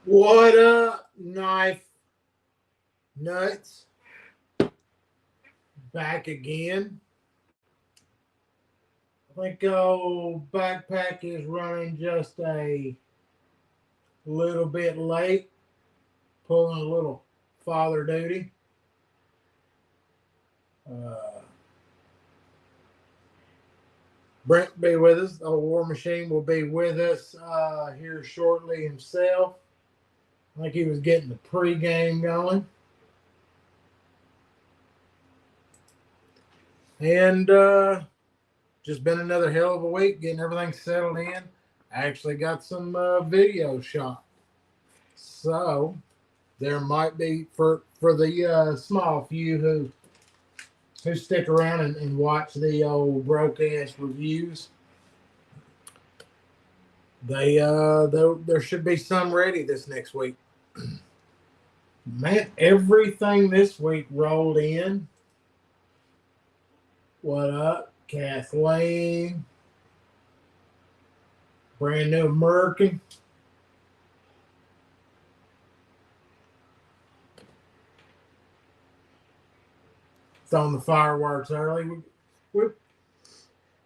What up, knife nuts? Back again. I think old backpack is running just a little bit late, pulling a little father duty. Uh, Brent will be with us. The War Machine will be with us here shortly himself. I think he was getting the pregame going. And just been another hell of a week getting everything settled in. I actually got some video shot. So there might be for the small few who stick around and watch the old broke ass reviews. There should be some ready this next week. Man, everything this week rolled in. What up, Kathleen? Brand new American. Throwing the fireworks early. We,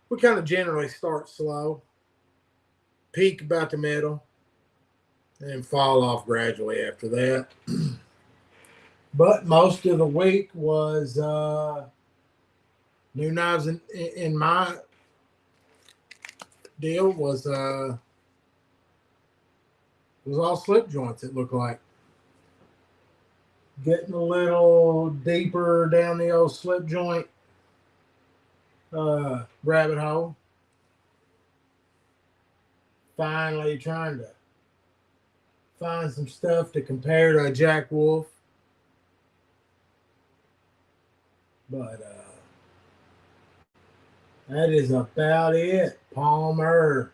we kind of generally start slow, peak about the middle, and fall off gradually after that. But most of the week was new knives in my deal was all slip joints. It looked like getting a little deeper down the old slip joint rabbit hole. Finally, trying to find some stuff to compare to a Jack Wolf, but that is about it. Palmer.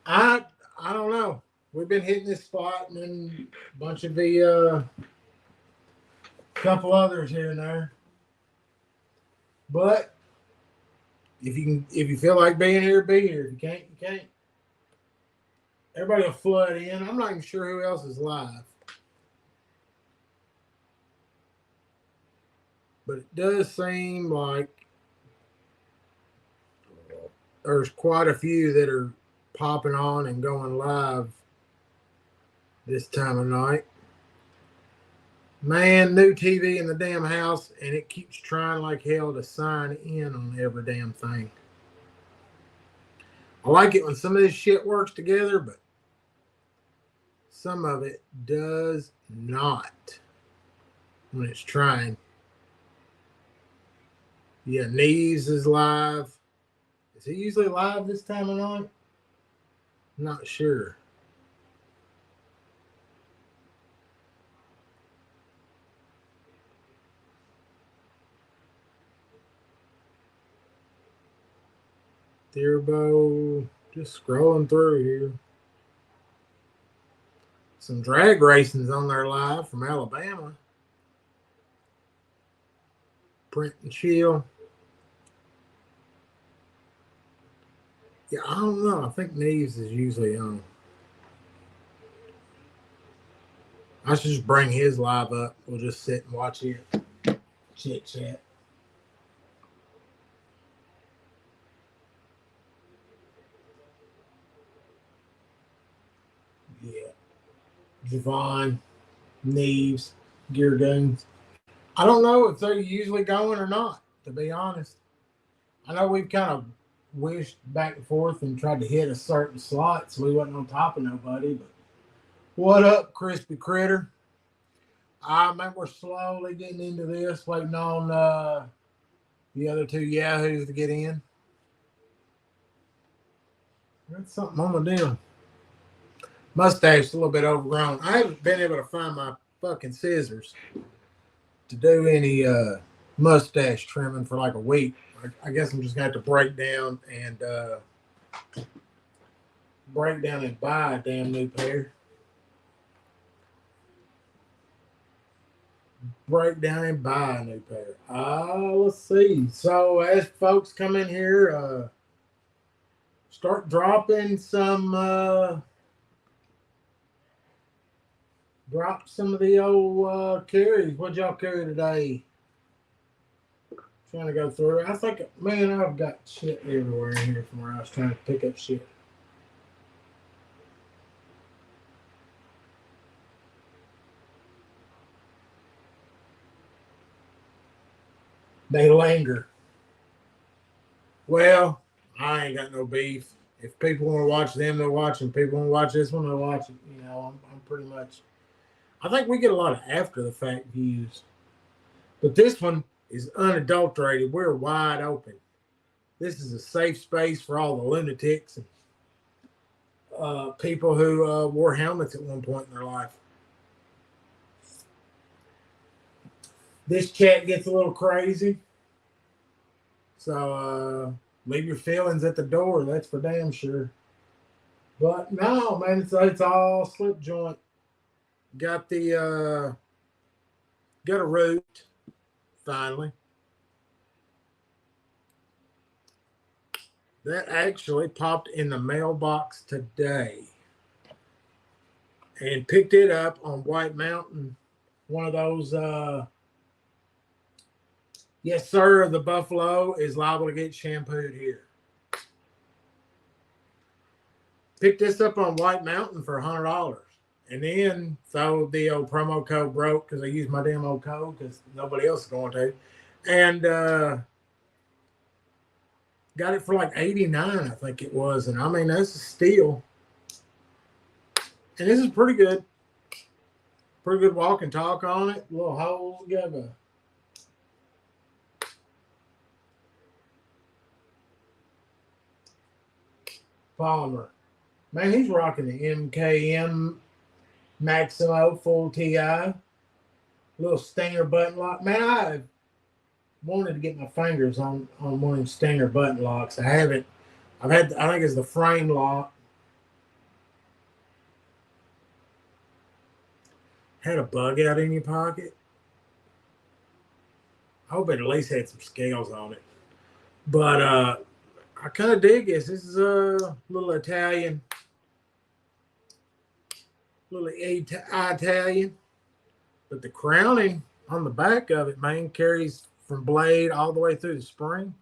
I don't know. We've been hitting this spot and then a bunch of the couple others here and there. But if you feel like being here, be here. If you can't, you can't. Everybody will flood in. I'm not even sure who else is live. But it does seem like there's quite a few that are popping on and going live this time of night. Man, new TV in the damn house, and it keeps trying like hell to sign in on every damn thing. I like it when some of this shit works together, but some of it does not when it's trying. Yeah, Knees is live. Is he usually live this time of night? Not sure. Dearbo, just scrolling through here. Some drag racing's on there live from Alabama. Print and Chill. Yeah, I don't know. I think Neves is usually on. I should just bring his live up. We'll just sit and watch it. Chit chat. Yeah. Javon, Neves, Gear Guns. I don't know if they're usually going or not, to be honest. I know we've kind of wished back and forth and tried to hit a certain slot so we wasn't on top of nobody. But what up, Crispy Critter? I mean, we're slowly getting into this, waiting on the other two Yahoos to get in. That's something on the deal. Mustache a little bit overgrown. I haven't been able to find my fucking scissors to do any mustache trimming for like a week. I guess I'm just gonna have to break down and buy a damn new pair. Break down and buy a new pair. Let's see. So as folks come in here, start dropping some. Drop some of the old carries. What y'all carry today? Trying to go through it. I think, man, I've got shit everywhere in here from where I was trying to pick up shit. They linger. Well, I ain't got no beef. If people want to watch them, they'll watch them. People want to watch this one, they'll watch it. You know, I'm pretty much. I think we get a lot of after the fact views, but this one is unadulterated. We're wide open. This is a safe space for all the lunatics and people who wore helmets at one point in their life. This chat gets a little crazy. So leave your feelings at the door. That's for damn sure. But no, man, it's all slip joint. Got the got a root finally. That actually popped in the mailbox today. And picked it up on White Mountain. One of those yes, sir, the buffalo is liable to get shampooed here. Picked this up on White Mountain for $100. And then so the old promo code broke because I used my damn old code because nobody else is going to. And got it for like $89, I think it was. And I mean, that's a steal. And this is pretty good. Pretty good walk and talk on it. Little holes together. Palmer. Man, he's rocking the MKM Maximo Full TI. Little Stinger button lock. Man, I wanted to get my fingers on one of them Stinger button locks. I haven't. I think it's the frame lock. Had a bug out in your pocket. I hope it at least had some scales on it. But I kind of dig this. This is a little Italian. Little Italian. But the crowning on the back of it, man, carries from blade all the way through the spring.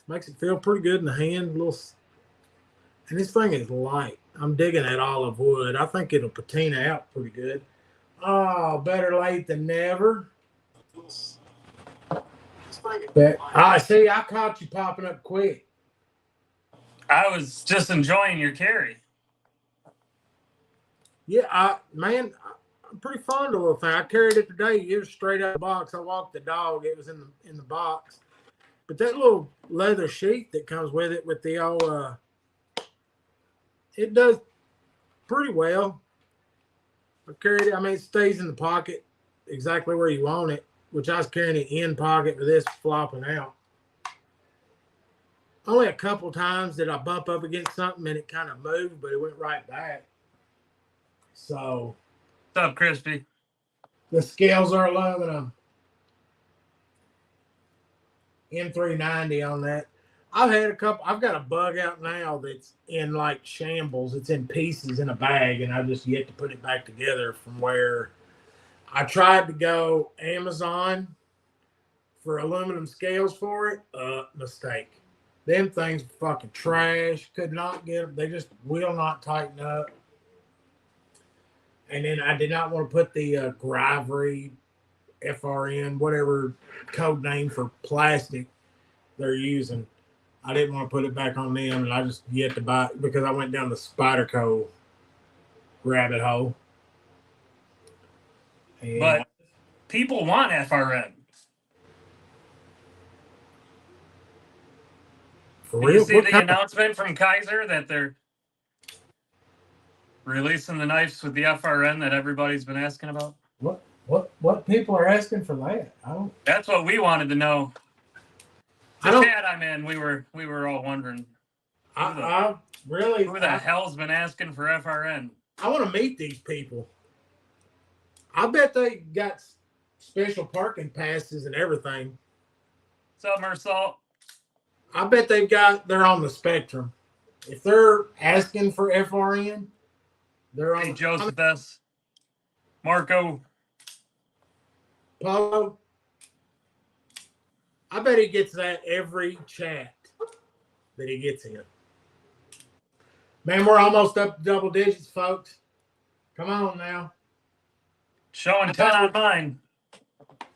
Makes it feel pretty good in the hand. And this thing is light. I'm digging that olive wood. I think it'll patina out pretty good. Oh, better late than never. But I see. I caught you popping up quick. I was just enjoying your carry. Yeah, I'm pretty fond of the little thing. I carried it today. It was straight out of the box. I walked the dog. It was in the box. But that little leather sheath that comes with it, with the old, it does pretty well. I carried it. I mean, it stays in the pocket exactly where you want it, which I was carrying it in pocket with this flopping out. Only a couple times did I bump up against something and it kind of moved, but it went right back. So. What's up, Crispy? The scales are aluminum. M390 on that. I've got a bug out now that's in like shambles. It's in pieces in a bag, and I've just yet to put it back together from where I tried to go Amazon for aluminum scales for it. Mistake. Them things fucking trash. Could not get them. They just will not tighten up. And then I did not want to put the Gravry, FRN, whatever code name for plastic they're using. I didn't want to put it back on them, and I just yet to buy it because I went down the Spyderco rabbit hole. And but people want FRN. For Did real? you see the announcement from Kaiser that they're releasing the knives with the FRN that everybody's been asking about? What people are asking for that? I don't. That's what we wanted to know. The chat I'm in, we were all wondering. Who the hell's been asking for FRN? I want to meet these people. I bet they got special parking passes and everything. What's up, Mersault? I bet they're on the spectrum. if they're asking for FRN, they're on. Hey, Joseph S. Marco. Polo. I bet he gets that every chat that he gets in. Man, we're almost up to double digits, folks. Come on now. Showing 10 on mine.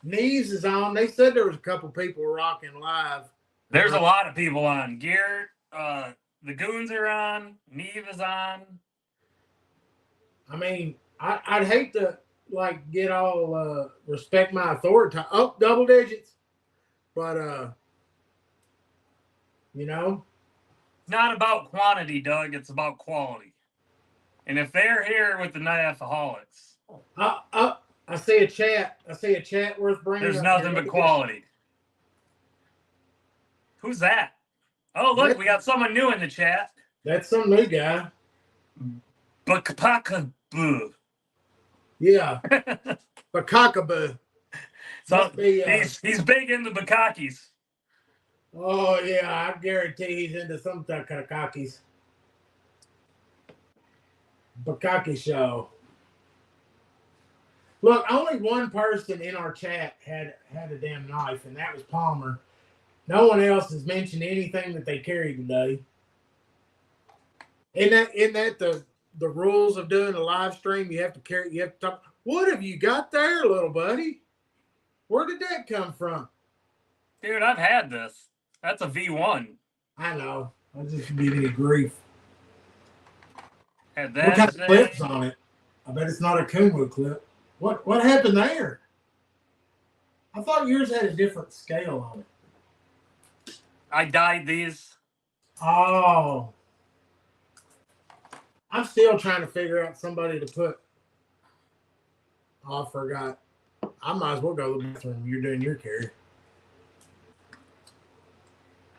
Knees is on. They said there was a couple people rocking live. There's a lot of people on. Garrett, the Goons are on. Neve is on. I mean, I'd hate to like get all respect my authority. Oh, double digits. But you know. It's not about quantity, Doug. It's about quality. And if they're here with the Knaf Halcs. I see a chat. I see a chat worth bringing. There's nothing but quality. Who's that? Oh, look, we got someone new in the chat. That's some new guy. Bakakaboo. Yeah. Bakakaboo. So he's big into bakakis. Oh, yeah. I guarantee he's into some kind of cockies. Bakaki show. Look, only one person in our chat had a damn knife, and that was Palmer. No one else has mentioned anything that they carried today. Isn't that the rules of doing a live stream? You have to carry. You have to talk. What have you got there, little buddy? Where did that come from? Dude, I've had this. That's a V1. I know. I just give you grief. Had that. What kind of clips on it? I bet it's not a Kumu clip. What happened there? I thought yours had a different scale on it. I dyed these. Oh. I'm still trying to figure out somebody to put. Oh, I forgot. I might as well go to the bathroom. You're doing your carry.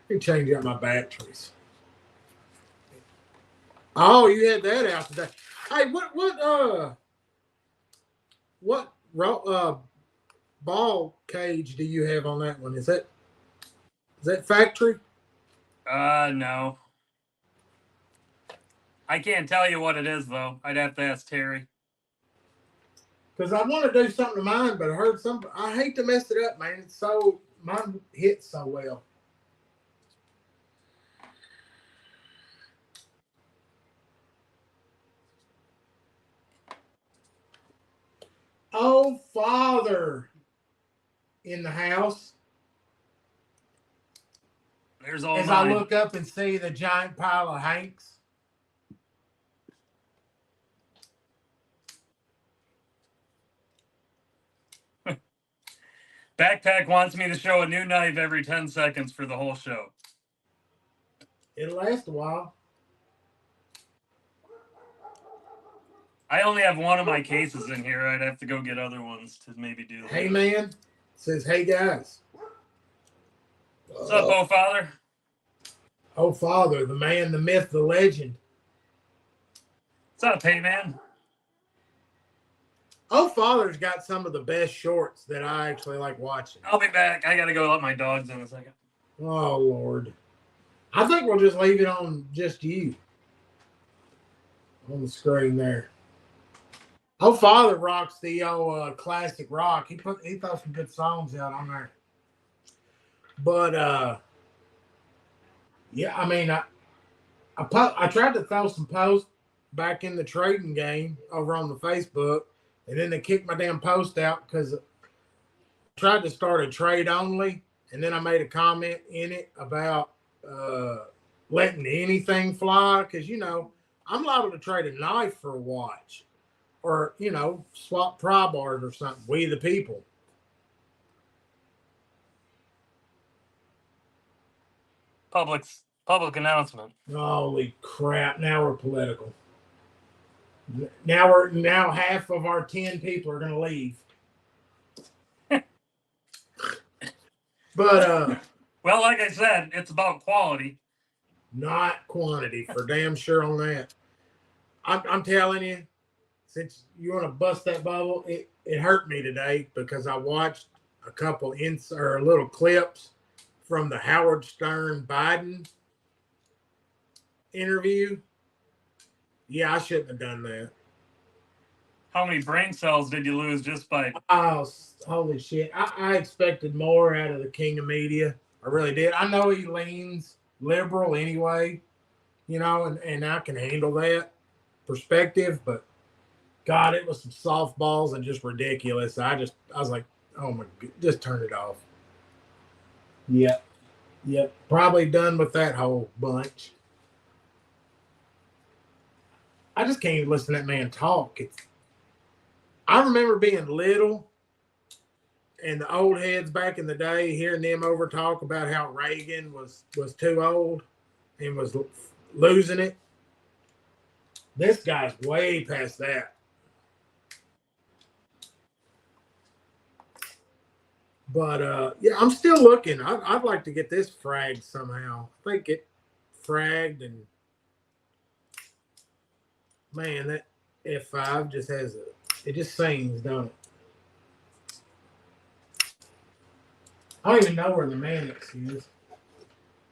Let me change out my batteries. Oh, you had that out today. Hey, what ball cage do you have on that one? Is that factory? No. I can't tell you what it is, though. I'd have to ask Terry. Because I want to do something to mine, but I hate to mess it up, man. Mine hits so well. Oh, Father in the house. There's all As mine. I look up and see the giant pile of Halcs. Backpack wants me to show a new knife every 10 seconds for the whole show. It'll last a while. I only have one of my cases in here. I'd have to go get other ones to maybe do that. Hey, man. Says, hey, guys. What's up, Oh Father? Oh Father, the man, the myth, the legend. What's up, hey, man? Oh Father's got some of the best shorts that I actually like watching. I'll be back. I got to go let my dogs in a second. Oh, Lord. I think we'll just leave it on just you. On the screen there. Oh Father rocks the old classic rock. He throws some good songs out on there. But yeah, I mean, I tried to throw some posts back in the trading game over on the Facebook, and then they kicked my damn post out because I tried to start a trade only, and then I made a comment in it about letting anything fly because, you know, I'm liable to trade a knife for a watch or, you know, swap pry bars or something. We the people. Public announcement. Holy crap! Now we're political. Now half of our 10 people are going to leave. But well, like I said, it's about quality, not quantity, for damn sure on that. I'm telling you, since you want to bust that bubble, it hurt me today because I watched a couple little clips from the Howard Stern Biden interview. Yeah, I shouldn't have done that. How many brain cells did you lose just by? Oh, holy shit. I expected more out of the king of media. I really did. I know he leans liberal anyway, and I can handle that perspective, but God, it was some softballs and just ridiculous. I was like, oh my God, just turn it off. Yep. Yep. Probably done with that whole bunch. I just can't even listen to that man talk. I remember being little and the old heads back in the day, hearing them over talk about how Reagan was too old and was losing it. This guy's way past that. But yeah, I'm still looking. I'd like to get this fragged somehow. I think it fragged, and man, that F5 just it just sings, don't it? I don't even know where the Mannix is.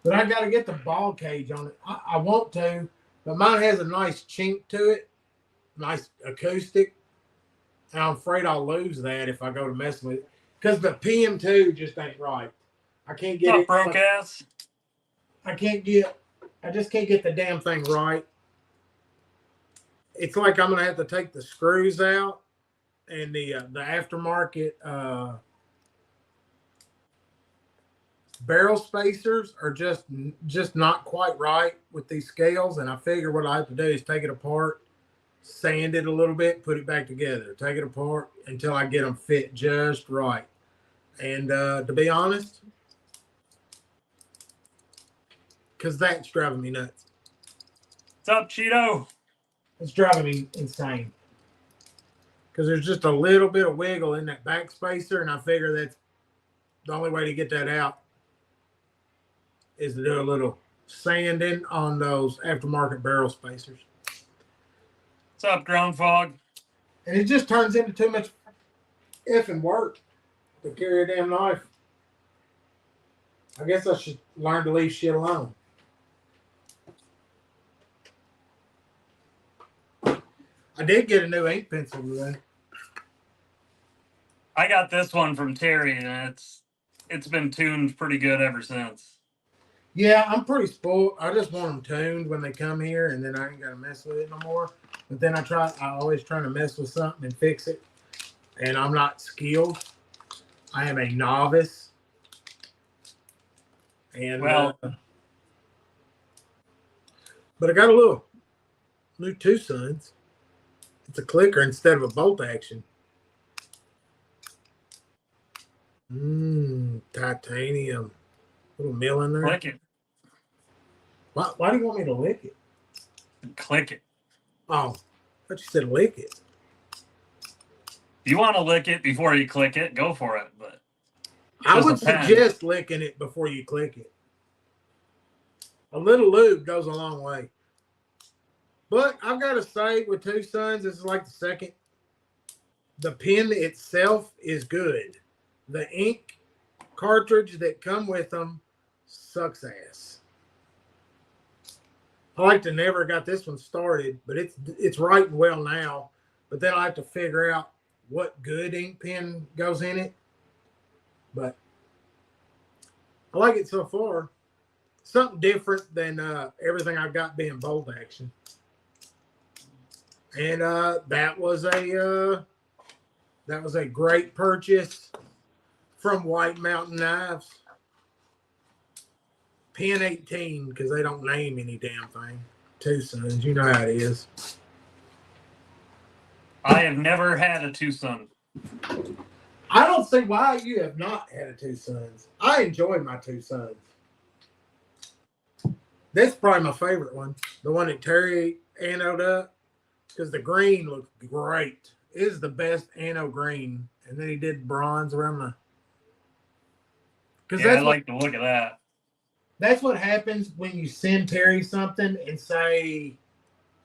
But I got to get the ball cage on it. I want to, but mine has a nice chink to it, nice acoustic. And I'm afraid I'll lose that if I go to mess with it. Because the PM2 just ain't right. I can't get it. Broke ass. I just can't get the damn thing right. It's like I'm going to have to take the screws out and the aftermarket barrel spacers are just not quite right with these scales. And I figure what I have to do is take it apart, sand it a little bit, put it back together, take it apart until I get them fit just right. And to be honest, because that's driving me nuts. What's up, Cheeto? It's driving me insane. Because there's just a little bit of wiggle in that back spacer, and I figure that's the only way to get that out is to do a little sanding on those aftermarket barrel spacers. What's up, ground fog? And it just turns into too much effing work to carry a damn knife. I guess I should learn to leave shit alone. I did get a new ink pencil today. I got this one from Terry, and it's been tuned pretty good ever since. Yeah, I'm pretty spoiled. I just want them tuned when they come here, and then I ain't got to mess with it no more. But then I always try to mess with something and fix it. And I'm not skilled. I am a novice. And but I got a little new two sons. It's a clicker instead of a bolt action. Titanium. Little mill in there. Click it. Why do you want me to lick it? Click it. Oh, I thought you said lick it. If you want to lick it before you click it, go for it. But I would suggest licking it before you click it. A little lube goes a long way. But I've got to say, with two sons, this is like the second. The pen itself is good. The ink cartridge that come with them sucks ass. I like to never got this one started, but it's writing well now. But then I have to figure out what good ink pen goes in it. But I like it so far. Something different than everything I've got being bolt action. And that was a great purchase from White Mountain Knives. Pen 18, because they don't name any damn thing. Two sons, you know how it is. I have never had a two son. I don't see why you have not had a two sons. I enjoyed my two sons. That's probably my favorite one. The one that Terry anoded up. Because the green looks great. It is the best anno green. And then he did bronze around the... Yeah, I like the look of that. That's what happens when you send Terry something and say,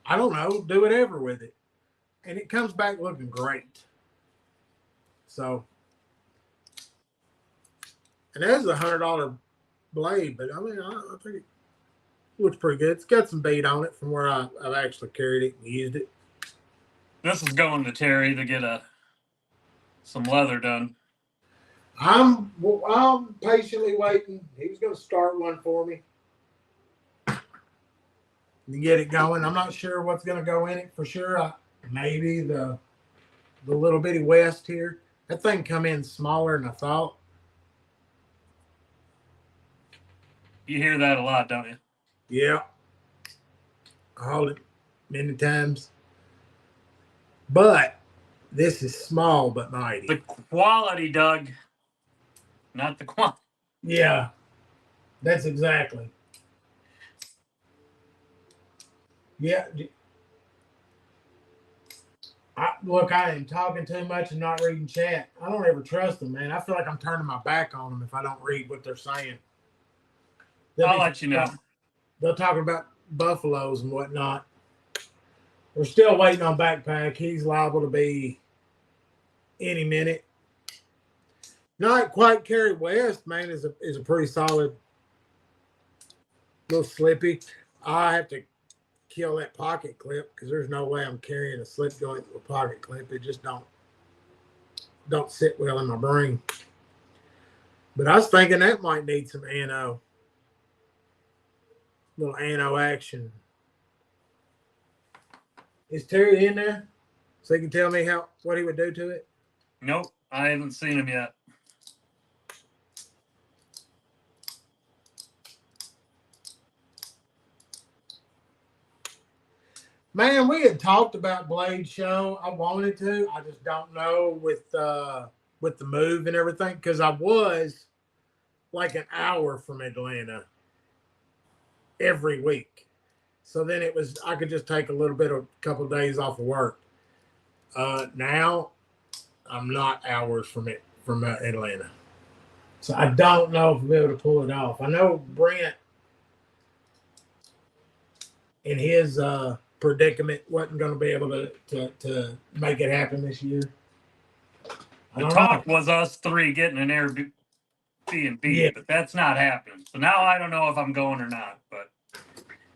I don't know, do whatever with it. And it comes back looking great. So, and that is $100 blade, but I mean, I think Looks pretty good. It's got some bait on it from where I've actually carried it and used it. This is going to Terry to get some leather done. I'm patiently waiting. He was going to start one for me to get it going. I'm not sure what's going to go in it for sure. Maybe the little bitty West here. That thing come in smaller than I thought. You hear that a lot, don't you? Yeah. I hauled it many times. But this is small but mighty. The quality, Doug. Not the quantity. Yeah. That's exactly. Yeah. Look, I am talking too much and not reading chat. I don't ever trust them, man. I feel like I'm turning my back on them if I don't read what they're saying. I'll let you know. They'll talk about buffaloes and whatnot. We're still waiting on Backpack. He's liable to be any minute. Not quite Carry West, man, is a pretty solid, little slippy. I have to kill that pocket clip because there's no way I'm carrying a slip joint with a pocket clip. It just don't sit well in my brain. But I was thinking that might need some little ano action. Is Terry in there so he can tell me what he would do to it? Nope, I haven't seen him yet. Man, we had talked about Blade Show. I wanted to. I just don't know with the move and everything because I was like an hour from Atlanta every week. So then I could just take a couple of days off of work. Now I'm not hours from Atlanta. So I don't know if I'll be able to pull it off. I know Brent in his predicament wasn't going to be able to make it happen this year. The talk was us three getting an Airbnb, yeah, but that's not happening. So now I don't know if I'm going or not, but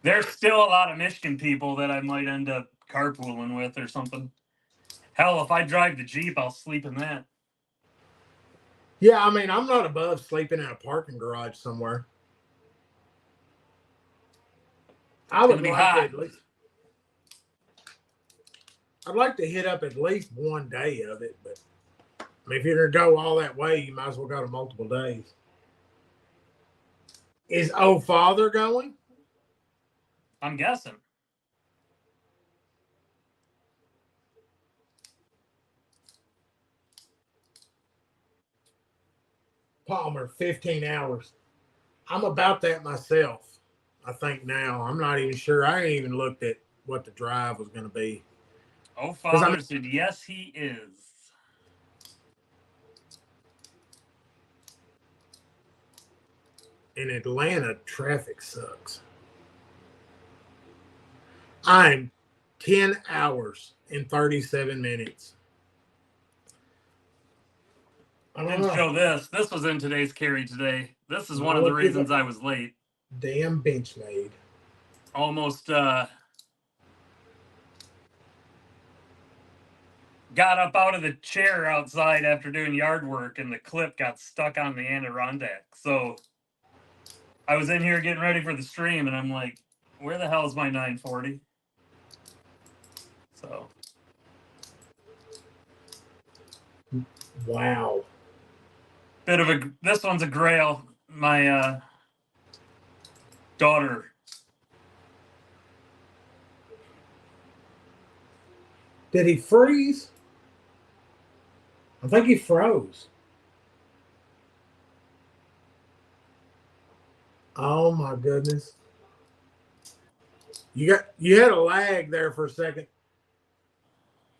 there's still a lot of Michigan people that I might end up carpooling with or something. Hell, if I drive the Jeep, I'll sleep in that. Yeah, I mean, I'm not above sleeping in a parking garage somewhere. I would like to at least. I'd like to hit up at least one day of it, but I mean, if you're gonna go all that way, you might as well go to multiple days. Is old father going? I'm guessing. Palmer, 15 hours. I'm about that myself. I think now. I'm not even sure. I ain't even looked at what the drive was going to be. Oh, father said, yes, he is. In Atlanta, traffic sucks. I'm 10 hours and 37 minutes. I didn't show this. This was in today's carry today. This is one of the reasons I was late. Damn bench made. Almost got up out of the chair outside after doing yard work, and the clip got stuck on the Adirondack. So I was in here getting ready for the stream, and I'm like, where the hell is my 940? So. Wow. This one's a grail. My daughter. Did he freeze? I think he froze. Oh my goodness. You had a lag there for a second.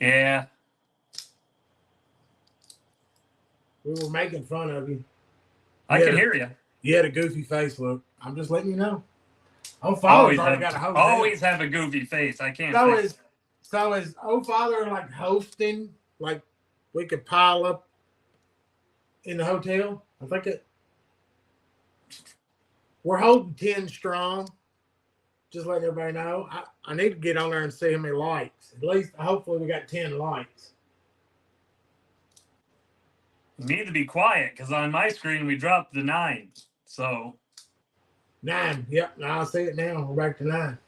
Yeah. We were making fun of you. I can hear you. You had a goofy face look. I'm just letting you know. Oh, father's already got a host. Always have a goofy face. I can't. So is father like hosting? Like we could pile up in the hotel? I think we're holding 10 strong. Just letting everybody know. I need to get on there and see how many likes. At least, hopefully, we got 10 likes. You need to be quiet because on my screen we dropped the 9. So 9. Yep. Now I see it now. We're back to 9.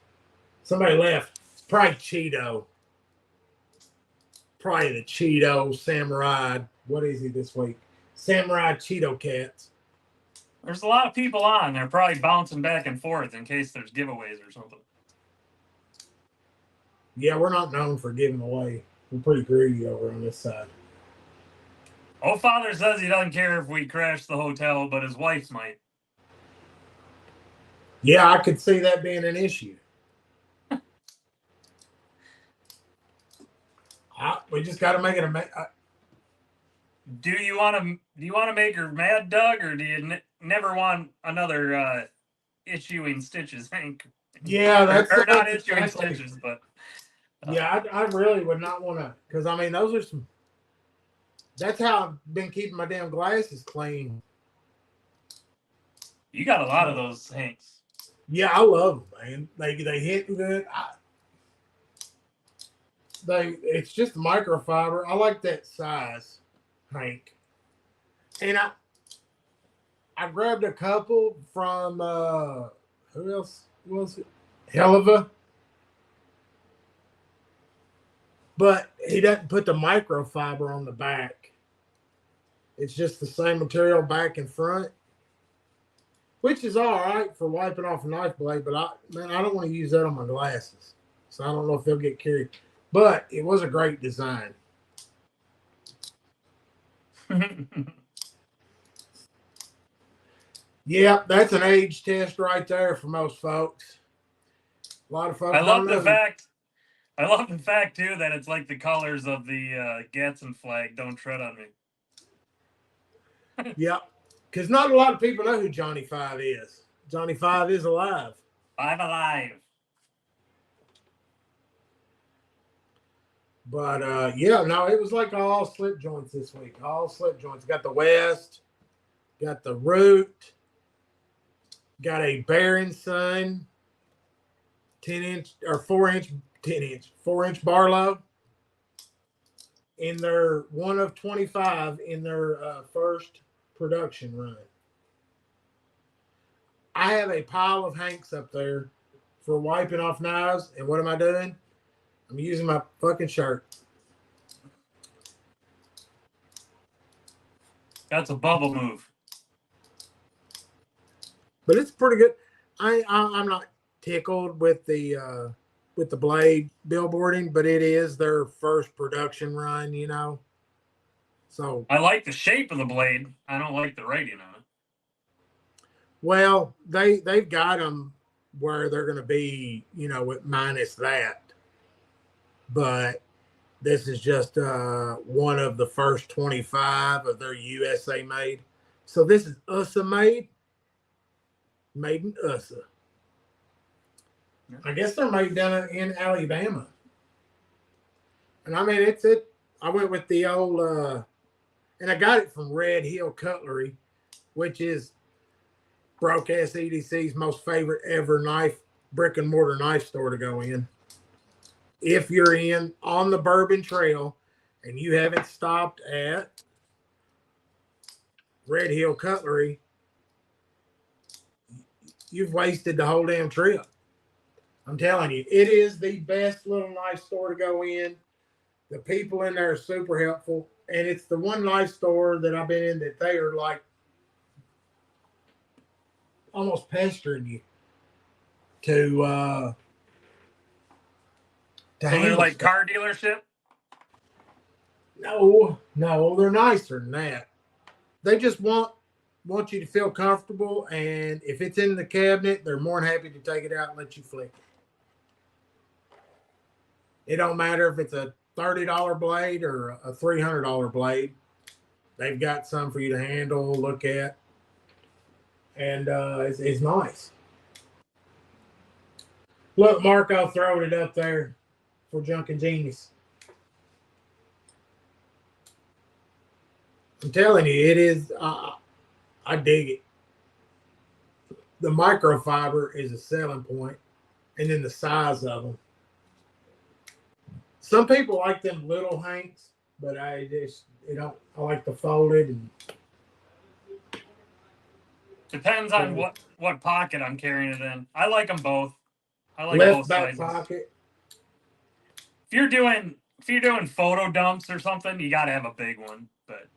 Somebody left. It's probably Cheeto. Probably the Cheeto Samurai. What is he this week? Samurai Cheeto Cats. there's a lot of people on. They're probably bouncing back and forth in case there's giveaways or something. Yeah, we're not known for giving away. We're pretty greedy over on this side. Oh, Father says he doesn't care if we crash the hotel, but his wife might. Yeah, I could see that being an issue. We just got to make it a. Do you want to make her mad, Doug, or do you never want another issuing stitches, Hank? Yeah, that's or not issuing stitches, but yeah, I really would not want to, because I mean those are some. That's how I've been keeping my damn glasses clean. You got a lot of those, Hanks. Yeah, I love them, man. They hit good. It's just microfiber. I like that size, Hank. And I grabbed a couple from who else was it? Helva. But he doesn't put the microfiber on the back. It's just the same material back and front, which is all right for wiping off a knife blade. But I don't want to use that on my glasses, so I don't know if they'll get carried. But it was a great design. Yeah, that's an age test right there for most folks. A lot of folks. I love the fact too that it's like the colors of the Gadsden flag. Don't tread on me. Yeah, because not a lot of people know who Johnny Five is. Johnny Five is alive. Five alive. But yeah, no, it was like all slip joints this week. All slip joints. Got the West, got the Root, got a Baron Sun 10-inch or 4-inch Barlow in their 1 of 25 in their first production run. I have a pile of Hanks up there for wiping off knives, and what am I doing? I'm using my fucking shirt. That's a bubble move. But it's pretty good. I'm not tickled with the blade billboarding, but it is their first production run, you know. So I like the shape of the blade. I don't like the writing on it. Well, they've got them where they're going to be, you know, with minus that. But this is just one of the first 25 of their USA made. So this is USA made in USA. I guess they're made down in Alabama. And I mean, I went with the old, and I got it from Red Hill Cutlery, which is broke ass EDC's most favorite ever brick and mortar knife store to go in. If you're on the Bourbon Trail and you haven't stopped at Red Hill Cutlery, you've wasted the whole damn trip. I'm telling you, it is the best little knife store to go in. The people in there are super helpful. And it's the one knife store that I've been in that they are like almost pestering you to so they're like stuff. Car dealership? No, they're nicer than that. They just want you to feel comfortable, and if it's in the cabinet, they're more than happy to take it out and let you flick it. It don't matter if it's a $30 blade or a $300 blade. They've got some for you to handle, look at, and it's nice. Look, Marco throwed it up there for Junk and Genius. I'm telling you, it is. I dig it. The microfiber is a selling point, and then the size of them. Some people like them little Halcs, but I like the folded. And depends on what pocket I'm carrying it in. I like them both. I like left both back sizes. pocket. If you're doing photo dumps or something, you got to have a big one. But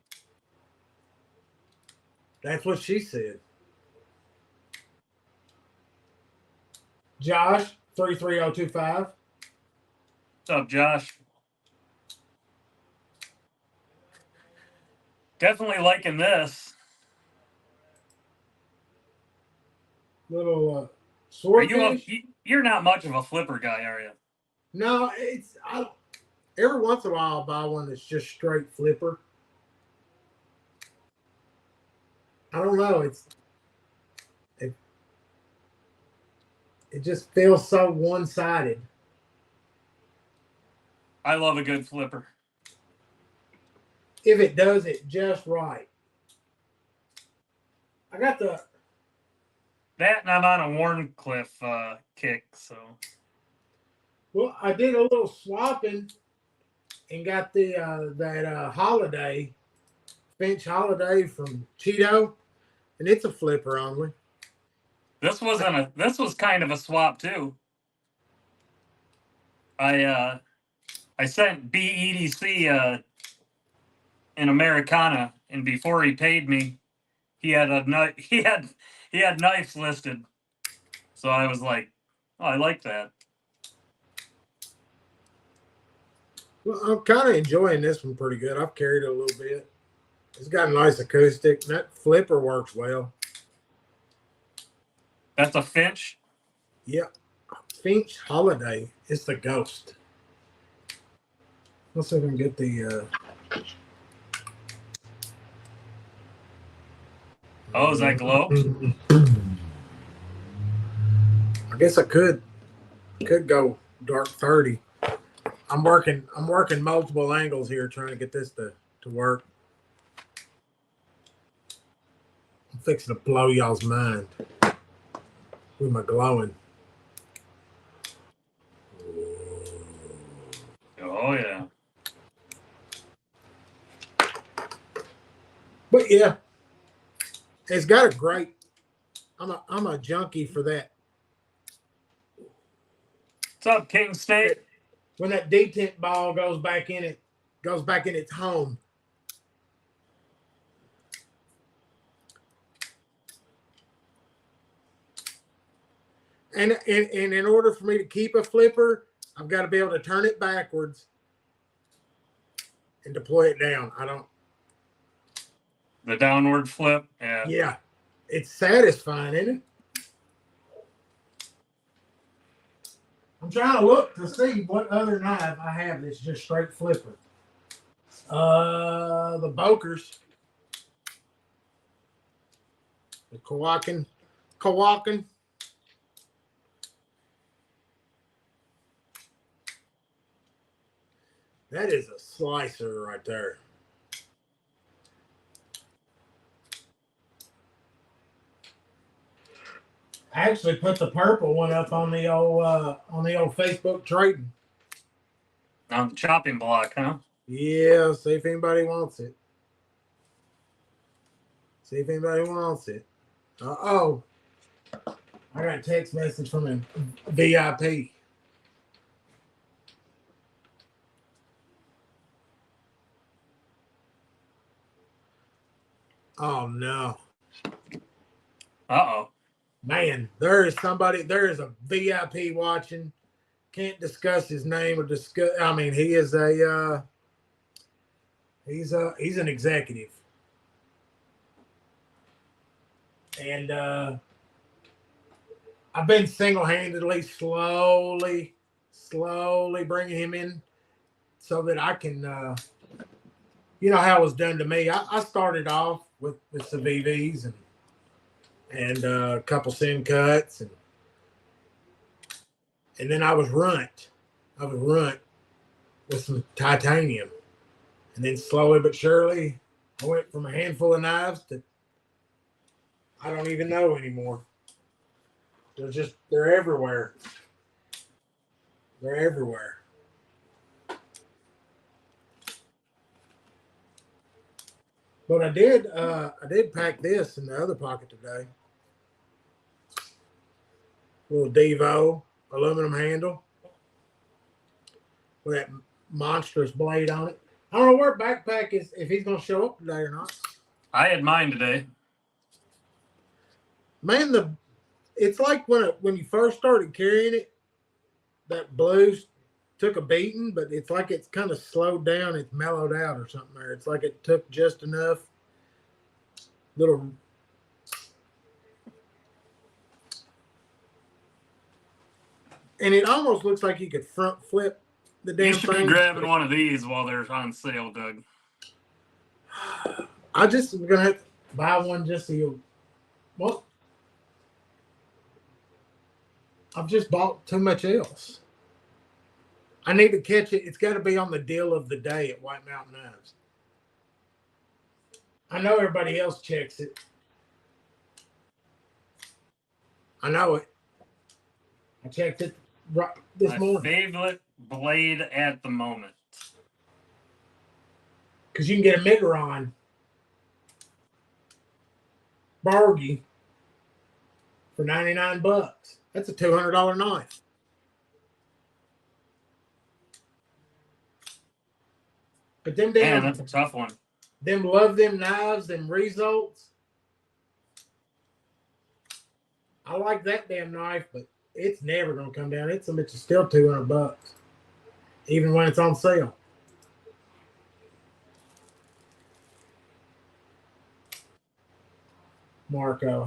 that's what she said. Josh 33025. What's up, Josh? Definitely liking this. Little swordfish. You're not much of a flipper guy, are you? No, every once in a while I'll buy one that's just straight flipper. I don't know. It just feels so one-sided. I love a good flipper. If it does it just right. I got that, and I'm on a Warncliffe kick, so. Well, I did a little swapping and got the that Holiday, Finch Holiday from Cheeto, and it's a flipper only. This was kind of a swap too. I sent BEDC an Americana, and before he paid me, he had knives listed. So I was like, oh, I like that. Well, I'm kind of enjoying this one pretty good. I've carried it a little bit. It's got a nice acoustic. And that flipper works well. That's a Finch? Yep. Finch Holiday. It's the Ghost. Let's see if I can get the... Oh, is that glow? I guess I could go dark 30. I'm working multiple angles here trying to get this to work. I'm fixing to blow y'all's mind with my glowing. Oh yeah. But yeah, it's got a great. I'm a junkie for that. What's up, King Snake? When that detent ball goes back in its home. And in order for me to keep a flipper, I've got to be able to turn it backwards and deploy it down. The downward flip? Yeah. Yeah. It's satisfying, isn't it? I'm trying to look to see what other knife I have that's just straight flipper. The Bokers. The Kawakin. That is a slicer right there. I actually put the purple one up on the old Facebook trading. On the chopping block, huh? Yeah, see if anybody wants it. Oh, I got a text message from a VIP. Oh no. Uh-oh. Man, there is a VIP watching. Can't discuss his name or discuss. I mean, he is he's an executive, and I've been single-handedly, slowly bringing him in so that I can, you know how it was done to me. I started off with some VVs and a couple sim cuts, and then I was runt with some titanium, and then slowly but surely I went from a handful of knives to I don't even know anymore. They're everywhere. They're everywhere. But I did pack this in the other pocket today. Little Devo aluminum handle with that monstrous blade on it. I don't know where backpack is, if he's gonna show up today or not. I had mine today. Man, it's like when you first started carrying it, that blue took a beating, but it's like it's kind of slowed down. It's mellowed out or something there. It's like it took just enough little. And it almost looks like you could front flip the damn You should thing. be grabbing one of these while they're on sale, Doug. I just am gonna have to buy one just so you. Well, I've just bought too much else. I need to catch it. It's got to be on the deal of the day at White Mountain Knives. I know everybody else checks it. I know it. I checked it right this morning. My favorite blade at the moment. Because you can get a Migron Bargy for $99. That's a $200 knife. But them damn, Man, that's a tough one. Them love them knives, them results. I like that damn knife, but it's never gonna come down. It's still $200, even when it's on sale. Marco,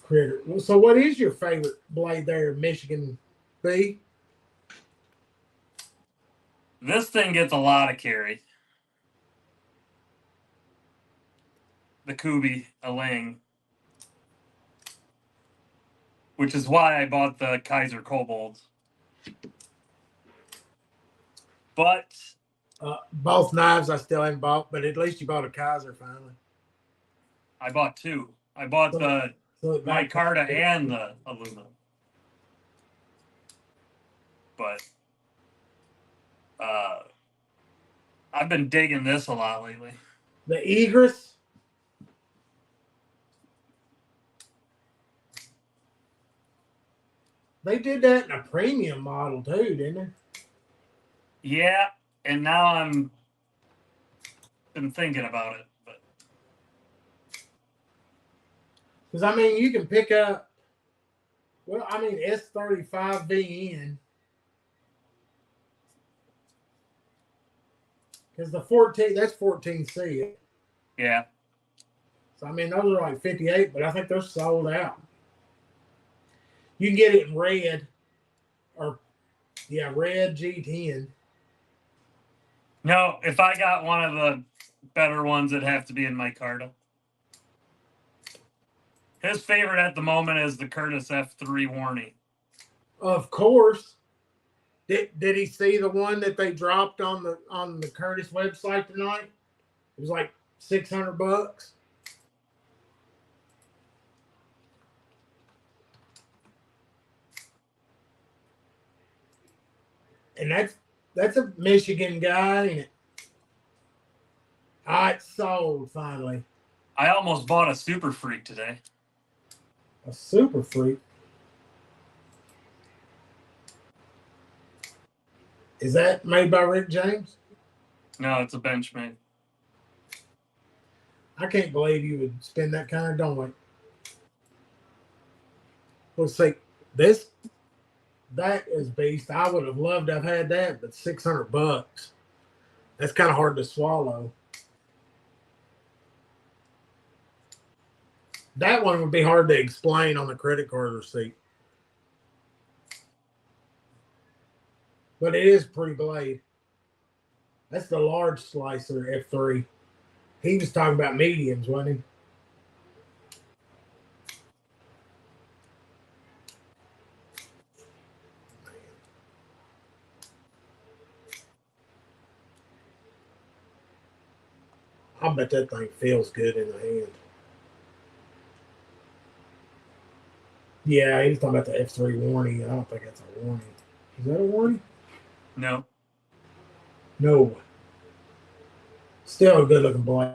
critter. So, what is your favorite blade there, Michigan B? This thing gets a lot of carry. The Kubi Alang, which is why I bought the Kaiser Kobolds. But both knives I still haven't bought, but at least you bought a Kaiser finally. I bought two. I bought the micarta and the aluminum. But I've been digging this a lot lately. The Egris. They did that in a premium model too, didn't they? Yeah, and now I'm been thinking about it, but because I mean you can pick up. Well, I mean S35VN. Because the 14, that's 14C. yeah. So I mean those are like 58, but I think they're sold out. You can get it in red, or red G10. No, if I got one of the better ones, it'd have to be in micarta. His favorite at the moment is the Curtis F3 Warney. Of course. Did he see the one that they dropped on the Curtis website tonight? It was like $600. And that's a Michigan guy, ain't it? It's sold finally. I almost bought a Super Freak today. A Super Freak. Is that made by Rick James? No, it's a Benchmade. I can't believe you would spend that kind of dough. Let's see. That is beast. I would have loved to have had that, but $600. That's kind of hard to swallow. That one would be hard to explain on the credit card receipt. But it is a pretty blade. That's the large slicer F3. He was talking about mediums, wasn't he? I bet that thing feels good in the hand. Yeah, he was talking about the F3 warning. I don't think that's a warning. Is that a warning? No. No. Still a good looking boy.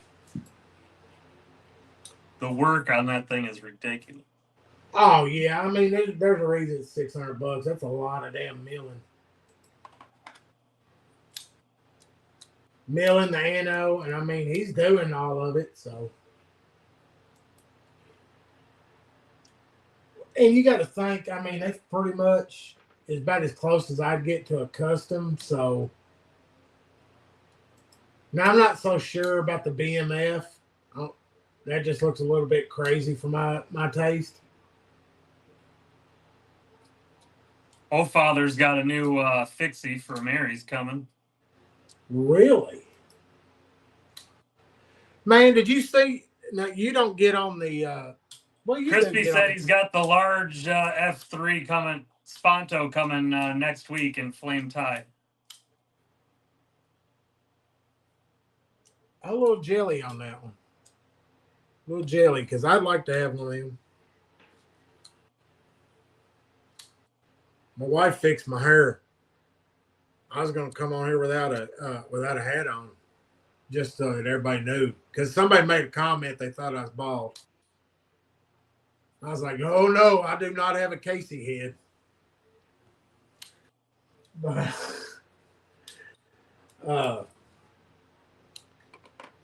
The work on that thing is ridiculous. Oh yeah, I mean there's a reason it's $600. That's a lot of damn milling. Milling the ano, and I mean he's doing all of it, so. And you got to think, I mean, that's pretty much about as close as I'd get to a custom. So now I'm not so sure about the BMF. That just looks a little bit crazy for my taste. Oh, Father's got a new fixie for Mary's coming. Really? Man, did you see? No, you don't get on the. Well, you Crispy said he's got the large F3 coming, Sponto coming next week in flame tie. A little jelly on that one. A little jelly, because I'd like to have one of them. My wife fixed my hair. I was going to come on here without a hat on, just so that everybody knew. Because somebody made a comment, they thought I was bald. I was like, oh no, I do not have a Casey head. But hell,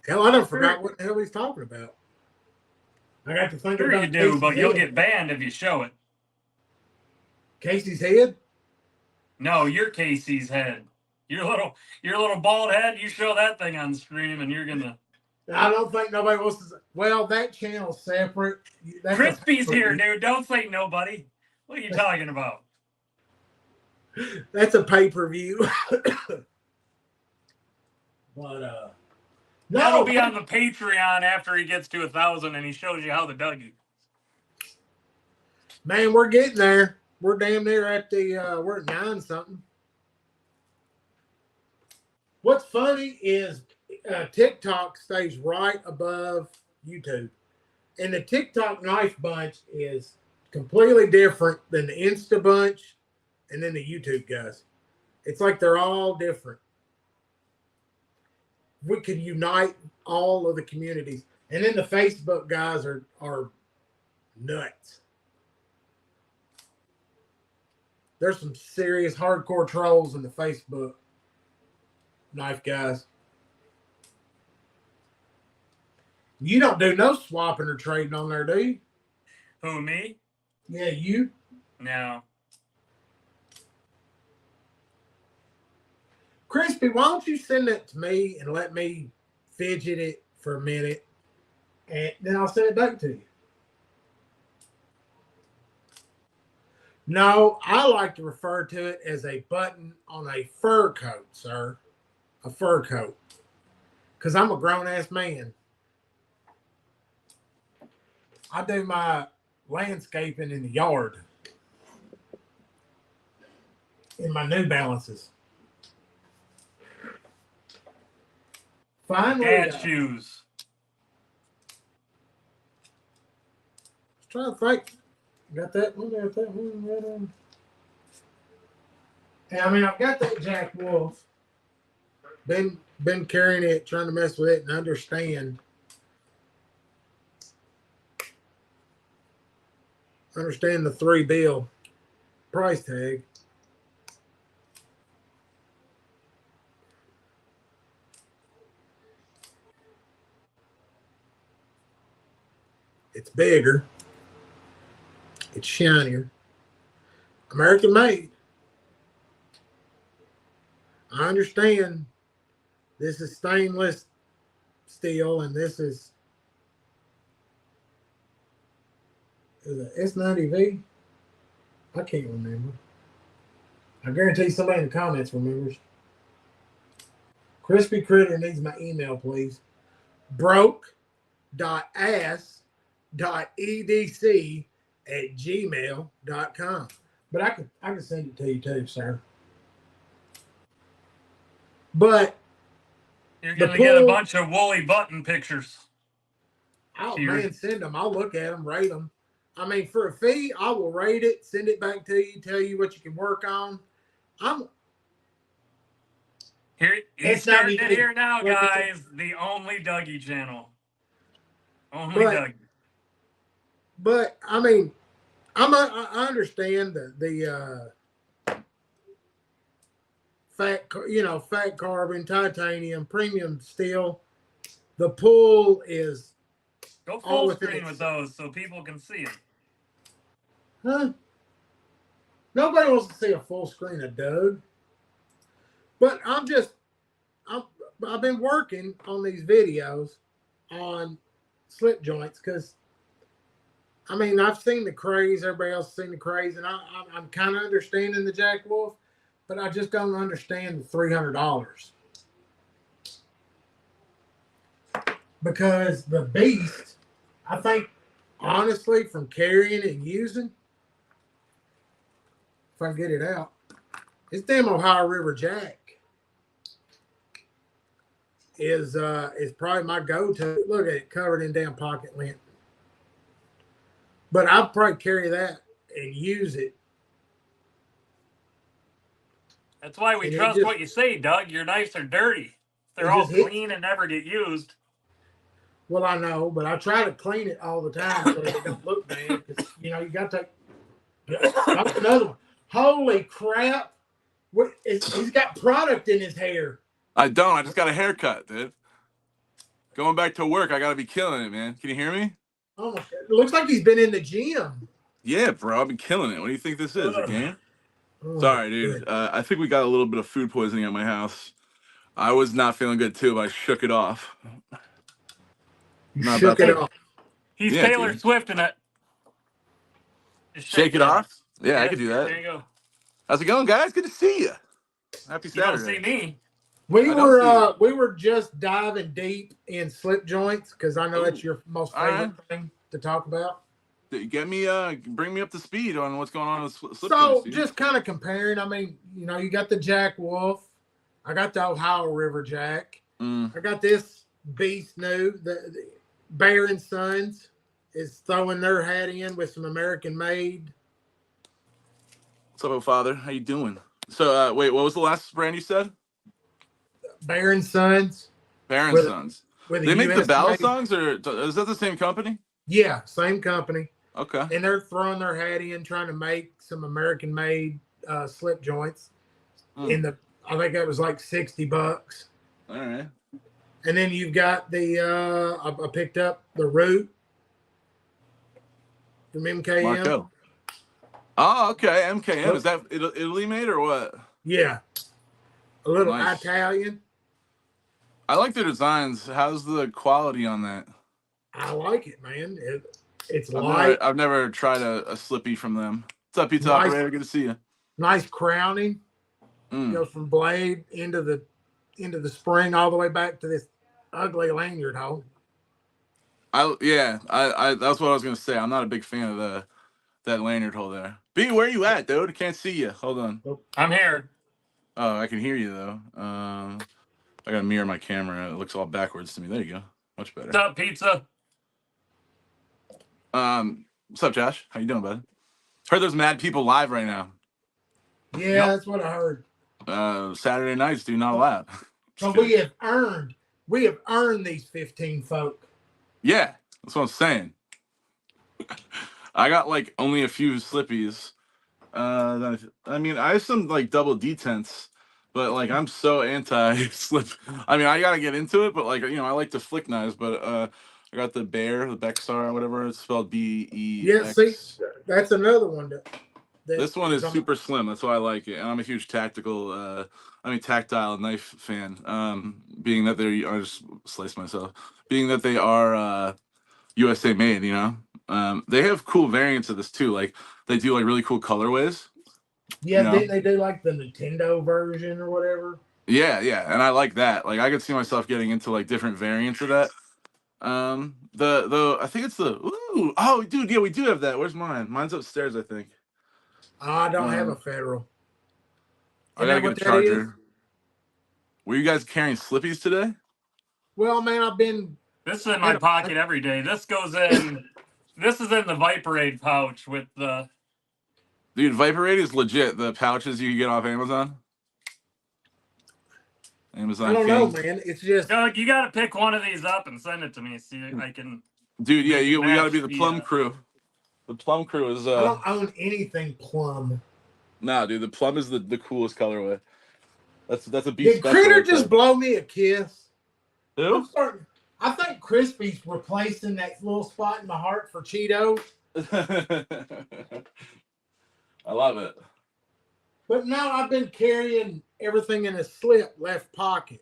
I don't forgot what the hell he's talking about. I got to think sure about you do, Casey's but you'll head. get banned if you show it. Casey's head? No, your Casey's head. Your little bald head. You show that thing on stream, and you're gonna. I don't think nobody wants to. Well, that channel's separate. That's Crispy's here, dude. Don't say nobody. What are you talking about? That's a pay-per-view. But no, that'll be on the Patreon after he gets to 1,000 and he shows you how to Dougie. Man, we're getting there. We're damn near at the we're at 9 something. What's funny is TikTok stays right above YouTube. And the TikTok knife bunch is completely different than the Insta bunch and then the YouTube guys. It's like they're all different. We could unite all of the communities. And then the Facebook guys are nuts. There's some serious hardcore trolls in the Facebook knife guys. You don't do no swapping or trading on there, do you? Who, me? Yeah, you? No. Crispy, why don't you send that to me and let me fidget it for a minute, and then I'll send it back to you. No, I like to refer to it as a button on a fur coat, sir. A fur coat. Because I'm a grown-ass man. I do my landscaping in the yard. In my New Balances. Finally. Dad shoes. Trying to think. Got that one, got that one, got on. And I mean, I've got that Jack Wolf. Been carrying it, trying to mess with it and understand the $3 bill price tag. It's bigger. It's shinier. American made. I understand this is stainless steel and this is it S90V? I can't remember. I guarantee somebody in the comments remembers. Crispy Critter needs my email, please. broke.ass.edc@gmail.com. But I can send it to you too, sir. But you're gonna get a bunch of woolly button pictures. Oh man, send them. I'll look at them, rate them. I mean, for a fee, I will rate it, send it back to you, tell you what you can work on. He's starting to hear now, guys. The only Dougie channel. Only Dougie. But I mean, I understand the fat carbon, titanium, premium steel. The pull is go full screen with those so people can see them. Huh? Nobody wants to see a full screen of Doug. But I've been working on these videos on slip joints because, I mean, I've seen the craze. Everybody else has seen the craze, and I'm kind of understanding the Jack Wolf, but I just don't understand the $300 because the Beast, I think, honestly, from carrying and using, if I can get it out, this damn Ohio River Jack is probably my go-to. Look at it, covered in damn pocket lint. But I'll probably carry that and use it. That's why we trust what you say, Doug. Your knives are dirty. They're all clean and never get used. Well, I know, but I try to clean it all the time so it don't look bad. Because, you got to take. That's another one. Holy crap. He's got product in his hair. I don't. I just got a haircut, dude. Going back to work, I got to be killing it, man. Can you hear me? Oh, it looks like he's been in the gym. Yeah, bro. I've been killing it. What do you think this is, a game? Oh, sorry, dude. I think we got a little bit of food poisoning at my house. I was not feeling good, too, but I shook it off. You shook it off. He's Taylor Swift in it. Shake it off? Yeah, I could do that. There you go. How's it going, guys? Good to see you. Happy Saturday. You don't see me. We were just diving deep in slip joints because I know that's your most favorite thing to talk about. Bring me up to speed on what's going on with slip joints. So just kind of comparing. I mean, you got the Jack Wolf. I got the Ohio River Jack. I got this beast new. The Bear & Sons is throwing their hat in with some American made. What's up, father? How you doing? So wait, what was the last brand you said? Bear & Sons. Bear & Sons. They make the battle songs, or is that the same company? Yeah, same company. Okay. And they're throwing their hat in, trying to make some American-made slip joints. I think that was like $60. All right. And then you've got the I picked up the Root from MKM. Marco. Oh, okay. MKM. Is that Italy made or what? Yeah. A little Italian. I like their designs. How's the quality on that? I like it, man. It's light. I've never tried a slippy from them. What's up, pizza operator? Good to see you. Nice crowning. Goes from blade into the spring all the way back to this ugly lanyard hole. I that's what I was gonna say. I'm not a big fan of that lanyard hole there. B, where you at, dude? I can't see you. Hold on. I'm here. Oh, I can hear you though. I gotta mirror my camera. It looks all backwards to me. There you go. Much better. What's up, pizza? What's up, Josh? How you doing, bud? Heard there's mad people live right now. Yeah, that's what I heard. Saturday nights do not allowed. So we have earned these 15 folk. Yeah, that's what I'm saying. I got like only a few slippies. I mean, I have some like double detents, but like I'm so anti slip. I mean, I gotta get into it, but like I like to flick knives, but I got the Bexar, whatever it's spelled, BEX. Yeah, see, that's another one this one is super slim. That's why I like it, and I'm a huge tactile knife fan. Being that I just sliced myself. Being that they are USA made, they have cool variants of this too. Like they do like really cool colorways. Yeah, they do like the Nintendo version or whatever. Yeah, and I like that. Like I could see myself getting into like different variants of that. I think it's dude, yeah, we do have that. Where's mine? Mine's upstairs, I think. I don't have a Federal. I gotta get a charger. Were you guys carrying slippies today? Well, man, I've been. This is in my pocket every day. This goes in This is in the Viperade pouch with the. Dude, Viperade is legit. The pouches you can get off Amazon. I don't know, man. It's just Doug, you got to pick one of these up and send it to me. See, I can. Dude, yeah, we got to be the match Plum Crew. The Plum Crew is. I don't own anything plum. Nah, dude, the plum is the coolest colorway. That's a beast. Did Critter just blow me a kiss? Who? I think Crispy's replacing that little spot in my heart for Cheetos. I love it. But now I've been carrying everything in a slip left pocket.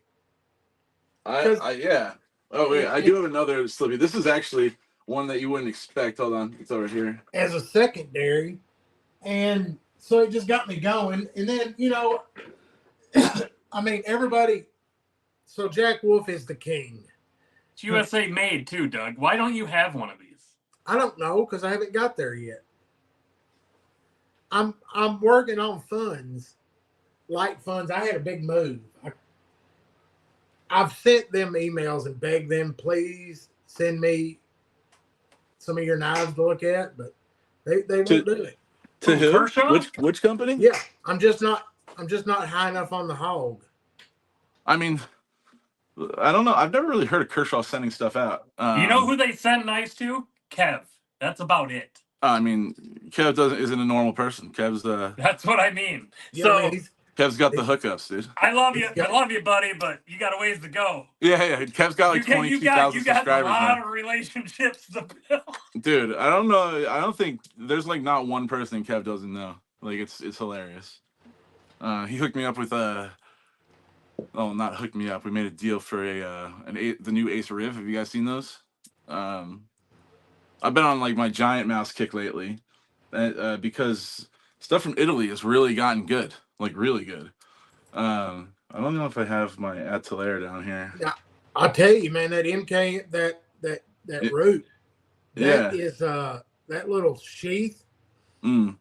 Yeah. Oh wait, I do have another Slippy. This is actually one that you wouldn't expect. Hold on, it's over here. As a secondary, and so it just got me going. And then I mean everybody. So Jack Wolf is the king. It's USA made too, Doug. Why don't you have one of these? I don't know because I haven't got there yet. I'm working on funds, light funds. I had a big move. I've sent them emails and begged them, please send me some of your knives to look at, but they won't do it. To who? Kershaw? Which company? Yeah, I'm just not high enough on the hog. I mean, I don't know. I've never really heard of Kershaw sending stuff out. You know who they sent knives to? Kev. That's about it. I mean, Kev isn't a normal person. Kev's the. That's what I mean. Yeah, so man, Kev's got the hookups, dude. I love you, buddy, but you got a ways to go. Yeah. Kev's got like 22,000 subscribers. You got a lot of relationships to build. Dude, I don't know. I don't think there's like not one person Kev doesn't know. Like it's hilarious. He hooked me up with not hooked me up. We made a deal for the new Ace Riv. Have you guys seen those? I've been on like my giant mouse kick lately, because stuff from Italy has really gotten good, like really good. I don't know if I have my Atelier down here. Yeah, I'll tell you, man, that MK that root, that is that little sheath. Oh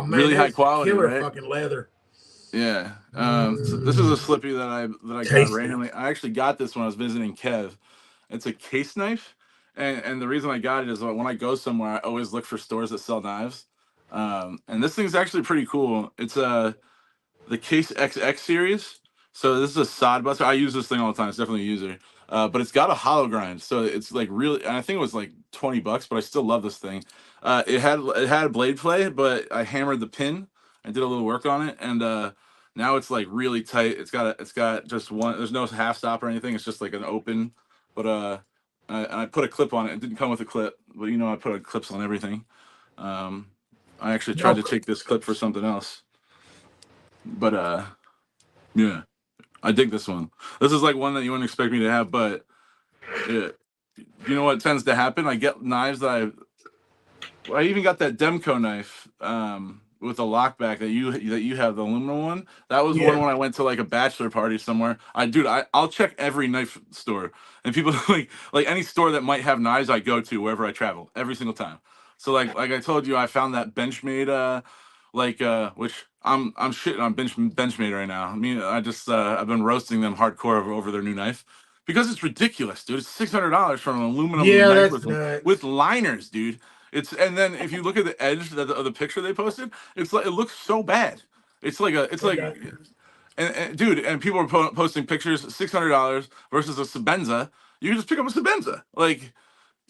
man, really high quality, killer right? fucking leather. Yeah. So this is a Slippy that I got randomly. I actually got this when I was visiting Kev. It's a case knife. And the reason I got it is when I go somewhere, I always look for stores that sell knives. And this thing's actually pretty cool. It's the Case XX series. So this is a sod buster. I use this thing all the time. It's definitely a user. But it's got a hollow grind. So it's like really, and I think it was like $20, but I still love this thing. It had a blade play, but I hammered the pin. I did a little work on it, and now it's like really tight. It's got just one. There's no half stop or anything. It's just like an open, but I put a clip on it. It didn't come with a clip, but I put clips on everything. I actually tried to take this clip for something else, but yeah, I dig this one. This is like one that you wouldn't expect me to have, but you know what tends to happen? I get knives that I even got that Demco knife with a lockback that you have, the aluminum one. That was one when I went to like a bachelor party somewhere. I'll check every knife store, and people like any store that might have knives I go to wherever I travel every single time. So like I told you, I found that Benchmade which I'm shitting on Benchmade right now. I mean, I've been roasting them hardcore over their new knife because it's ridiculous, dude. It's $600 for an aluminum knife with liners, dude. And then if you look at the edge of the picture they posted, it's like it looks so bad. And dude, and people are posting pictures $600 versus a Sebenza. You can just pick up a Sebenza. Like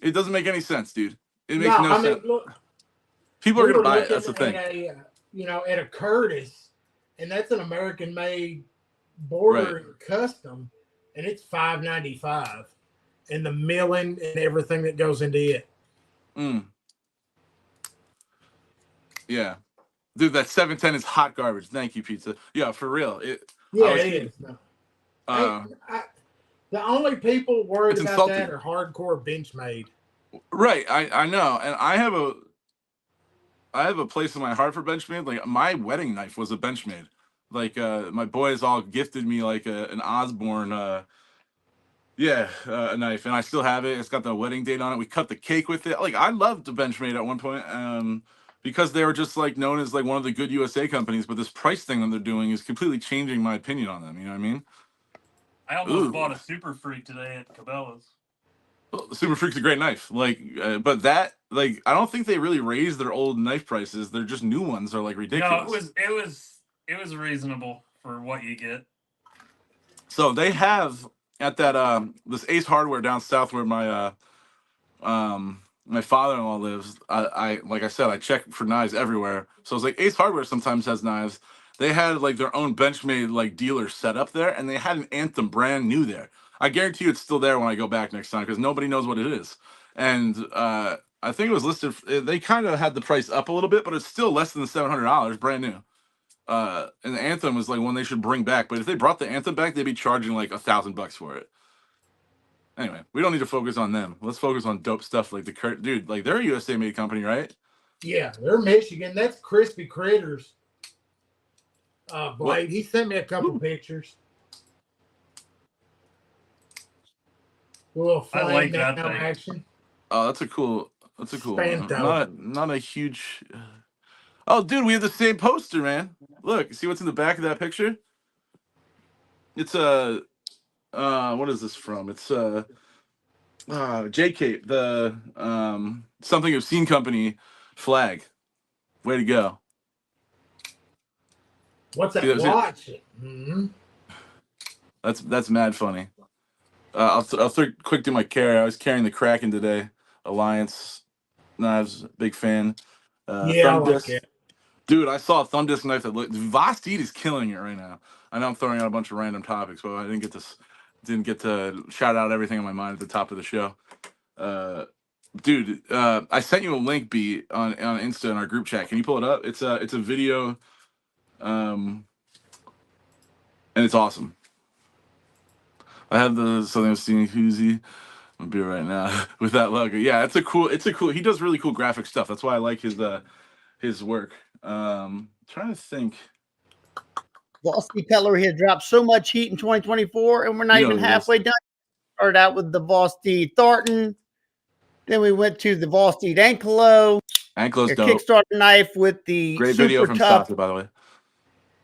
it doesn't make any sense, dude. It makes no sense. Look, people are gonna buy it. That's the thing. At a Curtis, and that's an American-made border custom, and it's $595, and the milling and everything that goes into it. Yeah, dude, that 710 is hot garbage. Thank you, pizza. Yeah, for real. It is. No. The only people worried about that are hardcore Benchmade. Right, I know, and I have a place in my heart for Benchmade. Like my wedding knife was a Benchmade. Like my boys all gifted me like an Osborne a knife, and I still have it. It's got the wedding date on it. We cut the cake with it. Like I loved the Benchmade at one point, because they were just like known as like one of the good USA companies. But this price thing that they're doing is completely changing my opinion on them. You know what I mean? I almost bought a Super Freak today at Cabela's. Super Freak's a great knife. Like, but that, like, I don't think they really raised their old knife prices. They're just new ones are like ridiculous. No, it was reasonable for what you get. So they have at that this Ace Hardware down south where my father-in-law lives. I like I said, I check for knives everywhere. So it's like Ace Hardware sometimes has knives. They had like their own Benchmade like dealer set up there, and they had an Anthem brand new there. I guarantee you it's still there when I go back next time because nobody knows what it is. And I think it was listed. They kind of had the price up a little bit, but it's still less than the $700, brand new. And the Anthem was like one they should bring back. But if they brought the Anthem back, they'd be charging like $1,000 for it. Anyway, we don't need to focus on them. Let's focus on dope stuff like the Kurt dude. Like they're a USA made company, right? Yeah, they're Michigan. That's Crispy Critters. Blade. What? He sent me a couple pictures. A little flame I like that thing. action. Oh, that's a cool one. Not a huge. Oh, dude, we have the same poster, man. Look, see what's in the back of that picture? It's a. What is this from? It's J-Cape, the Something Obscene Company flag. Way to go. What's that watch? Mm-hmm. That's mad funny. I'll quick do my carry. I was carrying the Kraken today. Alliance knives, big fan. Yeah, I like it. Dude, I saw a thumb disc knife that looked. Vosteed is killing it right now. I know I'm throwing out a bunch of random topics, but I didn't get to shout out everything on my mind at the top of the show. Dude, I sent you a link, B, on Insta in our group chat. Can you pull it up? It's a video, and it's awesome. I have the Something Obscene Koozie. I'm gonna be right now with that logo. Yeah, it's a cool. He does really cool graphic stuff. That's why I like his work. Trying to think. Vosteed cutlery has dropped so much heat in 2024, and we're not even halfway done. Started out with the Vosteed Thornton. Then we went to the Vosteed Anklo. Anklo's dope. Kickstarter knife with the great video from Stockton, by the way.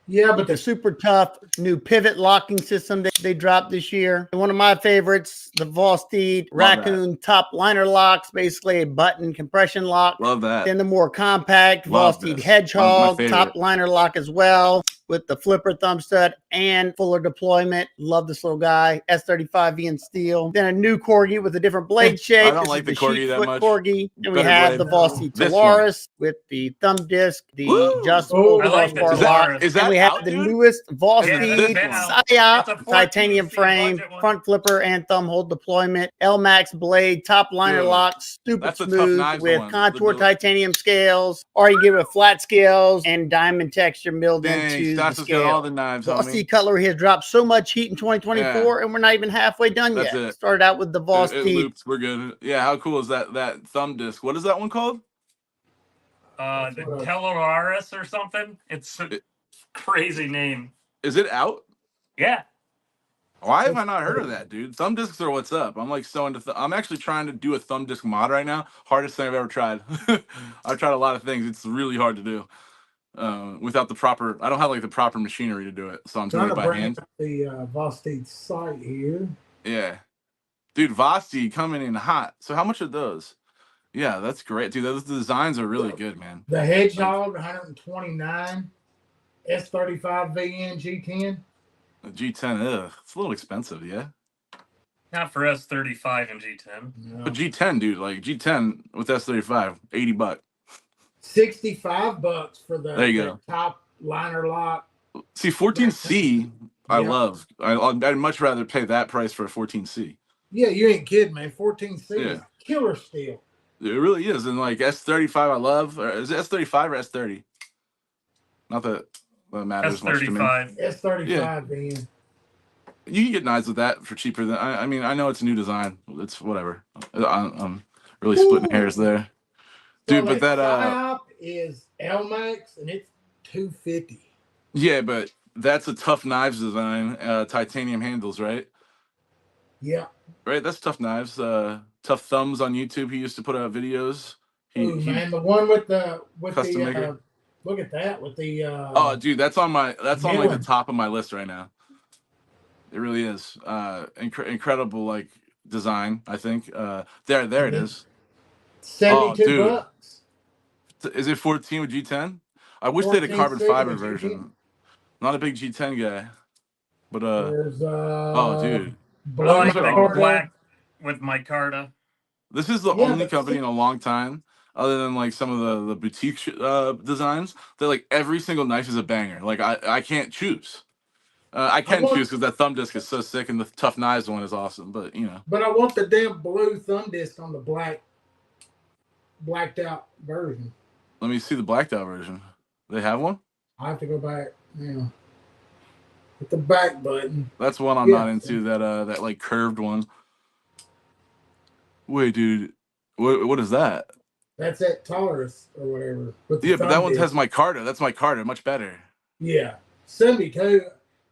Yeah, but the super tough new pivot locking system that they dropped this year. And one of my favorites, the Vosteed Raccoon top liner locks, basically a button compression lock. Love that. Then the more compact Vosteed Hedgehog top liner lock as well, with the flipper thumb stud and fuller deployment. Love this little guy. S35V in steel. Then a new Corgi with a different blade shape. I don't like the Corgi that much. Corgi. And we have the Vosteed Solaris with the thumb disc, the adjustable crossbar lock. Is that we have the newest Vosteed Psyop titanium frame, front flipper and thumb hold deployment, LMAX blade, top liner lock, super smooth with contour titanium scales, or you get with flat scales and diamond texture milled into the scale. All the knives. Vosteed cutlery has dropped so much heat in 2024, and we're not even halfway done yet. It. Started out with the Vosteed. We're good. Yeah, how cool is that thumb disc? What is that one called? The Telolaris or something. It's a crazy name. Is it out? Yeah. Why have I not heard of that, dude? Thumb discs are what's up. I'm like so into. I'm actually trying to do a thumb disc mod right now. Hardest thing I've ever tried. I've tried a lot of things. It's really hard to do without the proper. I don't have like the proper machinery to do it, so I'm doing it by hand. The Vosteed site here. Yeah, dude, Vosteed coming in hot. So how much are those? Yeah, that's great, dude. Those designs are really good, man. The Hedgehog 129, S35VN G10. The G10, it's a little expensive, yeah. Not for S35 and G10. No. But G10, dude, like G10 with S35, $80. $65 for the top liner lock. See, 14C, I love. I'd much rather pay that price for a 14C. Yeah, you ain't kidding, man. 14C is killer steel. It really is. And like S35, I love. Or is it S35 or S30? Not that matters much to me. S35, man. You can get knives with that for cheaper than. I mean, I know it's a new design. It's whatever. I'm really splitting hairs there, dude. But that Psyop is LMAX and it's $250. Yeah, but that's a tough knives design. Titanium handles, right? Yeah. Right. That's tough knives. Tough thumbs on YouTube. He used to put out videos. Man, the one with the look at that with the. Oh, dude, that's on like the top of my list right now. It really is incredible, like design. I think. There it is. 72 bucks. Is it 14 with G10? I wish they had a carbon fiber version. Not a big G10 guy, but there's oh, dude, I like the black with micarta. This is the only company in a long time, other than like some of the boutique designs, that like every single knife is a banger. Like I can't choose. I can choose because that thumb disc is so sick, and the Tough Knives one is awesome. But you know. But I want the damn blue thumb disc on the blacked out version. Let me see the blacked out version. They have one? I have to go back. Yeah. Hit the back button. That's one I'm not into. That like curved one. Wait, dude. What is that? That's that Taurus or whatever. But that one has micarta. That's micarta. Much better. Yeah. 72.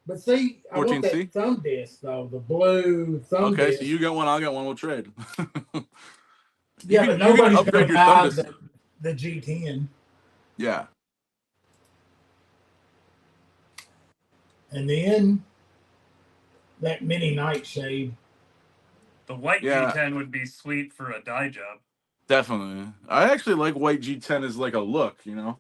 But see, I want that thumb disc though. The blue thumb disc. Okay, so you got one, I'll get one. We'll trade. Yeah, but nobody's going to buy the G10. Yeah. And then that mini nightshade. The white G10 would be sweet for a dye job. Definitely. I actually like white G10 as like a look, you know.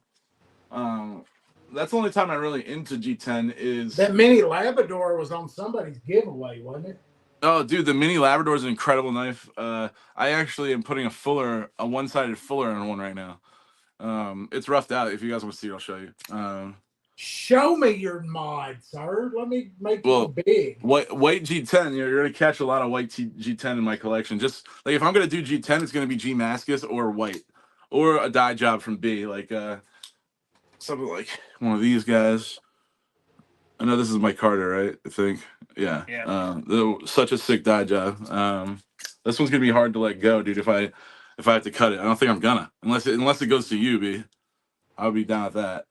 That's the only time I'm really into G10 is... That mini Labrador was on somebody's giveaway, wasn't it? Oh, dude, the mini Labrador is an incredible knife. I actually am putting a one-sided fuller on one right now. It's roughed out. If you guys want to see it, I'll show you. Show me your mod, sir. Let me make it big. White G10, you're going to catch a lot of white G10 in my collection. Just like if I'm going to do G10, it's going to be G Mascus or white. Or a dye job from B. Like something like one of these guys. I know this is my Carter, right? I think. Yeah. Such a sick dye job. This one's going to be hard to let go, dude, if I have to cut it. I don't think I'm gonna. Unless it goes to you, B. I'll be down with that.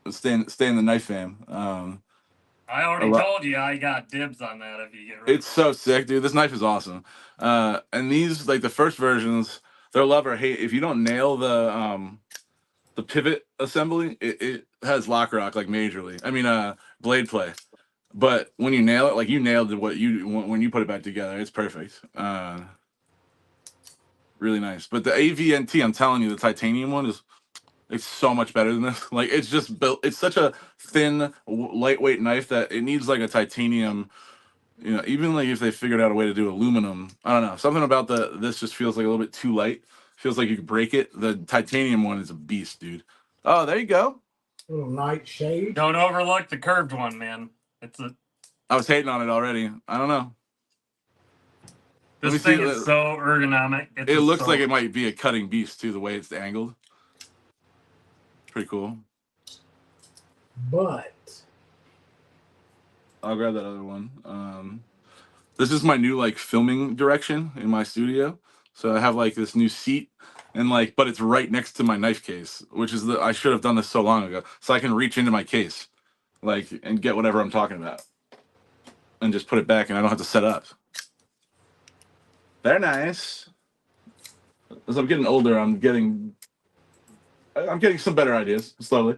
Stay in the knife fam. I already told you I got dibs on that if you get rid of it. It's so sick, dude. This knife is awesome. And these, like the first versions, they're love or hate. If you don't nail the pivot assembly, it has lock rock like majorly. I mean blade play. But when you nail it, like you nailed it when you put it back together, it's perfect. Really nice. But the AVNT, I'm telling you, the titanium one it's so much better than this. Like it's just built. It's such a thin, lightweight knife that it needs like a titanium. You know, even like if they figured out a way to do aluminum, I don't know. Something about this just feels like a little bit too light. Feels like you could break it. The titanium one is a beast, dude. Oh, there you go. Little nightshade. Don't overlook the curved one, man. I was hating on it already. I don't know. This thing is so ergonomic. It looks like it might be a cutting beast too, the way it's angled. Pretty cool. But I'll grab that other one. This is my new like filming direction in my studio. So I have like this new seat and like, but it's right next to my knife case, which is I should have done this so long ago. So I can reach into my case, like, and get whatever I'm talking about, and just put it back, and I don't have to set up. They're nice. As I'm getting older, I'm getting some better ideas slowly.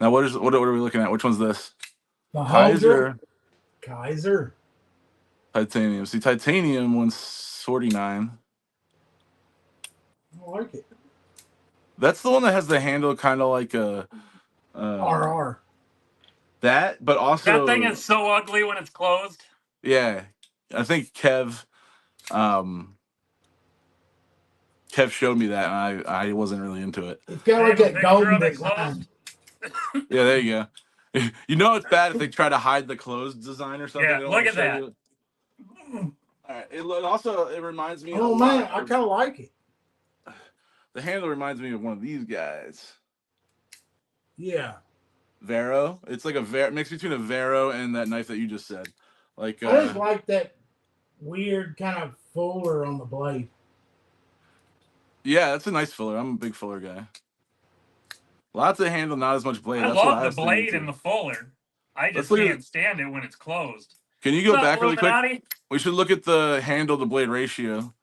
Now, what are we looking at? Which one's this? The Kaiser. Titanium. See, titanium one's 49. I like it. That's the one that has the handle kind of like a RR. That, but also that thing is so ugly when it's closed. Yeah, I think Kev showed me that, and I wasn't really into it. It's got like that golden design. Yeah, there you go. You know it's bad if they try to hide the closed design or something. Yeah, look at that. All right. It reminds me. Oh man, I kind of like it. The handle reminds me of one of these guys. Yeah. Vero. It's like a mix between a Vero and that knife that you just said. Like I just like that weird kind of fuller on the blade. Yeah, that's a nice fuller. I'm a big fuller guy. Lots of handle, not as much blade. I love the blade and the fuller. I just can't stand it when it's closed. Can you go back really quick? We should look at the handle to blade ratio.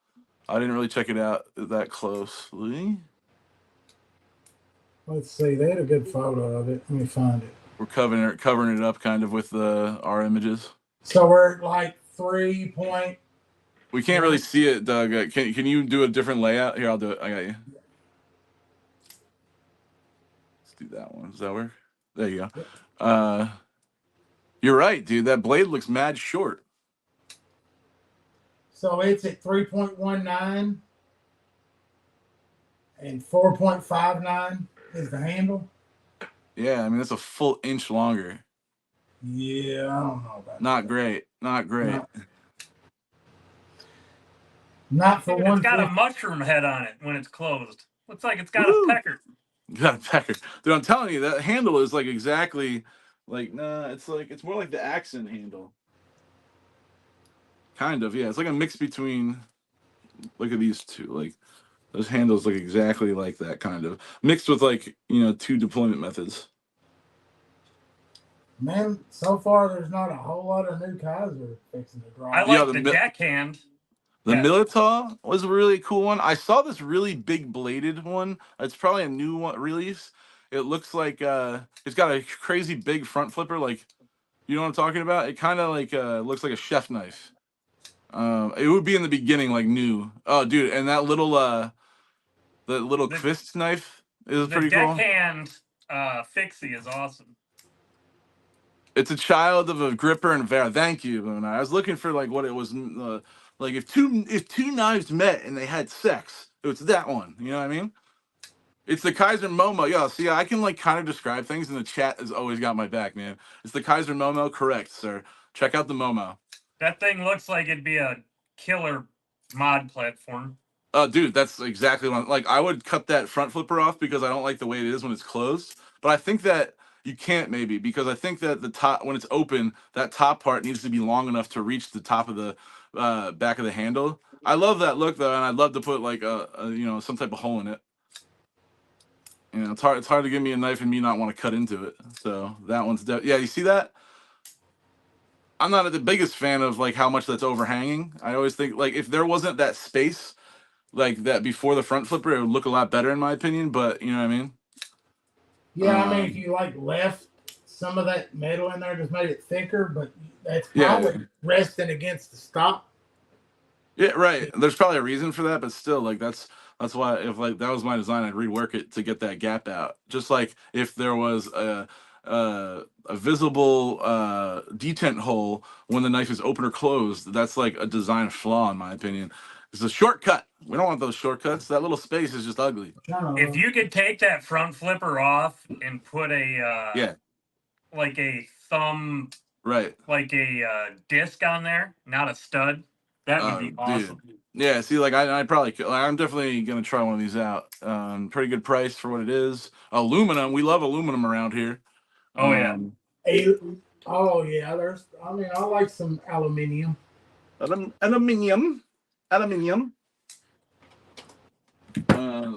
I didn't really check it out that closely. Let's see. They had a good photo of it. Let me find it. We're covering it up kind of with our images. So we're at like 3 point. We can't really see it, Doug. Can you do a different layout? Here, I'll do it. I got you. Let's do that one. Does that work? There you go. You're right, dude. That blade looks mad short. So it's at 3.19 and 4.59 is the handle. Yeah, I mean that's a full inch longer. Yeah, I don't know about Not that. great. Not great. Not for one. It's got a mushroom head on it when it's closed. Looks like it's got Woo! a pecker. Got a pecker. Dude, I'm telling you, that handle is like exactly like it's more like the accent handle. Kind of, yeah. It's like a mix between, look at these two. Like those handles look exactly like that, kind of. Mixed with like, two deployment methods. Man, so far there's not a whole lot of new Kaiser fixing to drop. I like the deckhand. The Militar was a really cool one. I saw this really big bladed one. It's probably a new one release. It looks like it's got a crazy big front flipper. Like, you know what I'm talking about? It kind of like looks like a chef knife. It would be in the beginning like new. Oh, dude, and that little Kvist knife is pretty cool. The deckhand fixie is awesome. It's a child of a gripper and Vera. Thank you, Luna. I was looking for like what it was. Like if two knives met and they had sex, it's that one. You know what I mean? It's the Kaiser Momo. Yo, see, I can like kind of describe things, and the chat has always got my back, man. It's the Kaiser Momo, correct, sir. Check out the Momo. That thing looks like it'd be a killer mod platform. Oh, dude, that's exactly what like. I would cut that front flipper off because I don't like the way it is when it's closed. But I think that you can't maybe because I think that the top when it's open, that top part needs to be long enough to reach the top of the back of the handle. I love that look though, and I'd love to put like a some type of hole in it. It's hard to give me a knife and me not want to cut into it. So that one's yeah. You see that? I'm not the biggest fan of like how much that's overhanging. I always think like if there wasn't that space like that before the front flipper, it would look a lot better in my opinion. But you know what I mean? Yeah, I mean if you like left some of that metal in there, just made it thicker, but that's probably resting against the stop. Yeah, right. There's probably a reason for that, but still, like that's why if like that was my design, I'd rework it to get that gap out. Just like if there was a visible detent hole when the knife is open or closed, that's like a design flaw in my opinion. It's a shortcut. We don't want those shortcuts. That little space is just ugly. If you could take that front flipper off and put a like a thumb, right, like a disc on there, not a stud, that would be awesome. Dude. Yeah, see, like I probably could. Like, I'm definitely gonna try one of these out. Pretty good price for what it is. Aluminum. We love aluminum around here. Oh yeah. Oh yeah. I like some aluminium. Aluminium.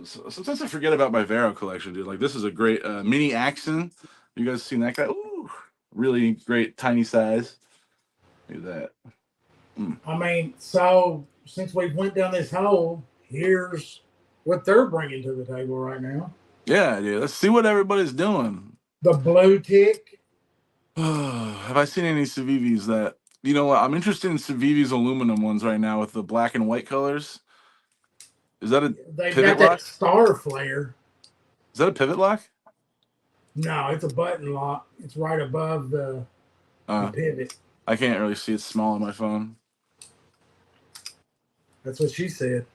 Sometimes I forget about my Vero collection, dude. Like this is a great mini Axon. You guys seen that guy? Ooh, really great tiny size. Look at that. I mean, so since we went down this hole, here's what they're bringing to the table right now. Yeah, dude. Let's see what everybody's doing. The blue tick. Have I seen any Civivis that? You know what? I'm interested in Civivi's aluminum ones right now with the black and white colors. Is that a They've pivot got lock? that star flare. Is that a pivot lock? No, it's a button lock. It's right above the pivot. I can't really see. It's small on my phone. That's what she said.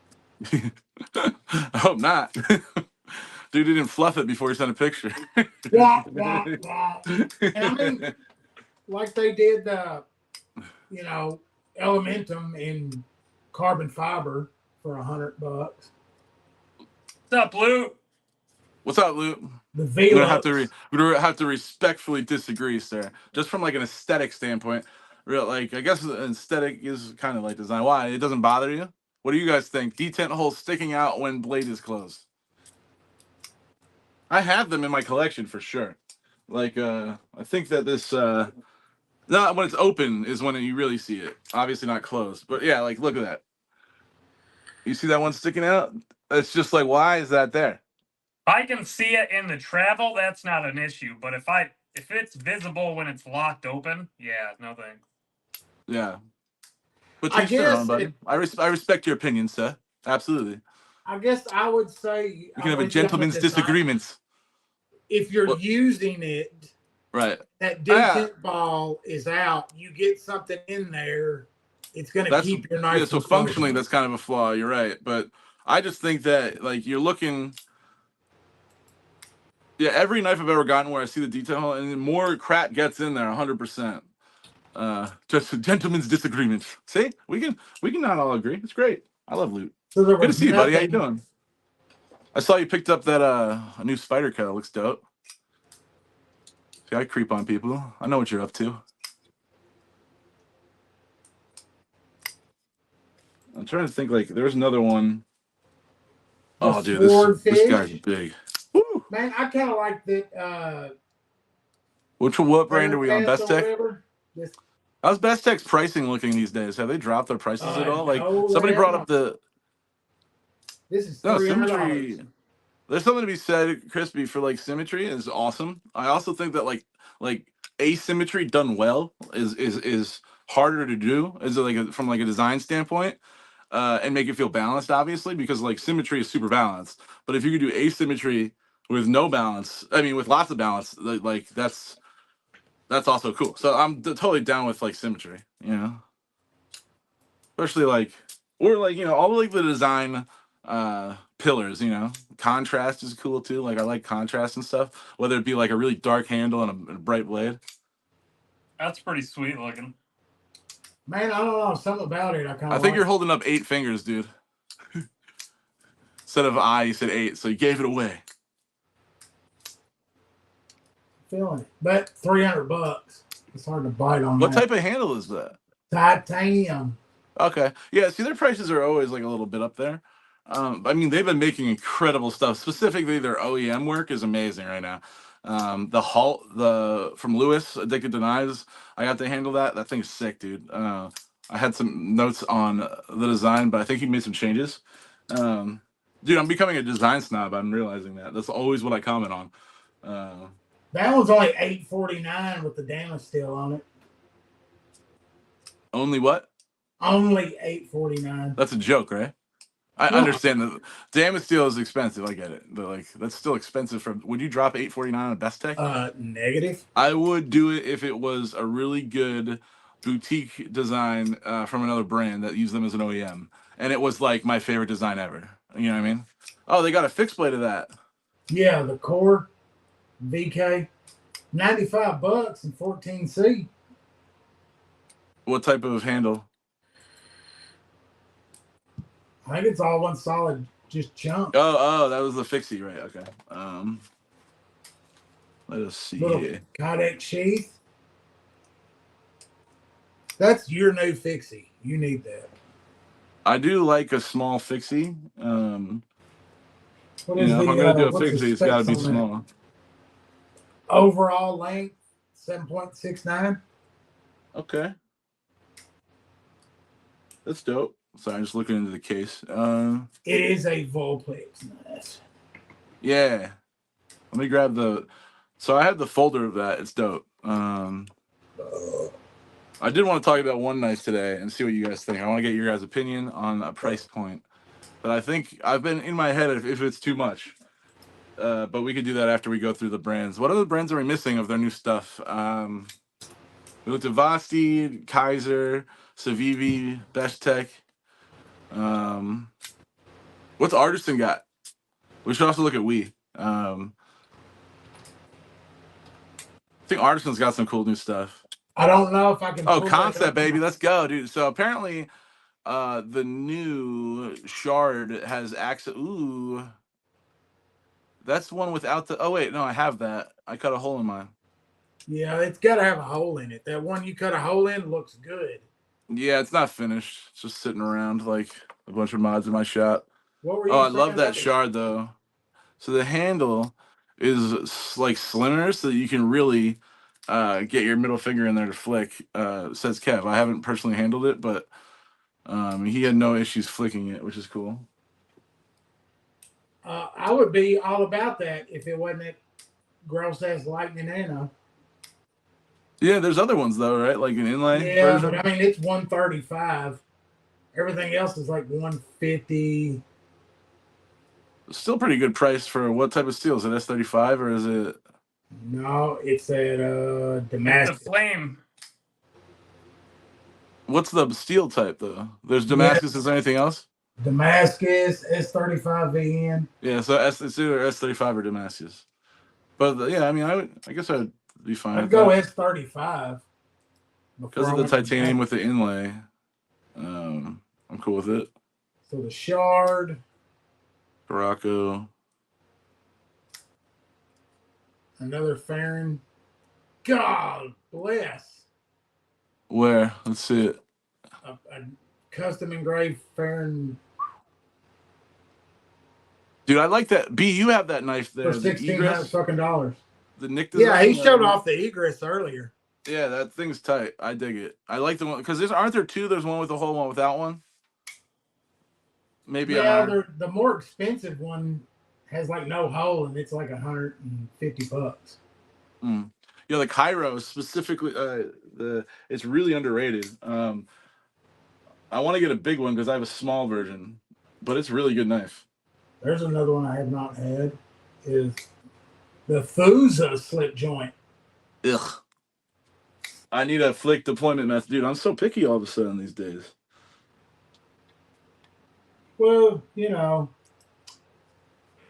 I hope not. Dude didn't fluff it before he sent a picture. Wah, wah, wah. And I mean, like they did, Elementum in carbon fiber for $100. What's up, Lou? What's up, Lou? The We're gonna have to respectfully disagree, sir. Just from like an aesthetic standpoint, I guess aesthetic is kind of like design. Why? It doesn't bother you? What do you guys think? Detent holes sticking out when blade is closed. I have them in my collection for sure. Like I think that this not when it's open is when you really see it. Obviously not closed, but yeah, like look at that. You see that one sticking out? It's just like, why is that there? I can see it in the travel. That's not an issue. But if I If it's visible when it's locked open, yeah, no thanks. Yeah. But to each their own, buddy. I respect your opinion, sir. Absolutely. I guess I would say we can have a gentleman's disagreement. If you're using it, right, that detent ball is out. You get something in there, it's going to keep your knife. Yeah, so functionally, that's kind of a flaw. You're right, but I just think that like you're looking. Yeah, every knife I've ever gotten where I see the detail hole, and more crap gets in there, 100%. Just a gentleman's disagreement. See, we can not all agree. It's great. I love loot. So good to see you, buddy. How you doing? I saw you picked up that a new spider cut. It looks dope. See, I creep on people. I know what you're up to. I'm trying to think. Like, there's another one. Oh, dude, this guy's big. Woo! Man, I kind of like that. What brand are we on? Best Tech. How's Best Tech's pricing looking these days? Have they dropped their prices at all? Like somebody brought up the. This is symmetry. There's something to be said, Crispy, for like symmetry is awesome. I also think that like asymmetry done well is harder to do as from like a design standpoint, and make it feel balanced, obviously, because like symmetry is super balanced. But if you could do asymmetry with no balance, I mean with lots of balance, like that's also cool. So I'm totally down with like symmetry, you know, especially like all like the design pillars, you know. Contrast is cool too. Like I like contrast and stuff, whether it be like a really dark handle and a bright blade. That's pretty sweet looking. Man, I don't know, something about it. I think you're holding up 8 fingers, dude. Instead of I, you said 8, so you gave it away. Feeling it, but $300. It's hard to bite on. What type of handle is that? Titanium. Okay, yeah. See, their prices are always like a little bit up there. I mean, they've been making incredible stuff. Specifically, their OEM work is amazing right now. From Lewis, Addicted to Knives, I got to handle that. That thing's sick, dude. I had some notes on the design, but I think he made some changes. Dude, I'm becoming a design snob. I'm realizing that. That's always what I comment on. That one's only $8.49 with the damage steel on it. Only what? Only $8.49. That's a joke, right? I understand that damage steel is expensive. I get it, but like that's still expensive. Would you drop $8.49 on Best Tech? Negative. I would do it if it was a really good boutique design from another brand that used them as an OEM, and it was like my favorite design ever. You know what I mean? Oh, they got a fixed blade of that. Yeah, the Core VK, $95 and 14C. What type of handle? I think it's all one solid, just chunk. Oh, that was the fixie, right? Okay. Let us see here. Kydex sheath. That's your new fixie. You need that. I do like a small fixie. If I'm gonna do a fixie, it's got to be small. Overall length 7.69. Okay. That's dope. Sorry, I'm just looking into the case. It is a Volplex. Nice. Yeah. Let me grab the. So I have the folder of that. It's dope. I did want to talk about one knife today and see what you guys think. I want to get your guys' opinion on a price point. But I think I've been in my head if it's too much. But we could do that after we go through the brands. What other brands are we missing of their new stuff? We looked at Vosti, Kaiser, Civivi, Best Tech. What's Artisan got? We should also look at I think Artisan's got some cool new stuff. I don't know if I can. Oh, Concept, baby. Let's go, dude. So apparently the new Shard has access. Ooh. That's one without the. Oh, wait. No, I have that. I cut a hole in mine. Yeah, it's got to have a hole in it. That one you cut a hole in looks good. Yeah, it's not finished. It's just sitting around like a bunch of mods in my shop. What were you I love that Shard, though. So the handle is like slimmer so that you can really get your middle finger in there to flick. Says Kev. I haven't personally handled it, but he had no issues flicking it, which is cool. I would be all about that if it wasn't that gross ass lightning ammo. Yeah, there's other ones though, right? Like an inlay version. But I mean it's 135. Everything else is like 150. Still pretty good price for what type of steel? Is it S35 or is it? No, it's at Damascus. It's a flame. What's the steel type though? There's Damascus. Is there anything else? Damascus S35 VN. Yeah, so it's either S35 or Damascus. But yeah, I mean, I guess I'd be fine. I'd go S35 because of the titanium with the inlay. I'm cool with it. So the shard, Morocco, another Farron. God bless. Where? Let's see it. A custom engraved Farron. Dude, I like that. B, you have that knife there. For $1,600 fucking dollars. The Nick design. Yeah, he showed off the egress earlier. Yeah, that thing's tight. I dig it. I like the one because aren't there two? There's one with a hole, one without one. Maybe. Yeah, the more expensive one has like no hole, and it's like $150. Yeah, the Cairo specifically. It's really underrated. I want to get a big one because I have a small version, but it's a really good knife. There's another one I have not had. Is the Fusa slip joint. Ugh. I need a flick deployment method, dude. I'm so picky all of a sudden these days. Well, you know,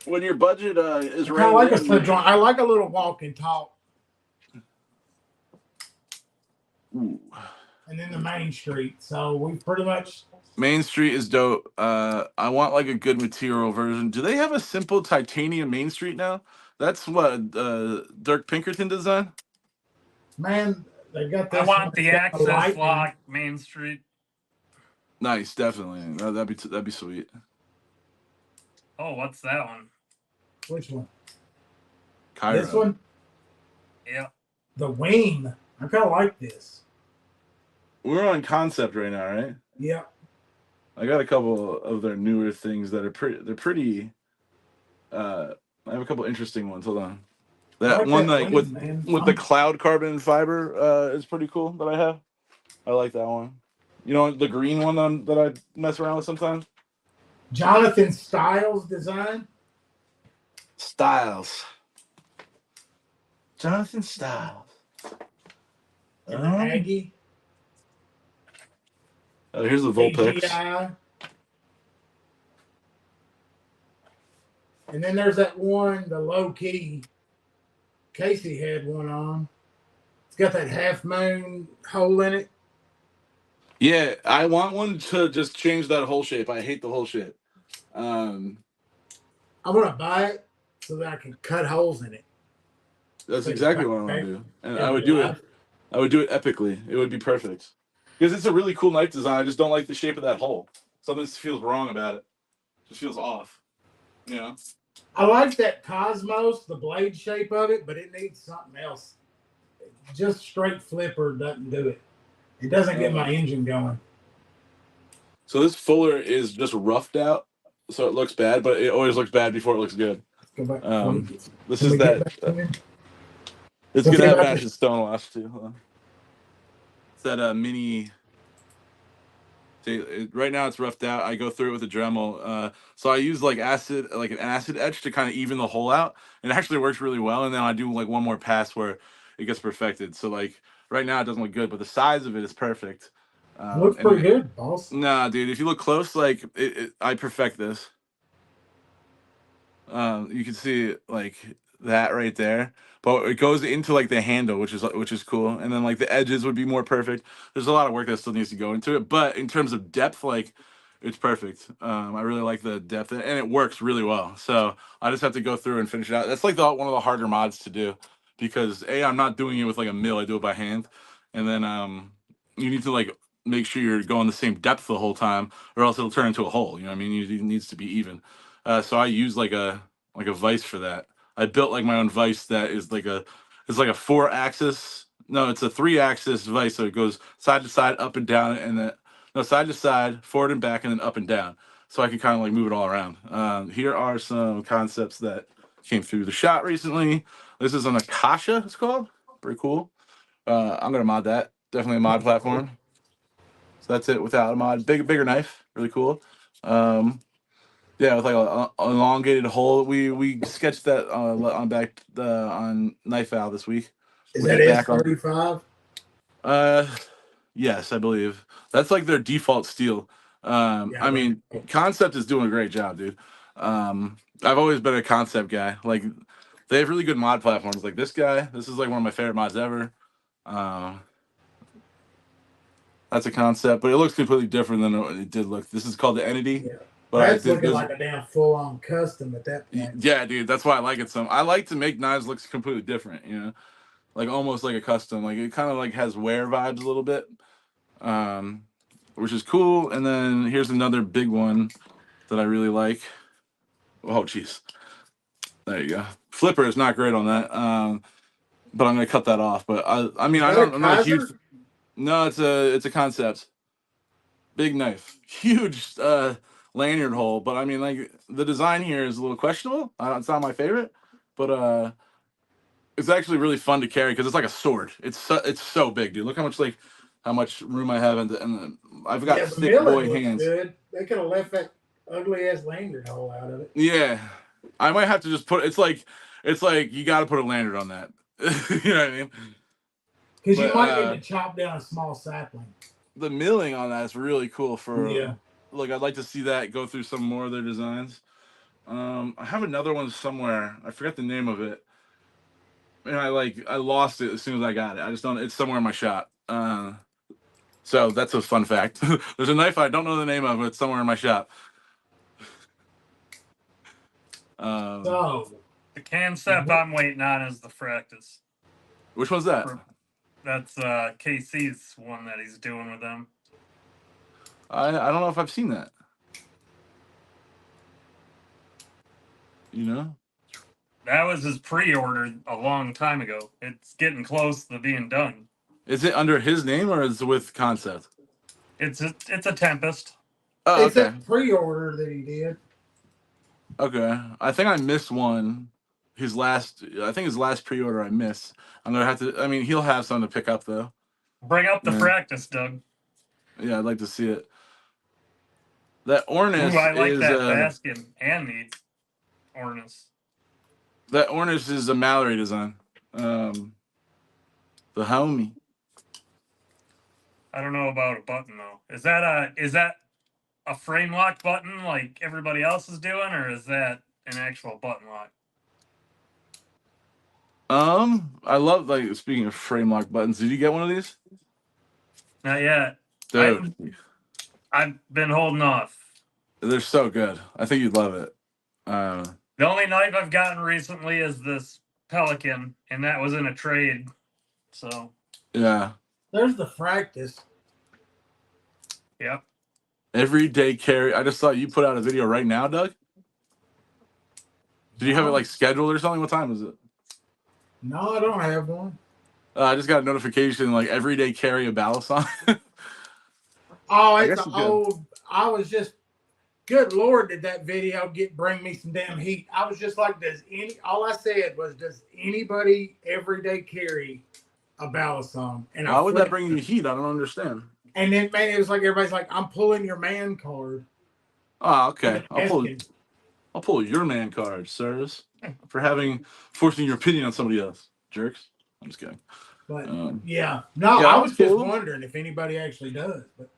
when your budget is I like a slip joint. I like a little walk and talk. Ooh. And then the Main Street. So we pretty much. Main Street is dope. I want like a good material version. Do they have a simple titanium Main Street now? That's what Dirk Pinkerton design. Man, they got this. I want the access lock Main Street. Nice, definitely. That'd be sweet. Oh, what's that one? Which one? Cairo. This one? Yeah. The wing. I kind of like this. We're on concept right now, right? Yeah. I got a couple of their newer things that are pretty. They're pretty. I have a couple interesting ones. Hold on. That one like with the cloud carbon fiber is pretty cool that I have. I like that one. You know the green one that I mess around with sometimes. Jonathan Styles design. Jonathan Styles. Aggie. Here's the Volpex. AGI. And then there's that one, the low key. Casey had one on. It's got that half moon hole in it. Yeah, I want one to just change that hole shape. I hate the hole shape. I want to buy it so that I can cut holes in it. That's exactly what I want to do, and I would do it. I would do it epically. It would be perfect because it's a really cool knife design. I just don't like the shape of that hole. Something feels wrong about it. It just feels off. You know. I like that Cosmos, the blade shape of it, but it needs something else. Just straight flipper doesn't do it. It doesn't get my engine going. So this fuller is just roughed out, so it looks bad, but it always looks bad before it looks good. Let's go back. This is that. It's gonna have acid stonewash too. Hold on. It's that mini. Right now it's roughed out. I go through it with a Dremel. So I use like an acid etch to kind of even the hole out. It actually works really well. And then I do like one more pass where it gets perfected. So like right now it doesn't look good, but the size of it is perfect. Looks pretty good, boss. Nah, dude. If you look close, like I perfect this. You can see like that right there, but it goes into like the handle, which is cool, and then like the edges would be more perfect. There's a lot of work that still needs to go into it, but in terms of depth, like it's perfect. I really like the depth, and it works really well. So I just have to go through and finish it out. That's like one of the harder mods to do because I'm not doing it with like a mill. I do it by hand, and then you need to like make sure you're going the same depth the whole time, or else it'll turn into a hole. You know what I mean? It needs to be even. So I use like a vise for that. I built like my own vise that is like a 4-axis. No, it's a 3-axis vise. So it goes side to side, up and down, and then side to side, forward and back, and then up and down. So I can kind of like move it all around. Here are some concepts that came through the shot recently. This is an Akasha, it's called. Pretty cool. I'm gonna mod that. Definitely a mod platform. So that's it without a mod. Bigger knife, really cool. Yeah, with like a elongated hole. We sketched that on Knife Owl this week. Is Which that back on S35? yes, I believe that's like their default steel. Yeah, I mean, Concept is doing a great job, dude. I've always been a Concept guy. Like, they have really good mod platforms. Like this guy, this is like one of my favorite mods ever. That's a Concept, but it looks completely different than it did look. This is called the Entity. yeah. But That's looking like a damn full-on custom at that point. Yeah, dude, that's why I like it so. I like to make knives look completely different, you know, like almost like a custom. Like it kind of like has wear vibes a little bit, which is cool. And then here's another big one that I really like. Oh, jeez, there you go. Flipper is not great on that, but I'm gonna cut that off. But I mean, I'm not a huge. No, it's a Concept. Big knife, huge lanyard hole. But I mean, like the design here is a little questionable. It's not my favorite, but it's actually really fun to carry because it's like a sword. It's so big, dude. Look how much room I have in I've got thick boy hands. Good. They could have left that ugly ass lanyard hole out of it. Yeah, I might have to just put. It's like you got to put a lanyard on that. You know what I mean? Because you might need to chop down a small sapling. The milling on that is really cool. Yeah. Look, I'd like to see that go through some more of their designs. I have another one somewhere. I forgot the name of it. And I lost it as soon as I got it. I just don't. It's somewhere in my shop. So that's a fun fact. There's a knife I don't know the name of, but it's somewhere in my shop. So the Concept I'm waiting on is the Fractus. Which one's that? That's KC's one that he's doing with them. I don't know if I've seen that. You know? That was his pre-order a long time ago. It's getting close to being done. Is it under his name or is it with Concept? It's a Tempest. Oh, it's a pre-order that he did. Okay. I think I missed one. His last pre-order I missed. I'm gonna have to. I mean, he'll have something to pick up though. Bring up the Fractus, Doug. Yeah, I'd like to see it. That Ornis I like is that basket and the Ornis. That Ornis is a Mallory design. The homie. I don't know about a button though. Is that a frame lock button like everybody else is doing, or is that an actual button lock? I love, like, speaking of frame lock buttons, did you get one of these? Not yet. Dude. I've been holding off. They're so good. I think you'd love it. The only knife I've gotten recently is this Pelican, and that was in a trade. So yeah. There's the Fractus. Yep. Everyday carry. I just saw you put out a video right now, Doug. Did you have it like scheduled or something? What time is it? No, I don't have one. I just got a notification like everyday carry a balisong. Oh, it's old. I was just, good Lord, did that video bring me some damn heat? I was just like, all I said was, does anybody everyday carry a balisong? And why would that bring you heat? I don't understand. And then, man, it was like everybody's like, I'm pulling your man card. Oh, okay. I'll pull your man card, sirs, for forcing your opinion on somebody else. Jerks. I'm just kidding. But I was just wondering if anybody actually does. But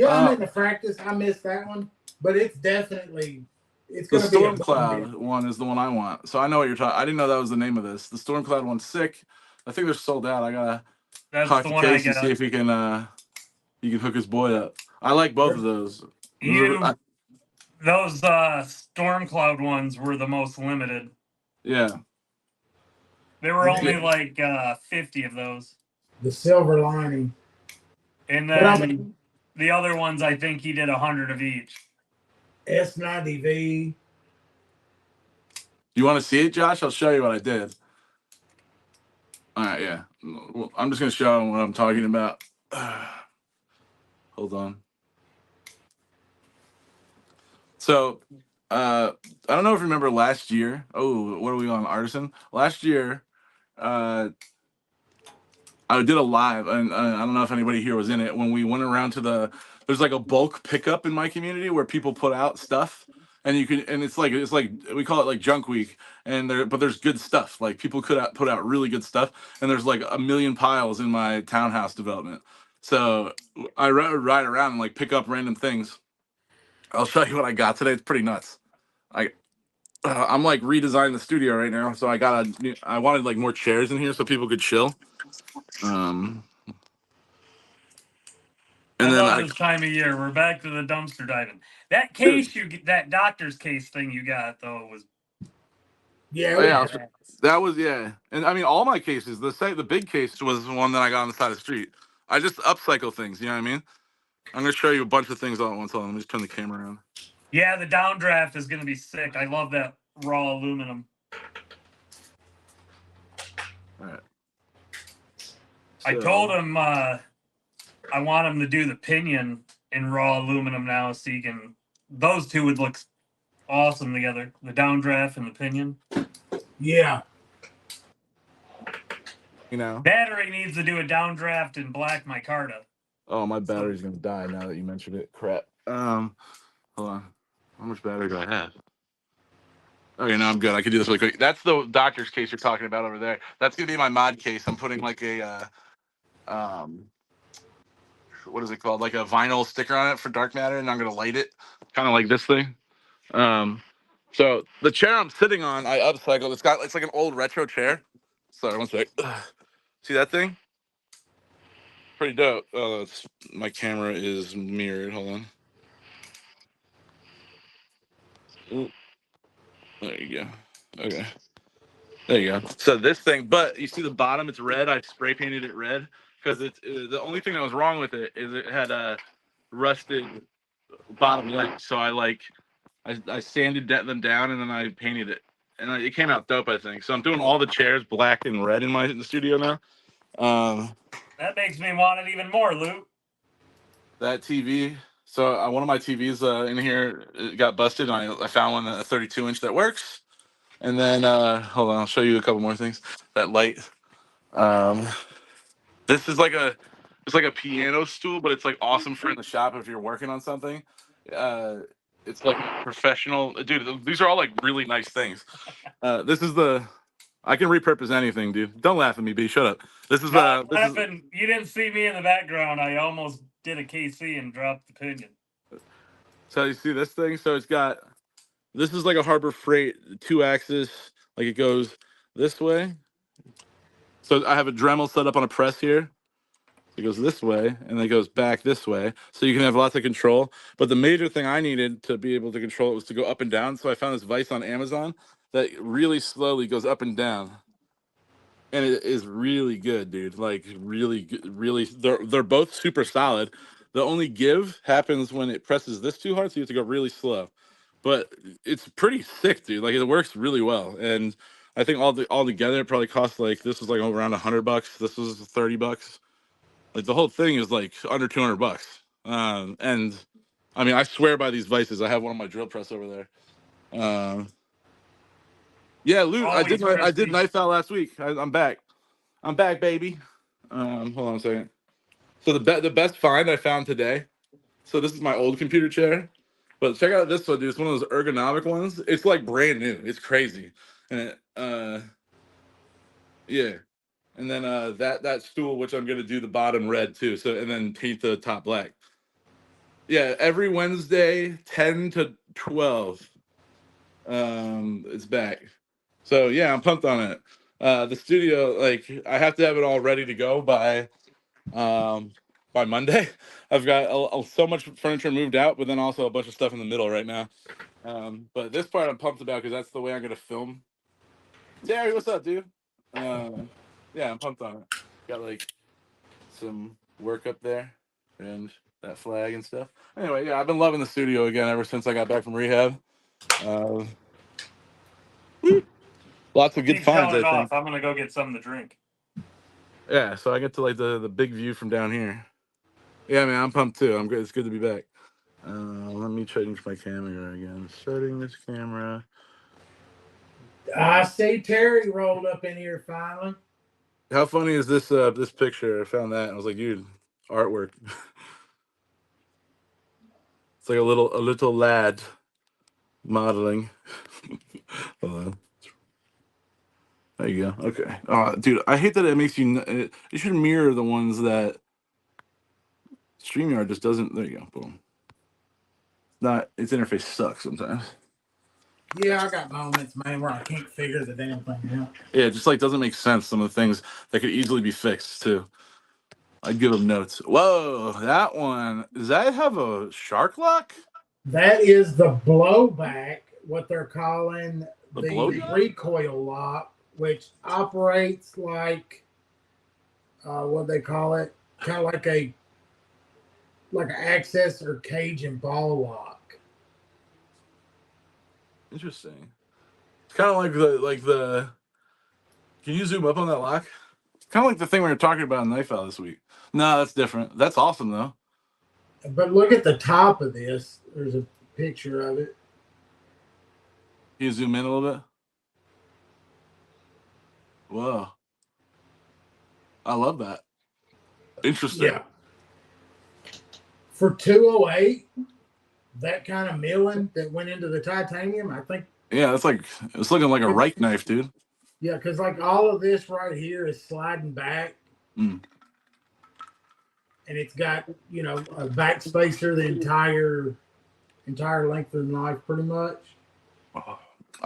I'm in the practice. I missed that one, but it's definitely it's going to be. The Stormcloud one is the one I want. So I know what you're talking. I didn't know that was the name of this. The Stormcloud one's sick. I think they're sold out. I gotta talk to Casey and see if he can hook his boy up. I like both of those. Those Stormcloud ones were the most limited. Yeah. There were only like 50 of those. The silver lining. And then the other ones, I think he did 100 of each. S90V. You want to see it, Josh? I'll show you what I did. All right, yeah. Well, I'm just going to show him what I'm talking about. Hold on. So, I don't know if you remember last year. Oh, what are we on? Artisan? Last year, I did a live, and I don't know if anybody here was in it when we went around to there's like a bulk pickup in my community where people put out stuff, and you can, and it's like we call it like junk week, and but there's good stuff. Like people could put out really good stuff, and there's like a million piles in my townhouse development. So I ride around and like pick up random things. I'll show you what I got today. It's pretty nuts. I'm like redesigning the studio right now, so I wanted like more chairs in here so people could chill. And then this time of year, we're back to the dumpster diving. That case that doctor's case thing you got though was that was and I mean all my cases. The big case was the one that I got on the side of the street. I just upcycle things. You know what I mean? I'm gonna show you a bunch of things all at once. Let me just turn the camera around. Yeah, the downdraft is gonna be sick. I love that raw aluminum. All right. I told him I want him to do the pinion in raw aluminum now, so you can. Those two would look awesome together. The downdraft and the pinion. Yeah. You know. Battery needs to do a downdraft in black micarta. Oh, my battery's gonna die now that you mentioned it. Crap. Hold on. How much battery do I have? Okay, no, I'm good. I can do this really quick. That's the doctor's case you're talking about over there. That's gonna be my mod case. I'm putting like a what is it called? Like a vinyl sticker on it for dark matter, and I'm gonna light it, kind of like this thing. So the chair I'm sitting on, I upcycled. It's like an old retro chair. Sorry, one sec. See that thing? Pretty dope. Oh, my camera is mirrored. Hold on. Ooh. There you go. Okay. There you go. So this thing, but you see the bottom, it's red. I spray painted it red because the only thing that was wrong with it is it had a rusted bottom lip. So I sanded them down and then I painted it, and it came out dope, I think. So I'm doing all the chairs black and red in the studio now. That makes me want it even more, Luke. That TV. So one of my TVs in here got busted, and I found one, a 32-inch that works. And then hold on, I'll show you a couple more things. That light. This is it's like a piano stool, but it's like awesome for in the shop if you're working on something. It's like professional, dude. These are all like really nice things. This is I can repurpose anything, dude. Don't laugh at me, B. Shut up. This is laughing. You didn't see me in the background. I almost did a KC and dropped the pinion. So you see this thing? So this is like a Harbor Freight 2-axis. Like it goes this way. So I have a Dremel set up on a press here. It goes this way, and then it goes back this way. So you can have lots of control. But the major thing I needed to be able to control it was to go up and down. So I found this vise on Amazon that really slowly goes up and down. And it is really good, dude. Like really good, really. They're both super solid. The only give happens when it presses this too hard, so you have to go really slow. But it's pretty sick, dude. Like it works really well. And I think all together it probably cost like this was like around $100. This was $30. Like the whole thing is like under $200. And I mean I swear by these vices. I have one on my drill press over there. Yeah, Luke, I did knife out last week. I'm back. I'm back, baby. Hold on a second. So the best find I found today. So this is my old computer chair, but check out this one, dude. It's one of those ergonomic ones. It's like brand new. It's crazy, and yeah. And then that stool, which I'm gonna do the bottom red too. So and then paint the top black. Yeah, every Wednesday, 10 to 12. It's back. So yeah, I'm pumped on it. The studio, like I have to have it all ready to go by Monday. I've got so much furniture moved out, but then also a bunch of stuff in the middle right now. But this part I'm pumped about because that's the way I'm gonna film. Derry, what's up, dude? Yeah, I'm pumped on it. Got like some work up there and that flag and stuff. Anyway, yeah, I've been loving the studio again ever since I got back from rehab. Lots of good finds, I think. I'm gonna go get something to drink. Yeah, so I get to like the big view from down here. Yeah, man, I'm pumped too. I'm good. It's good to be back. Let me change my camera again. Starting this camera. I see Terry rolled up in here finally. How funny is this this picture? I found that and I was like, dude, artwork. It's like a little lad modeling. Hold on. There you go. Okay. Dude, I hate that it makes you. It should mirror the ones that StreamYard just doesn't. There you go. Boom. Its interface sucks sometimes. Yeah, I got moments, man, where I can't figure the damn thing out. Yeah, it just like doesn't make sense. Some of the things that could easily be fixed too. I'd give them notes. Whoa, that one. Does that have a shark lock? That is the blowback, what they're calling the recoil lock, which operates like what they call it, kind of like an access or cage and ball lock. Interesting. It's kind of like the. Can you zoom up on that lock? It's kind of like the thing we were talking about in Knife Out this week. No, that's different. That's awesome though. But look at the top of this. There's a picture of it. Can you zoom in a little bit? Whoa. I love that. Interesting. Yeah. For 208, that kind of milling that went into the titanium, I think. Yeah, it's looking like a Reich knife, dude. Yeah, because like all of this right here is sliding back. Mm. And it's got, a back spacer the entire length of the knife, pretty much.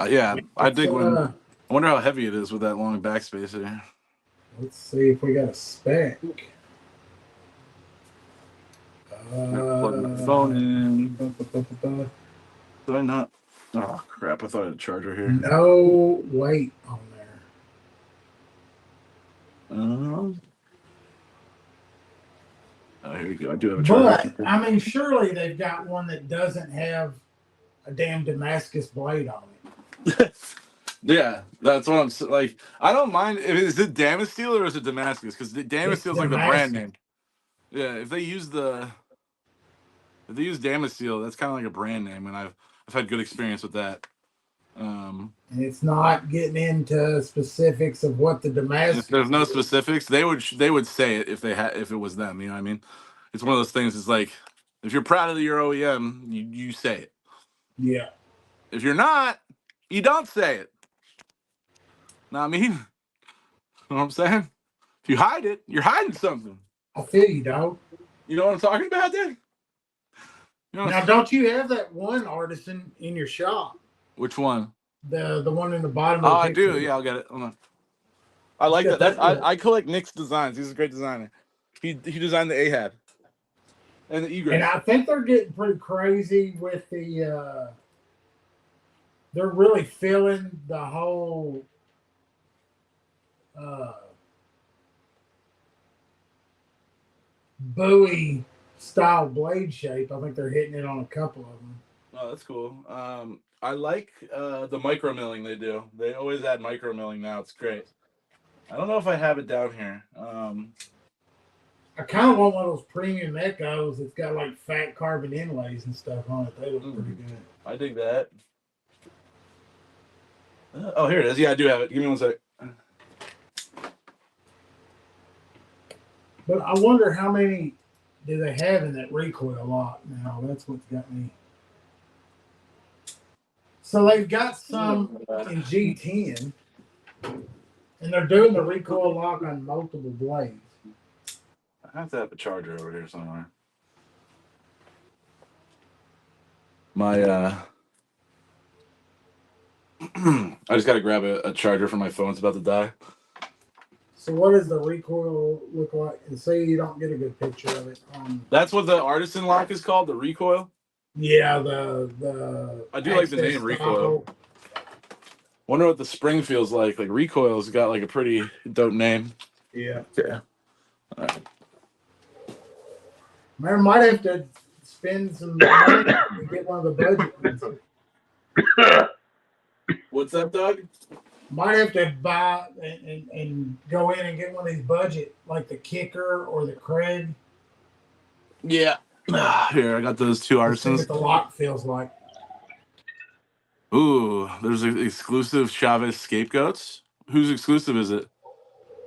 Yeah, I dig when. I wonder how heavy it is with that long back spacer. Let's see if we got a spec. Plug my phone in. Did I not? Oh crap! I thought I had a charger here. No weight on there. Oh, here we go. I do have a charger. But I mean, surely they've got one that doesn't have a damn Damascus blade on it. Yeah, that's what I'm like. I don't mind. Is it Damasteel or is it Damascus? Because Damasteel is like the brand name. Yeah, if they use Damasteel, that's kind of like a brand name, and I've had good experience with that. And it's not getting into specifics of what the Damascus. If there's no specifics, they would say it if it was them. You know what I mean? It's one of those things. It's like if you're proud of your OEM, you say it. Yeah. If you're not, you don't say it. Know what I mean? You know what I'm saying? If you hide it, you're hiding something. I feel you, dog. You know what I'm talking about, dude? Now, don't you have that one artisan in your shop? Which one? The one in the bottom of the picture. I do. Yeah, I'll get it. Hold on. I like that. I collect Nick's designs. He's a great designer. He designed the Ahab and the Egress. And I think they're getting pretty crazy with the. They're really filling the whole. Bowie style blade shape. I think they're hitting it on a couple of them. Oh, that's cool. I like the micro milling they do. They always add micro milling now. It's great. I don't know if I have it down here. I kind of want one of those premium Echoes that's got like fat carbon inlays and stuff on it. They look pretty good. I dig that. Oh, here it is. Yeah, I do have it. Give me 1 sec. But I wonder how many do they have in that recoil lock now? That's what's got me. So they've got some in G10, and they're doing the recoil lock on multiple blades. I have to have a charger over here somewhere. My I just got to grab a charger for my phone. It's about to die. So what does the recoil look like? And say you don't get a good picture of it. That's what the artisan lock is called, the recoil? Yeah, the I do like the name recoil. Wonder what the spring feels like. Like recoil's got like a pretty dope name. Yeah. Yeah. All right. Man, might have to spend some money to get one of the budget ones. What's that, Doug? Might have to buy and go in and get one of these budget, like the Kicker or the Craig. Yeah. Here, I got those two artisans. See what the lock feels like. Ooh, there's exclusive Chavez scapegoats. Whose exclusive is it?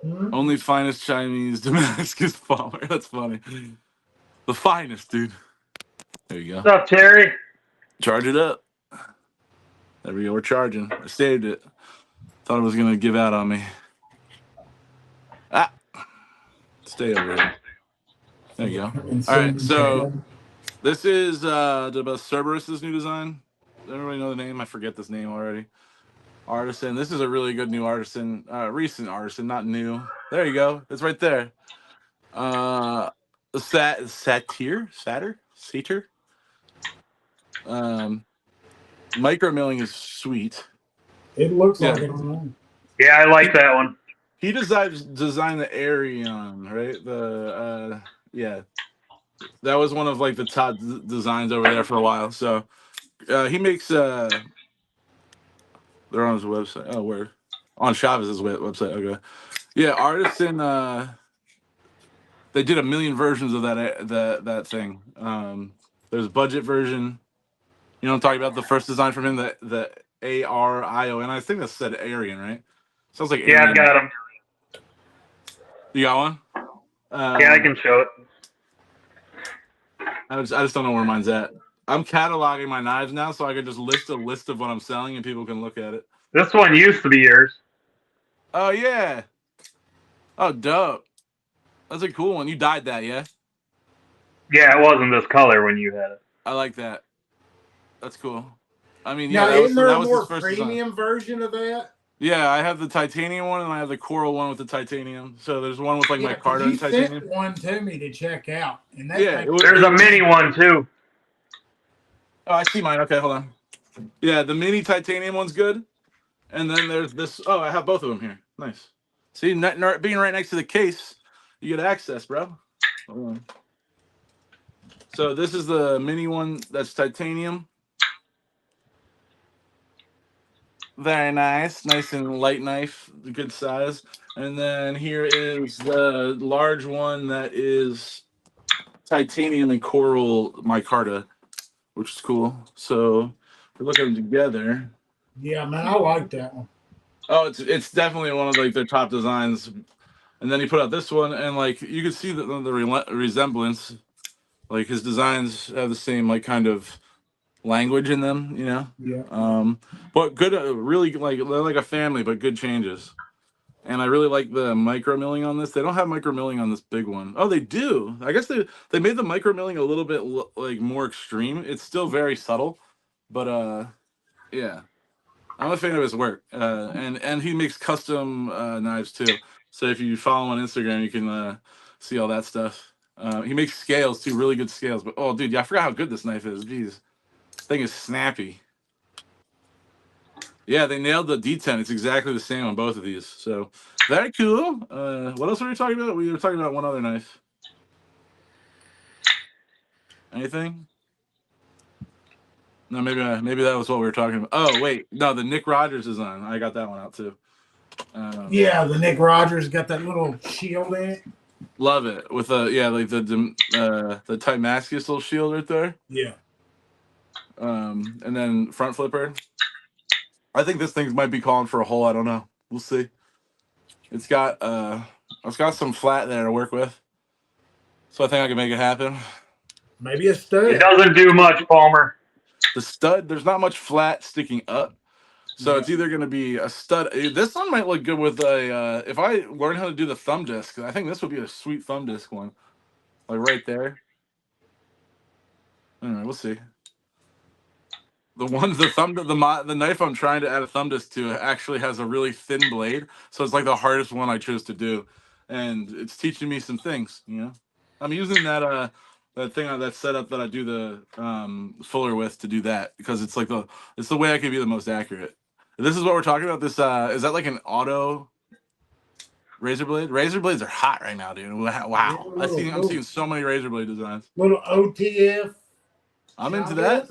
Only finest Chinese Damascus polymer. That's funny. The finest, dude. There you go. What's up, Terry? Charge it up. There we go. We're charging. I saved it. Thought it was going to give out on me. Ah. Stay over here. There you go. All right. So this is Cerberus's new design. Does everybody know the name? I forget this name already. Artisan. This is a really good new artisan. Recent artisan, not new. There you go. It's right there. Satyr. Micro milling is sweet. It looks like it. Yeah, I like that one. He designed the Arion, right? The yeah, that was one of like the top designs over there for a while. So he makes they're on his website. Oh, where? On Chavez's website. Okay. Yeah, Artisan. They did a million versions of that thing. There's a budget version. You know what I'm talking about? The first design from him, the Arion. I think that said Arian, right? Sounds like Arian. Yeah, I've got him. You got one? Yeah, I can show it. I just don't know where mine's at. I'm cataloging my knives now, so I can just list a list of what I'm selling, and people can look at it. This one used to be yours. Oh yeah. Oh, dope. That's a cool one. You dyed that, yeah? Yeah, it wasn't this color when you had it. I like that. That's cool. I mean, yeah, now, that isn't there a was more his first premium design. version of that? Yeah, I have the titanium one, and I have the coral one with the titanium. So there's one with like my Carta and titanium. You sent one to me to check out, and that there's a mini one too. Oh, I see mine. Okay, hold on. Yeah, the mini titanium one's good, and then there's this. Oh, I have both of them here. Nice. See, being right next to the case, you get access, bro. Hold on. So this is the mini one that's titanium. Very nice. Nice and light knife, good size. And then here is the large one that is titanium and coral micarta, which is cool. So we look at them together. Yeah, man, I like that one. Oh, it's definitely one of like their top designs. And then he put out this one, and like you can see the resemblance. Like his designs have the same like kind of language in them, you know. Yeah. But good, really like they're like a family, but good changes. And I really like the micro milling on this. They don't have micro milling on this big one. Oh, they do. I guess they made the micro milling a little bit like more extreme. It's still very subtle, but yeah, I'm a fan of his work. And he makes custom knives too. So if you follow him on Instagram, you can see all that stuff. He makes scales too, really good scales. But oh, dude, yeah, I forgot how good this knife is. Jeez. Thing is snappy. Yeah, they nailed the D10. It's exactly the same on both of these. So very cool. What else were we talking about? We were talking about one other knife. Anything? No, maybe that was what we were talking about. Oh wait, no, the Nick Rogers design. I got that one out too. Yeah, the Nick Rogers got that little shield in it. Love it with like the Damascus little shield right there. Yeah. And then front flipper. I think this thing might be calling for a hole. I don't know. We'll see. It's got some flat there to work with, so I think I can make it happen. Maybe a stud. It doesn't do much, Palmer. The stud, there's not much flat sticking up, so it's either going to be a stud. This one might look good with a. If I learn how to do the thumb disc, I think this would be a sweet thumb disc one, like right there. Anyway, we'll see. The knife I'm trying to add a thumb disc to actually has a really thin blade, so it's like the hardest one I chose to do, and it's teaching me some things. You know, I'm using that thing, that setup that I do the fuller with to do that, because it's like it's the way I can be the most accurate. This is what we're talking about. This is that like an auto razor blade? Razor blades are hot right now, dude. Wow, I'm seeing so many razor blade designs. Little OTF. I'm into that.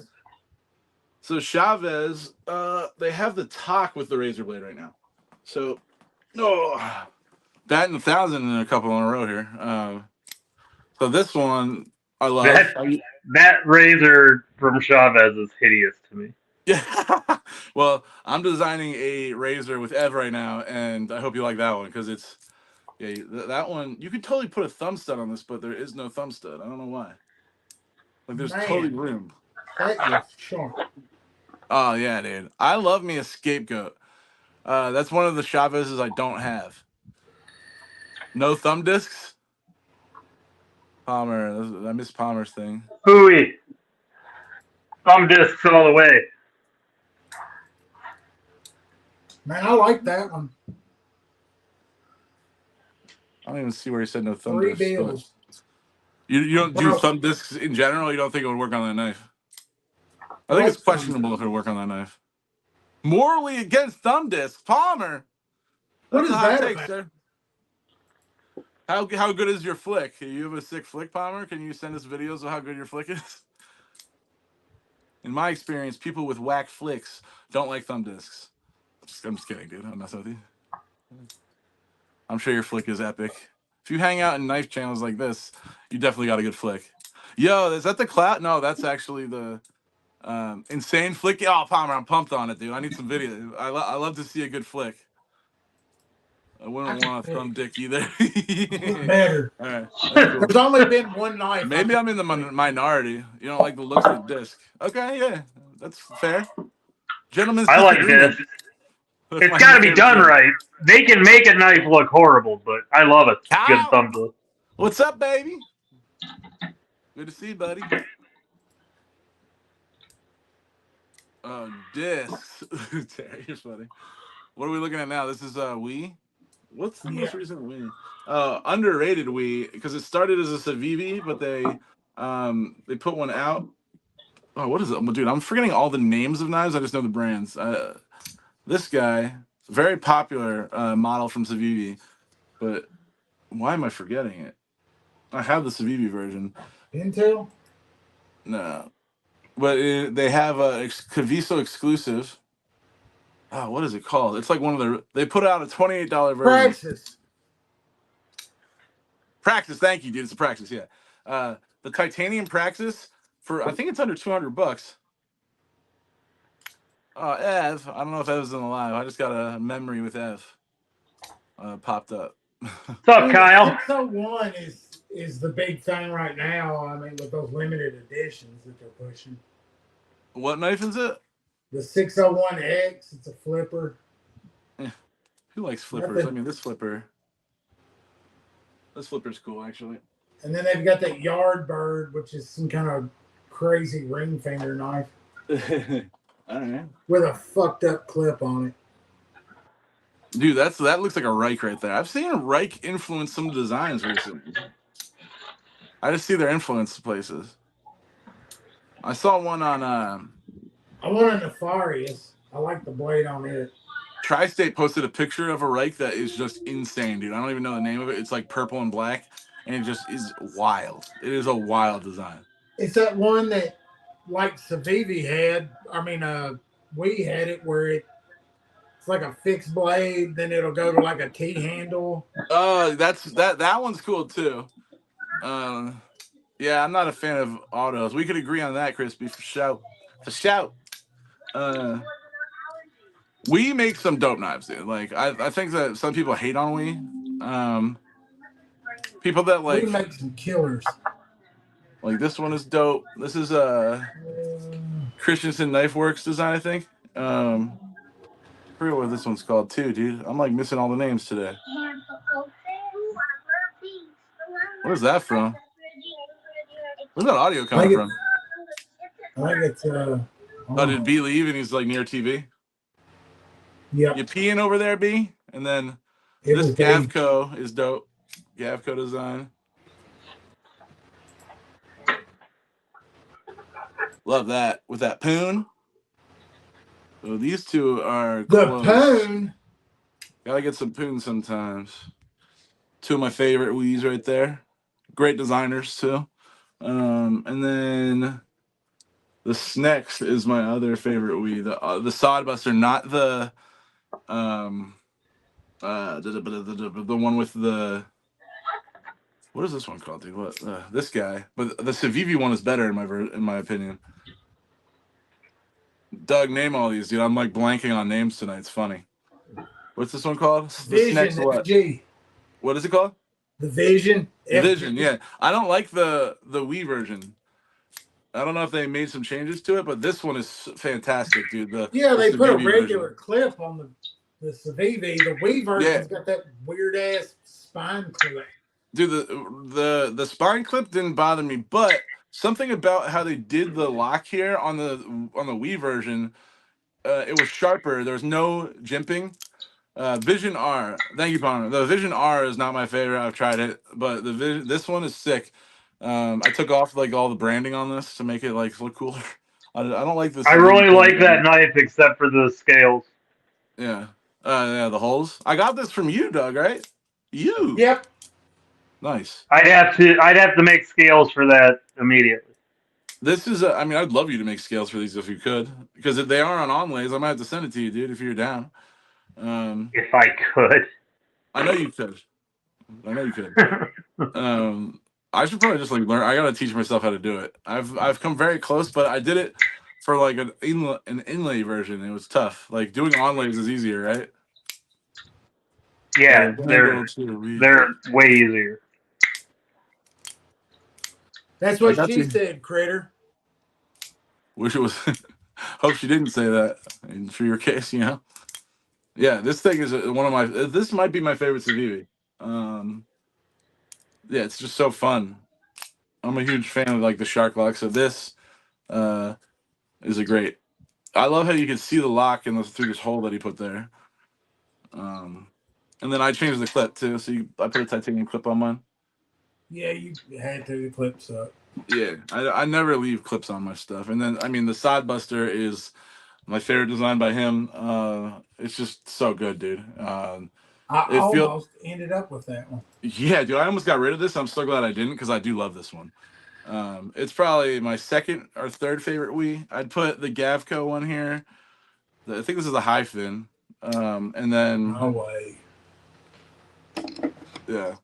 So Chavez, they have the talk with the razor blade right now. So, that and 1,000 in a couple in a row here. So this one I love. That razor from Chavez is hideous to me. Yeah. Well, I'm designing a razor with Ev right now, and I hope you like that one because it's Yeah, that one, you could totally put a thumb stud on this, but there is no thumb stud. I don't know why. Like, there's totally room. That is sharp. Oh, yeah, dude. I love me a scapegoat. That's one of the Chavez's I don't have. No thumb discs? Palmer. I miss Palmer's thing. Hooey. Thumb discs all the way. Man, I like that one. I don't even see where he said no thumb 3 discs. bills. You don't do thumb discs in general? You don't think it would work on that knife? I think it's questionable if it would work on that knife. Morally against thumb discs. Palmer. That's a hot take, sir. How good is your flick? You have a sick flick, Palmer? Can you send us videos of how good your flick is? In my experience, people with whack flicks don't like thumb discs. I'm just kidding, dude. I'm messing with you. I'm sure your flick is epic. If you hang out in knife channels like this, you definitely got a good flick. Yo, is that the clout? No, that's actually the insane flick. Oh, Palmer, I'm pumped on it, dude. I need some video. I love to see a good flick. I wouldn't want a thumb dick either. Better. All right. Cool. There's only been one knife. Maybe I'm in the minority. You don't like the looks of the disc. Okay, yeah. That's fair. Gentlemen, I like this. It's got to be done right. They can make a knife look horrible, but I love it. Good thumb disc. What's up, baby? Good to see you, buddy. Discs. You're funny. What are we looking at now? This is Wii. What's the most recent Wii? Underrated Wii, because it started as a Civivi, but they put one out. Oh, what is it? Dude, I'm forgetting all the names of knives. I just know the brands. This guy, very popular model from Civivi, but why am I forgetting it? I have the Civivi version. Intel? No. But they have a Caviso exclusive. Oh, what is it called? It's like one of the... They put out a $28 version. Praxis, thank you, dude. It's a Praxis, yeah. The titanium Praxis, for I think it's under $200. Ev, I don't know if Ev's in the live. I just got a memory with Ev. Popped up. What's up, Kyle? 601 is the big thing right now. I mean, with those limited editions that they're pushing. What knife is it? The 601X. It's a flipper. Who likes flippers? I mean, this flipper's cool, actually. And then they've got that Yardbird, which is some kind of crazy ring finger knife. I don't know. With a fucked up clip on it. Dude, that looks like a Reich right there. I've seen Reich influence some designs recently. I just see their influence places. I saw one on I want a Nefarious. I like the blade on it. Tri-State posted a picture of a Reich that is just insane, dude. I don't even know the name of it. It's like purple and black, and it just is wild. It is a wild design. It's that one that, like Civivi had, we had it where it's like a fixed blade, then it'll go to like a T-handle. That one's cool too. Yeah, I'm not a fan of autos. We could agree on that, Crispy, for shout. We make some dope knives, dude. Like I think that some people hate on we. People that like we make some killers. Like this one is dope. This is Christensen Knife Works design, I think. I forget what this one's called too, dude. I'm like missing all the names today. What is that from? Where's that audio coming from? I think it's did B leave and he's like near TV? Yeah. You peeing over there, B? And then this Gavco is dope. Gavco design. Love that. With that poon. So these two are close. The poon. Gotta get some poon sometimes. Two of my favorite Wii's right there. Great designers too. And then the Snex is my other favorite Wii. The Sodbuster, not the one with the, what is this one called, dude? What this guy? But the Civivi one is better in my opinion. Doug, name all these, dude. I'm like blanking on names tonight. It's funny. What's this one called? Vision FG. What is it called? The Vision. Vision, yeah. I don't like the Wii version. I don't know if they made some changes to it, but this one is fantastic, dude. They put a regular version. clip on the Civivi. The Wii version's got that weird ass spine clip. Dude, the spine clip didn't bother me, but something about how they did the lock here on the Wii version, it was sharper. There was no jimping. Vision R. Thank you, Palmer. The Vision R is not my favorite. I've tried it, but this one is sick. I took off like all the branding on this to make it like look cooler. I don't like this. I really like that knife, except for the scales. Yeah. Yeah, the holes. I got this from you, Doug, right? You. Yep. Nice. I'd have to make scales for that immediately. This is I mean, I'd love you to make scales for these if you could, because if they are on onlays, I might have to send it to you, dude, if you're down. If I could. I know you could. I should probably just like learn. I gotta teach myself how to do it. I've come very close, but I did it for like an inlay version. It was tough. Like doing onlays is easier, right? Yeah, they're way easier. That's what she said, critter. Wish it was. Hope she didn't say that. And for your case, you know. Yeah, this thing is one of my. This might be my favorite Civivi. Yeah, it's just so fun. I'm a huge fan of like the shark lock. So this is a great. I love how you can see the lock through this hole that he put there. And then I changed the clip too. So I put a titanium clip on mine. Yeah, you had to. The clips up. Yeah, I never leave clips on my stuff. And then I mean the Sodbuster is my favorite design by him. It's just so good, dude. I almost ended up with that one. Yeah, dude, I almost got rid of this. I'm so glad I didn't because I do love this one. It's probably my second or third favorite Wii. I'd put the Gavco one here. I think this is a high fin. And then no way. Yeah.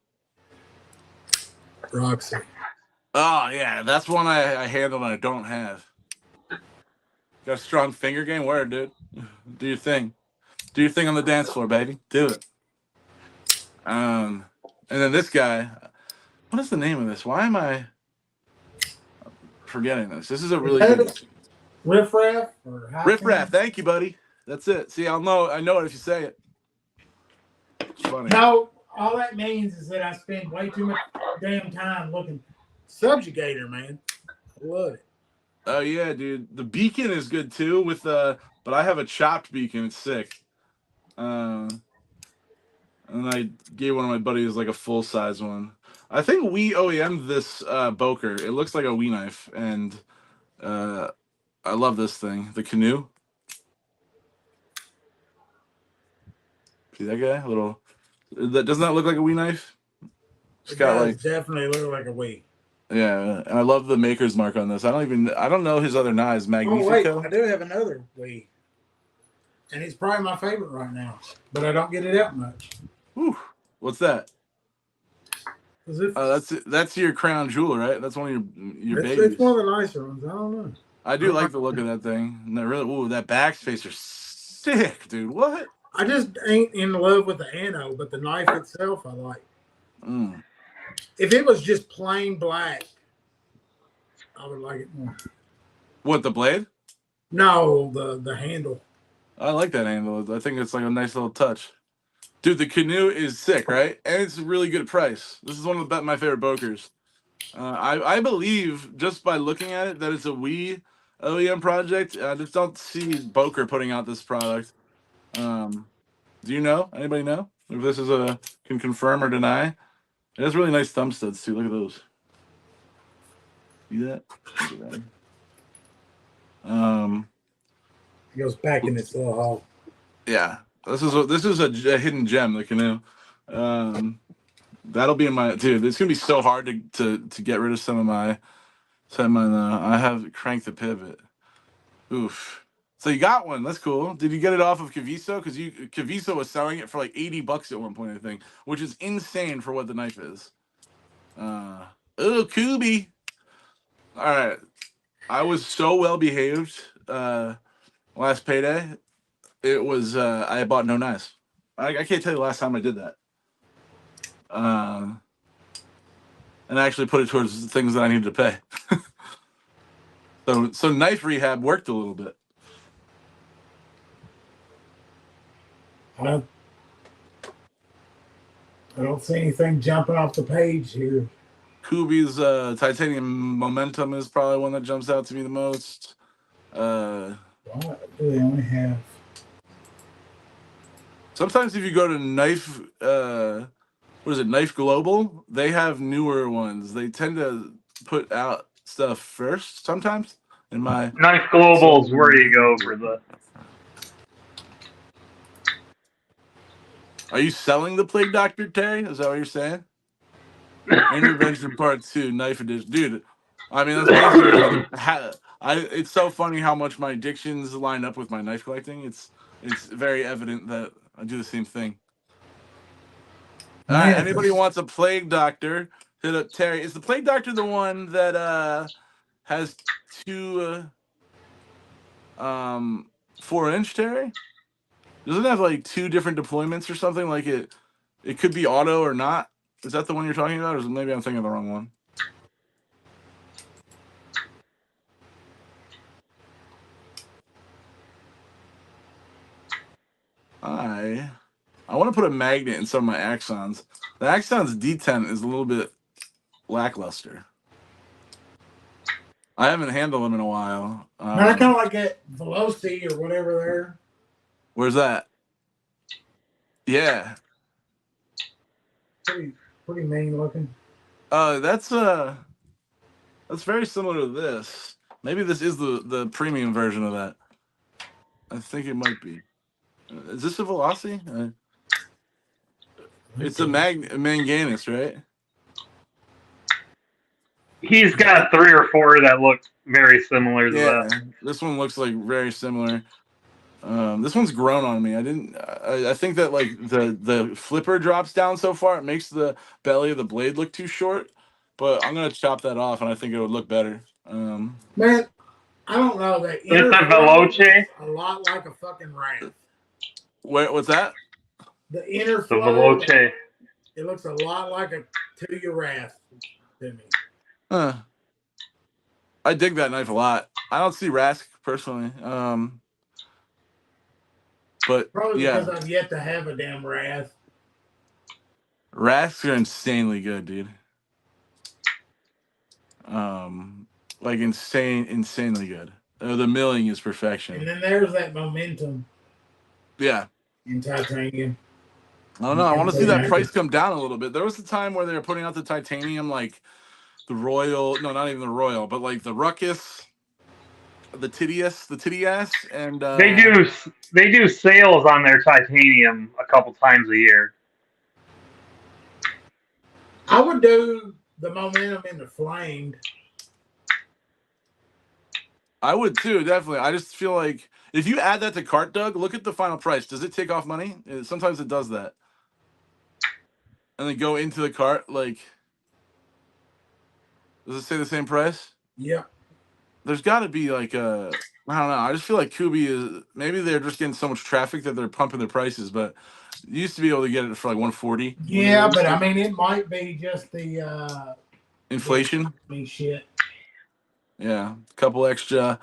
Roxy. Oh yeah, that's one I handle and I don't have. Got a strong finger game. Word, dude. Do your thing. Do your thing on the dance floor, baby. Do it. And then this guy. What is the name of this? Why am I forgetting this? This is a really good Riff Raff or Riff Raff. Thank you, buddy. That's it. See, I know it if you say it. It's funny. No, all that means is that I spend way too much damn time looking. Subjugator, man. I love it. Oh yeah, dude. The beacon is good too. But I have a chopped beacon. It's sick. And I gave one of my buddies like a full size one. I think we OEM'd this Boker. It looks like a Wii knife, and I love this thing. The canoe. See that guy? Doesn't that look like a Wii knife? It's got like definitely look like a Wii. Yeah, and I love the maker's mark on this. I don't know his other knives. Magnifico. Oh wait, I do have another Wii, and it's probably my favorite right now, but I don't get it out much. Whew. What's that? That's your crown jewel, right? That's one of your babies. It's one of the nicer ones. I don't know. I do like the look of that thing. And that backspacer sick, dude. What? I just ain't in love with the Anno, but the knife itself I like. If it was just plain black, I would like it more. What, the blade? No, the handle. I like that handle. I think it's like a nice little touch. Dude, the canoe is sick, right? And it's a really good price. This is one of my favorite Bokers. I believe, just by looking at it, that it's a Wii OEM project. I just don't see Boker putting out this product. Do you know? Anybody know? If this is can confirm or deny? It has really nice thumb studs, too. Look at those. See that? Look at that. It goes back in its little hole. Yeah. This is a hidden gem, the canoe. That'll be in my dude. It's gonna be so hard to get rid of some of my. I have cranked the pivot. Oof. So you got one. That's cool. Did you get it off of Kaviso? Because Kaviso was selling it for like $80 at one point, I think, which is insane for what the knife is. Oh, Kubi. All right. I was so well behaved last payday. It was I bought no knives. I can't tell you the last time I did that. and actually put it towards the things that I needed to pay. So knife rehab worked a little bit. I don't see anything jumping off the page here. Kubi's titanium momentum is probably one that jumps out to me the most. What do they only have? Sometimes if you go to Knife, what is it, Knife Global, they have newer ones. They tend to put out stuff first sometimes. In my Knife Global's where you go for the. Are you selling the Plague Doctor, Terry? Is that what you're saying? Intervention Part 2, Knife Edition. Dude, I mean, that's basically it's so funny how much my addictions line up with my knife collecting. It's very evident that I do the same thing. Anybody wants a Plague Doctor, hit up Terry. Is the Plague Doctor the one that has 2 4-inch, Terry? Doesn't it have like 2 different deployments or something? Like it could be auto or not. Is that the one you're talking about, or maybe I'm thinking of the wrong one? I want to put a magnet in some of my Axons. The Axon's D10 is a little bit lackluster. I haven't handled them in a while. I kind of like that Velocity or whatever there. Where's that? Yeah. Pretty mean looking. That's very similar to this. Maybe this is the premium version of that. I think it might be. Is this a Velocity? It's a Manganus, right? He's got 3 or 4 that look very similar to that. This one looks like very similar. This one's grown on me. I think that like the flipper drops down so far, it makes the belly of the blade look too short. But I'm gonna chop that off, and I think it would look better. Man, I don't know that. It's a Veloce. A lot like a fucking Wrath. What's that? The inner The flow. Veloce. It looks a lot like a Tuya Wrath to me. I dig that knife a lot. I don't see Rask personally. But probably because I've yet to have a damn Wrath. Rasks are insanely good, dude. Like insanely good. The milling is perfection. And then there's that momentum. Yeah. In titanium. I don't know. I want to see that price come down a little bit. There was a time where they were putting out the titanium, like the Royal. No, not even the Royal, but like the Ruckus, the Titty-ass, and they do sales on their titanium a couple times a year. I would do the momentum in the flamed. I would too, definitely. I just feel like if you add that to cart, Doug, look at the final price. Does it take off money? Sometimes it does that. And then go into the cart, like, does it say the same price? Yeah. There's got to be like I don't know. I just feel like Kubi is, maybe they're just getting so much traffic that they're pumping their prices, but you used to be able to get it for like 140. Yeah, but I mean, it might be just the inflation. Shit. Yeah, a couple extra.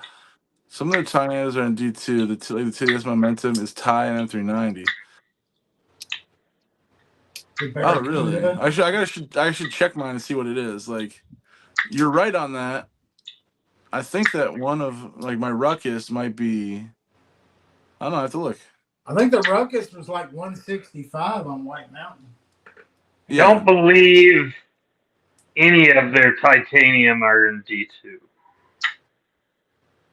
Some of their tires are in D2. The TDS momentum is tie and M390. Oh, really? I should check mine and see what it is. Like, you're right on that. I think that one of like my Ruckus might be. I don't know. I have to look. I think the Ruckus was like 165 on White Mountain. Yeah. Don't believe any of their titanium are in D2.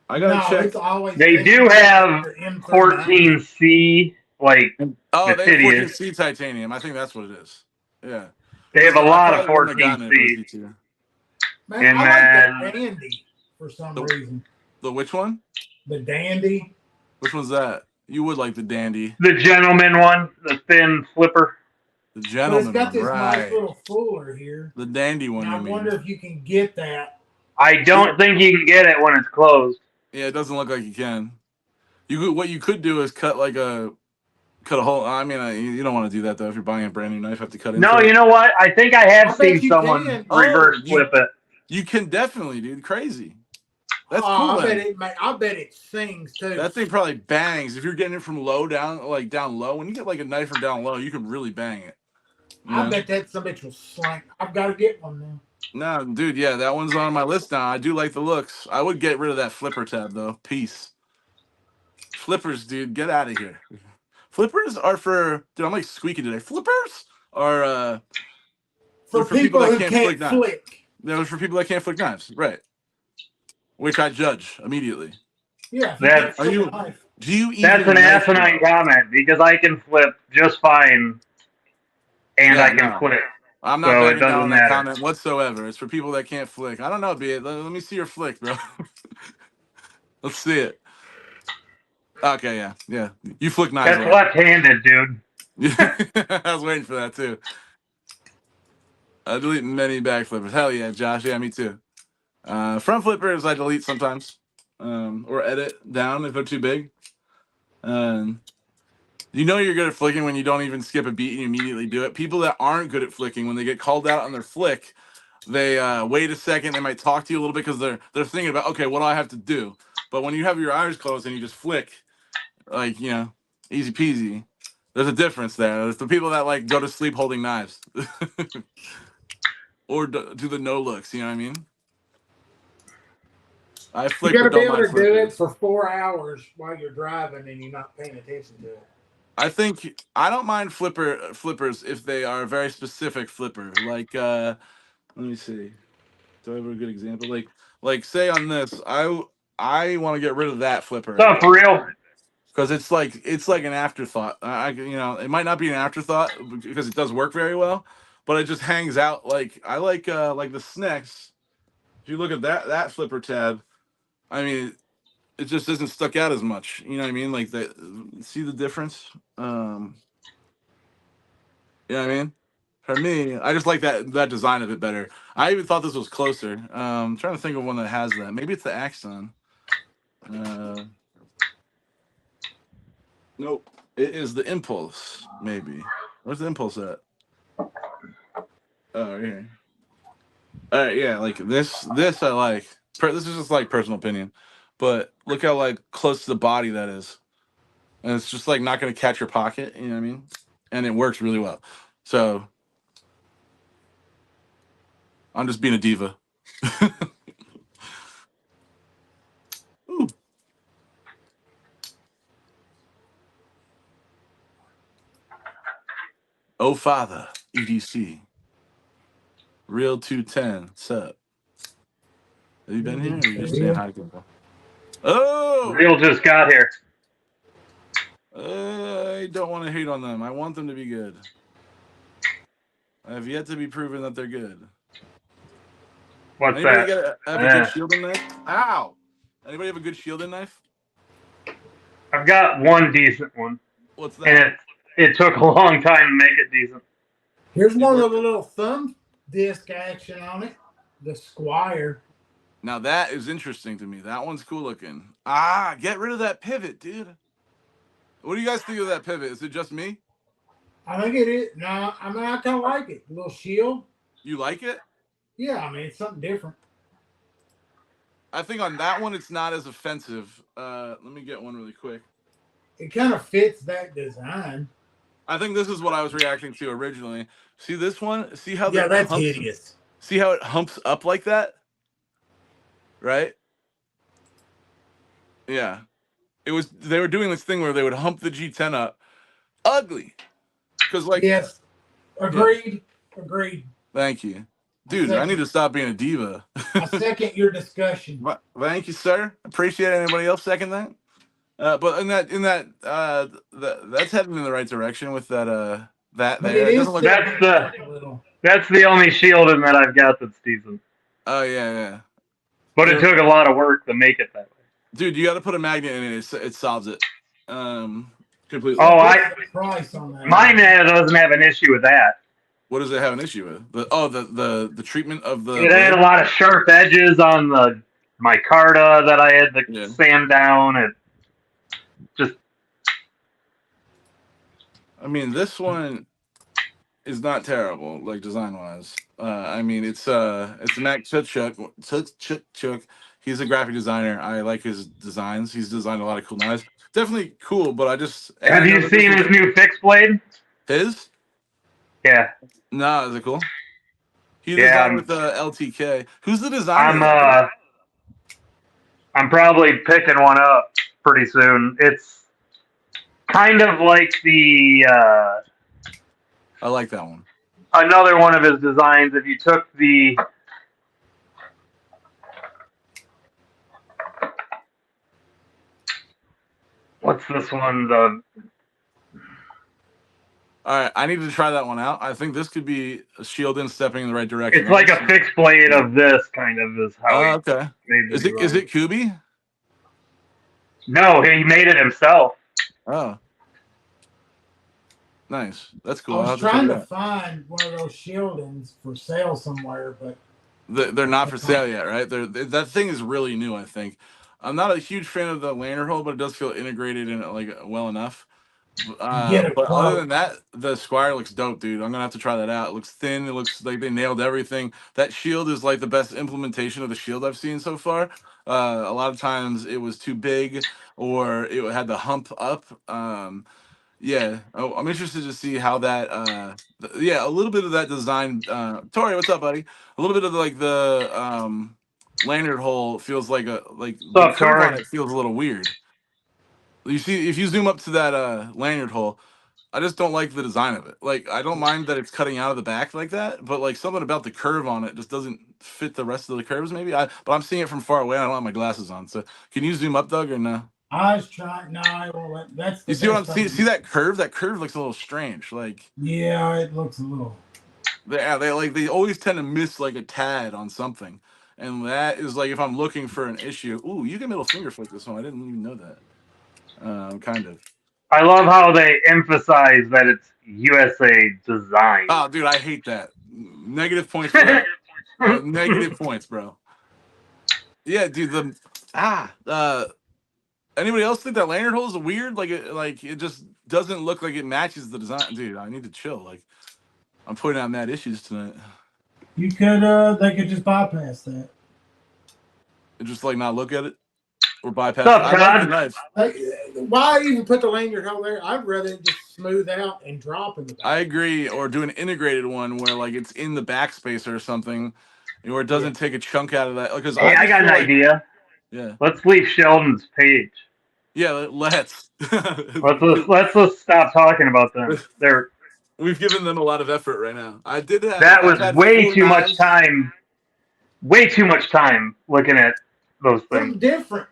I gotta check. They do have 14C, like they have 14C titanium. I think that's what it is. Yeah, they have a lot of 14C. Man, and I like the Dandy for some reason. The which one? The Dandy. Which one's that? You would like the Dandy. The Gentleman one, the thin flipper. The Gentleman one, it's got this nice little fuller here. The Dandy one. And I wonder if you can get that. I don't think you can get it when it's closed. Yeah, it doesn't look like you can. What you could do is cut like a cut a hole. I mean, you don't want to do that though. If you're buying a brand new knife, have to cut into No, it. you know what? I think I have bet seen you someone can. reverse flip it. You can definitely, dude. Crazy. That's cool. I bet it sings too. That thing probably bangs. If you're getting it from low down, like down low, when you get like a knife from down low, you can really bang it. I bet that some bitch will slang. I've got to get one now. No, dude, yeah, that one's on my list now. I do like the looks. I would get rid of that flipper tab though. Peace. Flippers, dude, get out of here. Flippers are for, dude, I'm like squeaky today. Flippers are for people that can't flick. They're for people that can't flick knives, right? Which I judge immediately. Yeah. That's an asinine comment because I can flip just fine, and I can flick. I'm not backing down on that comment whatsoever. It's for people that can't flick. I don't know, B. Let me see your flick, bro. Let's see it. Okay, yeah. You flick knives. That's left-handed, dude. I was waiting for that too. I delete many back flippers. Hell yeah, Josh. Yeah, me too. Front flippers I delete sometimes, or edit down if they're too big. You know you're good at flicking when you don't even skip a beat and you immediately do it. People that aren't good at flicking, when they get called out on their flick, they wait a second. They might talk to you a little bit because they're thinking about, okay, what do I have to do? But when you have your eyes closed and you just flick, like, easy peasy. There's a difference there. There's the people that like go to sleep holding knives, or do the no looks. You know what I mean? I flick. You gotta be able to do it for 4 hours while you're driving and you're not paying attention to it. I don't mind flippers if they are a very specific flipper. Like, let me see. Do I have a good example? Like say on this, I want to get rid of that flipper. What's up, for real? Because it's like an afterthought. It might not be an afterthought because it does work very well, but it just hangs out. Like I like the Snex. If you look at that flipper tab, I mean, it just isn't stuck out as much. You know what I mean? Like see the difference? You know what I mean? For me, I just like that design of it better. I even thought this was closer. I'm trying to think of one that has that. Maybe it's the Axon. Nope. It is the Impulse, maybe. Where's the Impulse at? Oh, right here. All right, yeah, like this I like. This is just like personal opinion. But look how like close to the body that is. And it's just like not going to catch your pocket, you know what I mean? And it works really well. So I'm just being a diva. Ooh. Oh, Father, EDC. Real 210. What's up? Have you been here? Or are you just saying hi to people? Oh! Real just got here. I don't want to hate on them. I want them to be good. I have yet to be proven that they're good. What's Anybody that? Have a good shielding knife? Ow! Anybody have a good shielding knife? I've got one decent one. What's that? And it took a long time to make it decent. Here's one with a little thumb disc action on it. The Squire. Now that is interesting to me. That one's cool looking. Get rid of that pivot, dude. What do you guys think of that pivot? Is it just me? I think it is. No, I mean, I kind of like it. A little shield. You like it? Yeah, I mean, it's something different. I think on that one, it's not as offensive. Let me get one really quick. It kind of fits that design. I think this is what I was reacting to originally. See this one? See how that's hideous. See how it humps up like that? Right? Yeah. They were doing this thing where they would hump the G10 up. Ugly. Because yes. Agreed. Yeah. Agreed. Thank you. Dude, I need to stop being a diva. I second your discussion. Thank you, sir. Appreciate it. Anybody else second that? But that's heading in the right direction with that that's the only shielding that I've got that's decent. Oh yeah. But it took a lot of work to make it that way. Dude, you got to put a magnet in it. It solves it. Completely. Mine doesn't have an issue with that. What does it have an issue with? The treatment of the. It had a lot of sharp edges on the micarta that I had to sand down. It just I mean, this one is not terrible, like design wise. I mean, it's Mac Chuk. He's a graphic designer. I like his designs. He's designed a lot of cool knives. Definitely cool, but have you seen his new fixed blade? His? Yeah. Nah, is it cool? He designed with LTK. Who's the designer? I'm probably picking one up pretty soon. It's kind of like the. I like that one. Another one of his designs. If you took the. What's this one? All right, I need to try that one out. I think this could be Shieldin stepping in the right direction. It's like a fixed blade of this kind of is how. Oh, okay. Is it Kubi? No, he made it himself. Oh, nice. That's cool. I was trying to find one of those Shieldins for sale somewhere, but they're not for sale yet, right? That thing is really new. I think. I'm not a huge fan of the lanyard hole, but it does feel integrated in it like well enough. But other than that, the Squire looks dope, dude. I'm gonna have to try that out. It looks thin. It looks like they nailed everything. That shield is like the best implementation of the shield I've seen so far. A lot of times it was too big or it had the hump up. Yeah, I'm interested to see how that. A little bit of that design. Tori, what's up, buddy? A little bit of the lanyard hole feels like the curve on it feels a little weird. You see, if you zoom up to that lanyard hole, I just don't like the design of it. Like, I don't mind that it's cutting out of the back like that, but like something about the curve on it just doesn't fit the rest of the curves. Maybe but I'm seeing it from far away. I don't have my glasses on. So, can you zoom up, Doug, or no? I was trying. No, I won't let. That's you see what I'm seeing? See that curve? That curve looks a little strange. Like, yeah, it looks a little. They always tend to miss like a tad on something, and that is like if I'm looking for an issue. Ooh, you can middle finger flick this one. I didn't even know that. Kind of. I love how they emphasize that it's USA design. Oh, dude, I hate that. Negative points for that. Negative points, bro. Yeah, dude. Anybody else think that lanyard hole is weird? Like it just doesn't look like it matches the design. Dude, I need to chill. Like, I'm pointing out mad issues tonight. You could, they could just bypass that. And just like not look at it. Or bypass. I like the knife. Why even put the lanyard hole there? I'd rather it just smooth out and drop in the back. I agree. Or do an integrated one where like it's in the backspace or something, or it doesn't take a chunk out of that. Because I got an idea. Yeah. Let's leave Sheldon's page. Yeah, let's. let's just stop talking about them. We've given them a lot of effort right now. I did have that was way too much time. Way too much time looking at those things. Something different.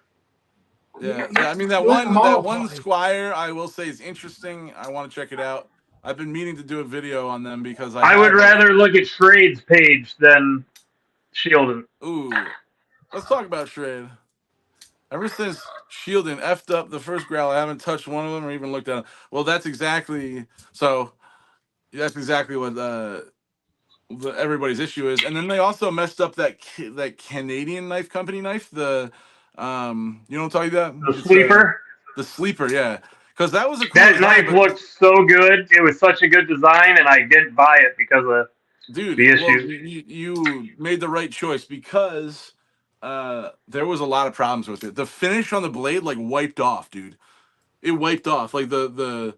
Yeah, I mean that one Squire I will say is interesting. I want to check it out. I've been meaning to do a video on them because I would rather look at Shrade's page than Shieldin. Ooh, let's talk about Shrade. Ever since Shieldin effed up the first growl, I haven't touched one of them or even looked at them. Well, that's exactly what everybody's issue is. And then they also messed up that Canadian knife company knife. The you know what I'm talking about? The sleeper. The sleeper, yeah. Because that was a cool that design, knife looked so good. It was such a good design, and I didn't buy it because of the issue. Well, you made the right choice because there was a lot of problems with it. The finish on the blade like wiped off, dude. It wiped off. Like the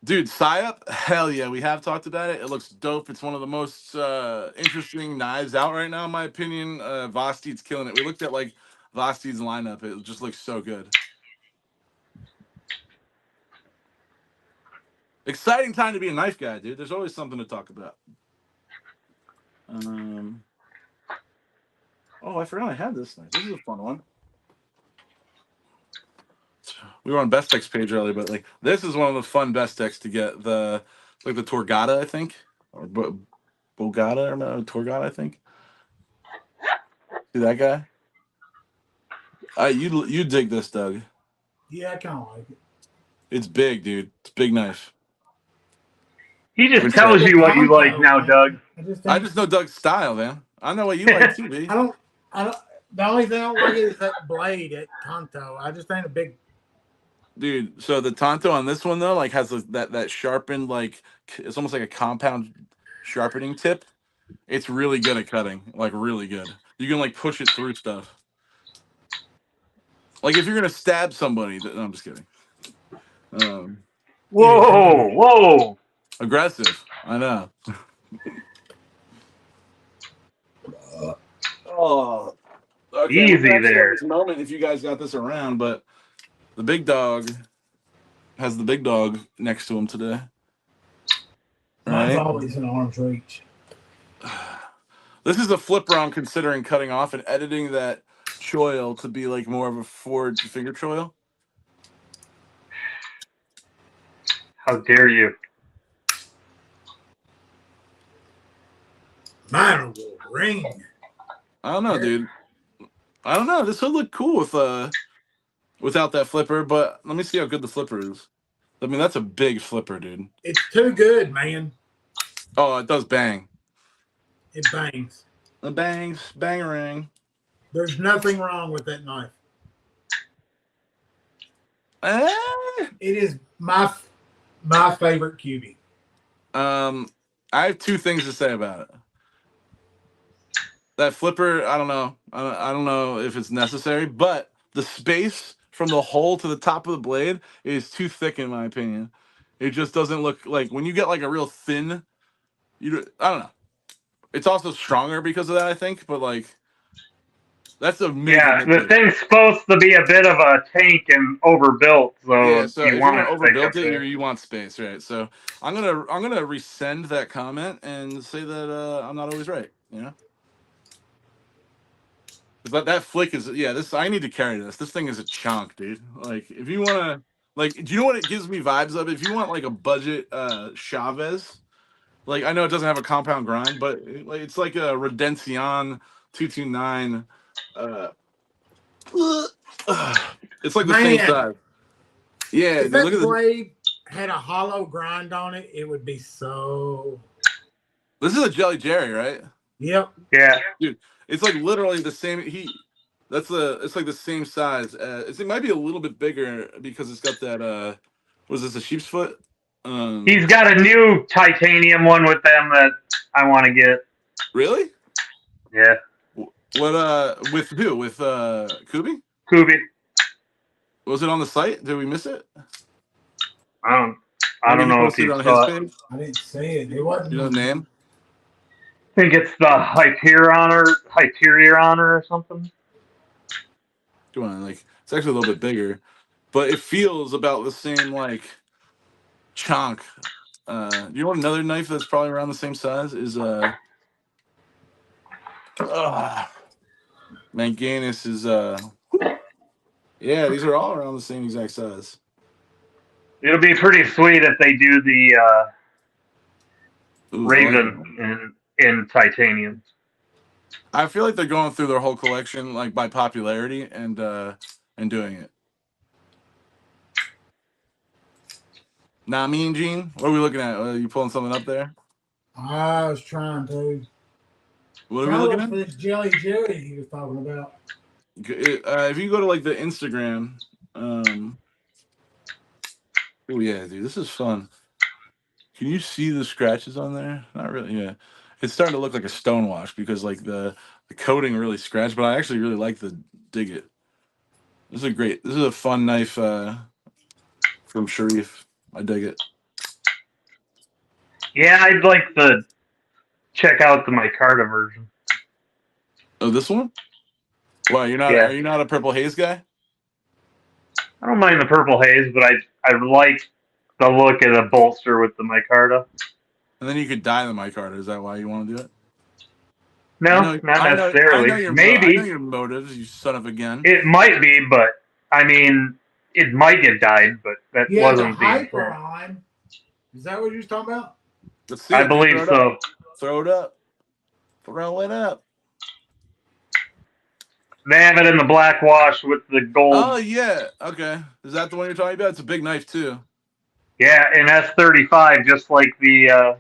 dude, Psyop, hell yeah, we have talked about it. It looks dope. It's one of the most interesting knives out right now, in my opinion. Vosteed's killing it. We looked at like Vosteed's lineup. It just looks so good. Exciting time to be a knife guy, dude. There's always something to talk about. Oh, I forgot I had this knife. This is a fun one. We were on Best Tech's page earlier, but like this is one of the fun Best Techs to get. The Torgata, I think, or Bogata, or no, Torgata, I think. See that guy? You dig this, Doug? Yeah, I kind of like it. It's big, dude. It's a big knife. He just tells you what you like now, Doug. I just know Doug's style, man. I know what you like too, B. I don't. The only thing I don't like is that blade at Kanto. I just ain't a big Dude, so the Tonto on this one though, like has that sharpened, like it's almost like a compound sharpening tip. It's really good at cutting, like really good. You can like push it through stuff. Like if you're gonna stab somebody, no, I'm just kidding. Whoa! Aggressive. I know. Oh, okay. Easy there. This moment, if you guys got this around, but the big dog has the big dog next to him today. Mine's Right? always in arm's reach. This is a flipper I'm considering cutting off and editing that choil to be like more of a forward finger choil. How dare you? Mine will ring. I don't know, dude. I don't know. This would look cool with without that flipper, but let me see how good the flipper is. I mean, that's a big flipper, dude. It's too good, man. Oh, it does bang. It bangs. It bangs, bangerang. There's nothing wrong with that knife. It is my favorite QB. I have two things to say about it. That flipper, I don't know. I don't know if it's necessary, but the space from the hole to the top of the blade is too thick, in my opinion. It just doesn't look like when you get like a real thin. I don't know. It's also stronger because of that, I think. But like, that's a major the thing's supposed to be a bit of a tank and overbuilt, so you if want to overbuild it, you want space, right? So I'm gonna rescind that comment and say that I'm not always right. You know. But that flick is this. I need to carry this. This thing is a chunk, dude. Like if you want to, like, do you know what it gives me vibes of? If you want like a budget Chavez, like I know it doesn't have a compound grind, but it's like a Redencion 229. It's like the same size. Yeah, if that blade had a hollow grind on it, it would be so. This is a Jelly Jerry, right? Yep. Yeah, dude. It's like literally the same. It's like the same size. It might be a little bit bigger because it's got that. Was this a sheep's foot? He's got a new titanium one with them that I want to get. Really? Yeah. What? With who? With Kubi? Kubi. Was it on the site? Did we miss it? I don't know if you saw it. I didn't see it. It wasn't. You know the name? I think it's the Hyperion or something. Come on, like it's actually a little bit bigger, but it feels about the same like chunk. You know what? Another knife that's probably around the same size is Manganus is yeah, these are all around the same exact size. It'll be pretty sweet if they do the Raven in titanium. I feel like they're going through their whole collection like by popularity and doing it. Nah, me and Gene, what are we looking at? Are you pulling something up there? I was trying to. What are we looking at? This Jelly Jerry he was talking about. If you go to like the Instagram, oh yeah, dude, this is fun. Can you see the scratches on there? Not really. Yeah, it's starting to look like a stonewash because like the coating really scratched. But I actually really like the dig it. This is a fun knife from Sharif. I dig it. Yeah, I'd like to check out the micarta version. Oh, this one? Why you're not? Yeah. Are you not a purple haze guy? I don't mind the purple haze, but I like the look of the bolster with the micarta. And then you could dye the micarta. Is that why you want to do it? No, not necessarily. I Maybe. know your motives, you son of a gun. It might be, but I mean, it might get dyed, but that wasn't the intent. Is that what you're talking about? Let's see. I believe so. Throw it up. Throw it up. They have it in the black wash with the gold. Oh yeah. Okay. Is that the one you're talking about? It's a big knife too. Yeah, and S35, just like the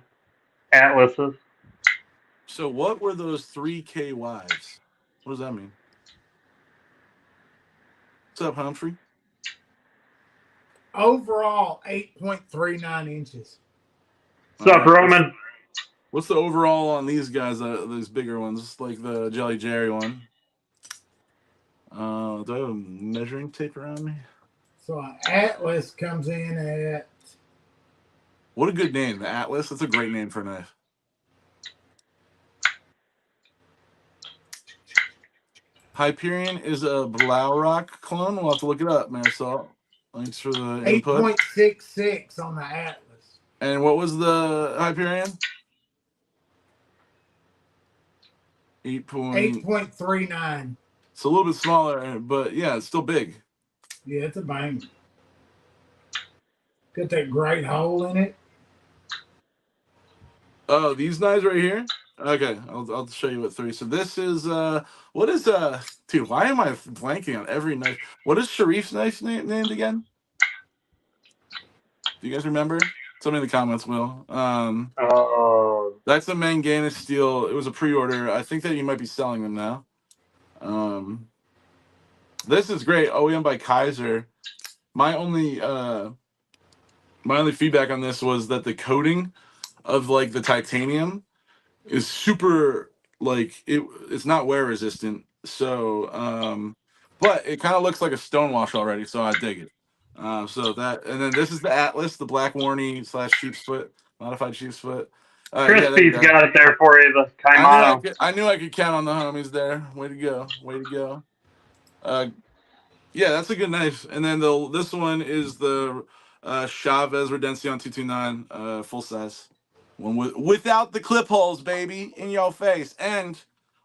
Atlases. So what were those 3K wives? What does that mean? What's up, Humphrey? Overall, 8.39 inches. What's up, Roman? What's the overall on these guys? These bigger ones, like the Jelly Jerry one. Do I have a measuring tape around me? So an Atlas comes in at. What a good name, the Atlas. That's a great name for a knife. Hyperion is a Blaurock clone. We'll have to look it up, Marisol. Thanks for the input. 8.66 on the Atlas. And what was the Hyperion? 8.39. It's a little bit smaller, but yeah, it's still big. Yeah, it's a banger. Got that great hole in it. Oh, these knives right here? Okay, I'll show you what 3. So this is what is dude, why am I blanking on every knife? What is Sharif's knife named again? Do you guys remember? Somebody in the comments will. That's a Manganese steel. It was a pre-order. I think that you might be selling them now. This is great. OEM by Kaiser. My only feedback on this was that the coating of like the titanium is super, like it's not wear resistant. So but it kind of looks like a stonewash already, so I dig it. So that, and then this is the Atlas, the Black Warney / sheep's foot, modified sheep's foot. Crispy's got it there for you, the Kaimano. I knew I could count on the homies there. Way to go. Way to go. Yeah, that's a good knife. And then this one is the Chavez Redencion 229 full size. One without the clip holes, baby, in your face. And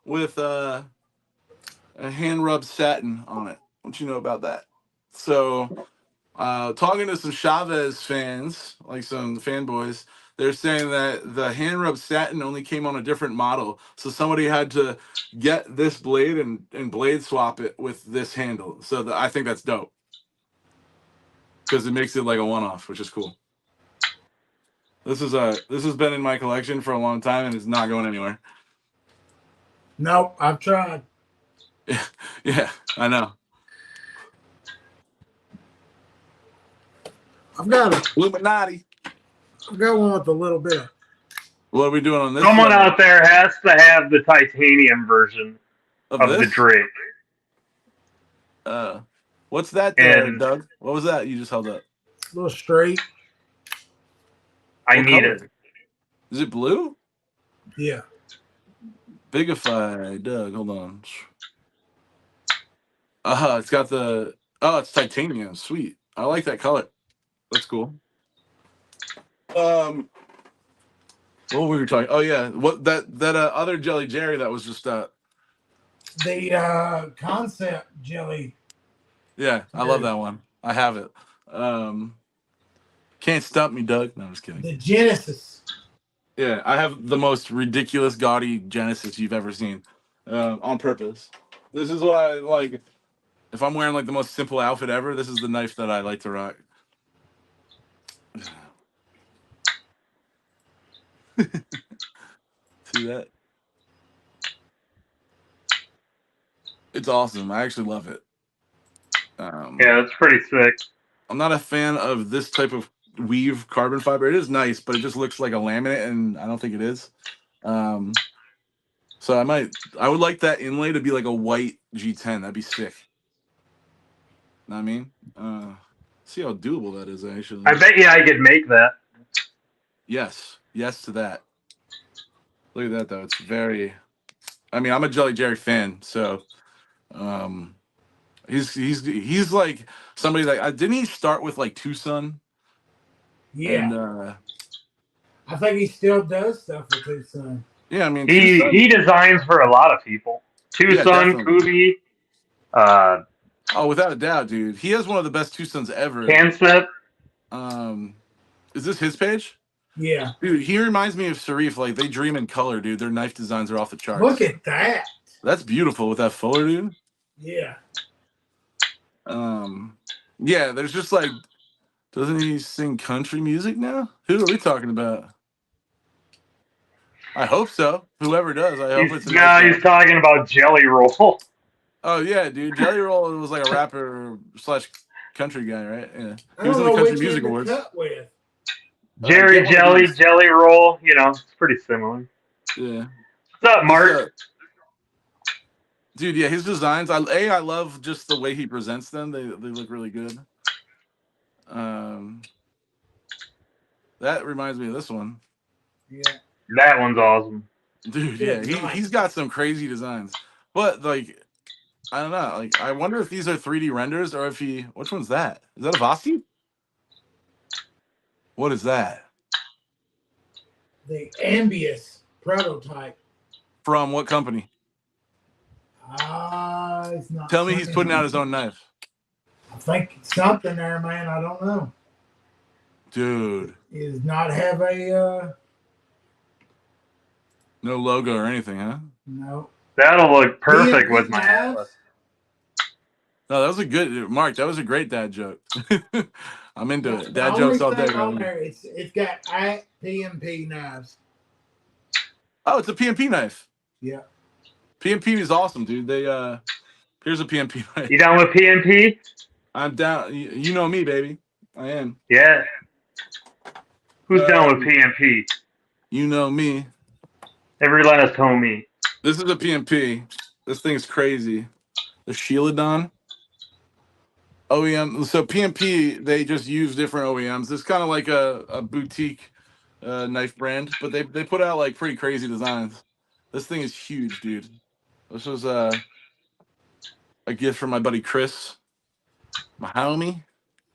with a hand rubbed satin on it. What you know about that? So talking to some Chavez fans, like some fanboys, they're saying that the hand rub satin only came on a different model. So somebody had to get this blade and blade swap it with this handle. So I think that's dope. Because it makes it like a one-off, which is cool. This has been in my collection for a long time and it's not going anywhere. Nope, I've tried. Yeah, I know. I've got Illuminati. I've got one with a little bit of. What are we doing on this? Someone out there has to have the titanium version of the drape. What's that there, Doug? What was that you just held up? A little straight. I need it. Is it blue? Yeah. Bigify, Doug. Hold on. It's got the. Oh, it's titanium. Sweet. I like that color. That's cool. What were we talking? Oh yeah, what that other Jelly Jerry that was just the concept jelly. Yeah, I love that one. I have it. Can't stump me, Doug. No, I'm just kidding. The Genesis. Yeah, I have the most ridiculous gaudy Genesis you've ever seen, on purpose. This is what I like. If I'm wearing like the most simple outfit ever, this is the knife that I like to rock. See that? It's awesome. I actually love it. Yeah, it's pretty sick. I'm not a fan of this type of weave carbon fiber. It is nice, but it just looks like a laminate, and I don't think it is. So I would like that inlay to be like a white G10. That'd be sick. Know what I mean? See how doable that is, actually. I bet you I could make that. Yes to that. Look at that, though. It's very. I mean, I'm a Jelly Jerry fan, so he's like somebody like didn't he start with like Tucson? Yeah. And, I think he still does stuff with Tucson. Yeah, I mean he designs for a lot of people. Tucson, Kubi. Oh, without a doubt, dude. He has one of the best Tucsons ever. Canset. Is this his page? Yeah. Dude, he reminds me of Sharif. Like, they dream in color, dude. Their knife designs are off the charts. Look at that. That's beautiful with that fuller, dude. Yeah. Yeah, there's just like, doesn't he sing country music now? Who are we talking about? I hope so. Whoever does, I hope it's. He's talking about Jelly Roll. Oh yeah, dude. Jelly Roll was like a rapper / country guy, right? Yeah. I He was don't in the know Country which Music end to Awards. cut with. Jerry Jelly, Jelly Roll, you know, it's pretty similar. Yeah. What's up, Mark? Dude, yeah, his designs. I love just the way he presents them. They look really good. That reminds me of this one. Yeah. That one's awesome. Dude, yeah, he's got some crazy designs. But like, I don't know. Like, I wonder if these are 3D renders or if he. Which one's that? Is that a Voski? What is that? The Ambius prototype. From what company? It's not. Tell me he's putting out his own knife. I think something there, man. I don't know. Dude. It does not have a. No logo or anything, huh? No. That'll look perfect with my Atlas. No, that was a good Mark. That was a great dad joke. I'm into it. Dad the jokes all only day. thing on there, it's got PMP knives. Oh, it's a PMP knife. Yeah. PMP is awesome, dude. They here's a PMP knife. You down with PMP? I'm down. You know me, baby. I am. Yeah. Who's down with PMP? You know me. Every last homie. This is a PMP. This thing's crazy. The Shieldon OEM. So PMP, they just use different OEMs. It's kind of like a boutique knife brand, but they put out like pretty crazy designs. This thing is huge, dude. This was a gift from my buddy Chris, my homie.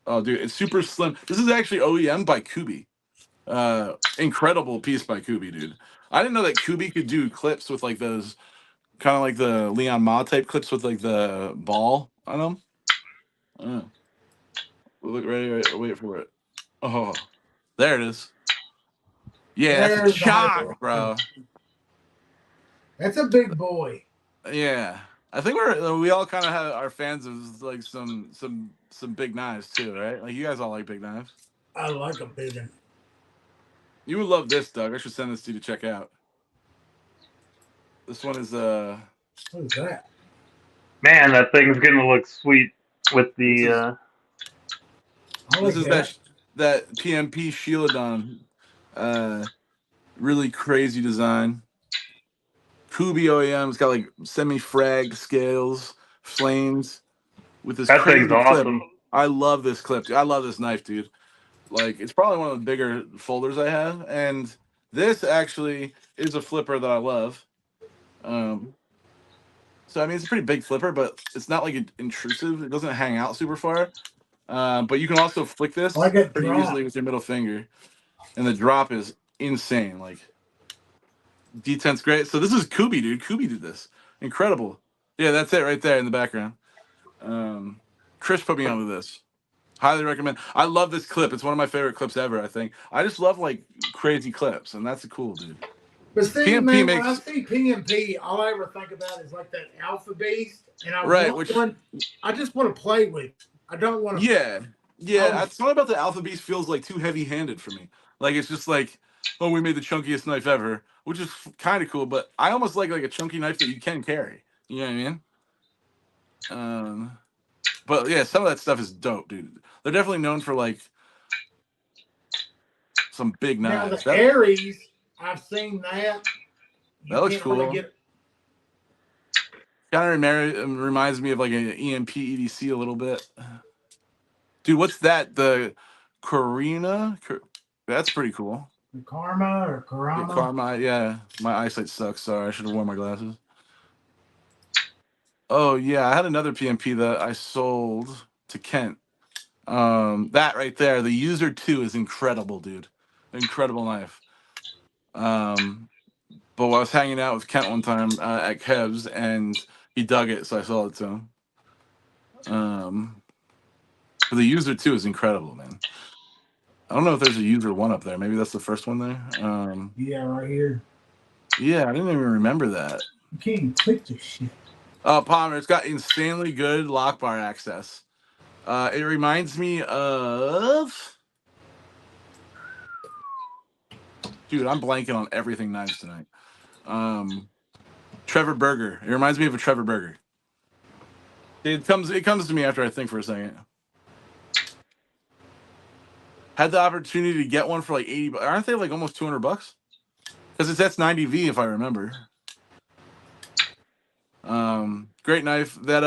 Oh, dude, it's super slim. This is actually OEM by Kubi. Incredible piece by Kubi, dude. I didn't know that Kubi could do clips with like those kind of like the Leon Ma type clips with like the ball on them. Look ready, wait for it. Oh, there it is. Yeah, that's a shock, bro. That's a big boy. Yeah, I think we all kind of are fans of like some big knives too, right? Like you guys all like big knives. I like a big one. You would love this, Doug. I should send this to you to check out. This one is What is that? Man, that thing's gonna look sweet with the. This is that PMP Shieldon. Really crazy design. Kubi OEM. It's got like semi-frag scales, flames with this. That crazy thing's clip. awesome. I love this clip, dude. I love this knife, dude. Like, it's probably one of the bigger folders I have, and this actually is a flipper that I love. So I mean, it's a pretty big flipper, but it's not like intrusive. It doesn't hang out super far. But you can also flick this pretty easily with your middle finger, and the drop is insane. Like, detent's great. So this is Kubi, dude. Kubi did this. Incredible. Yeah, that's it right there in the background. Chris put me onto this. Highly recommend. I love this clip. It's one of my favorite clips ever, I think. I just love like crazy clips, and that's cool, dude. But see, PMP man, when I see PMP, all I ever think about is like that Alpha Beast, and I just want to play with. I don't want to. Yeah. That's not about the Alpha Beast feels like too heavy-handed for me. Like it's just like, oh, we made the chunkiest knife ever, which is kind of cool. But I almost like a chunky knife that you can carry. You know what I mean? But yeah, some of that stuff is dope, dude. They're definitely known for like some big knives. Now the Aries, I've seen that. That looks cool. Kind of reminds me of like an EMP EDC a little bit. Dude, what's that? The Karina? That's pretty cool. The Karma or Karama? The Karma, yeah. My eyesight sucks. Sorry, I should have worn my glasses. Oh yeah, I had another PMP that I sold to Kent. That right there, the User 2 is incredible, dude. Incredible knife. But I was hanging out with Kent one time at Kev's, and he dug it, so I sold it to him. But the User 2 is incredible, man. I don't know if there's a User 1 up there. Maybe that's the first one there. Yeah, right here. Yeah, I didn't even remember that. You can't even click this shit. Palmer, it's got insanely good lock bar access. It reminds me of... Dude, I'm blanking on everything knives tonight. Trevor Berger. It reminds me of a Trevor Berger. It comes to me after I think for a second. had the opportunity to get one for like 80. Aren't they like almost $200? Because it's S90V if I remember. Great knife. That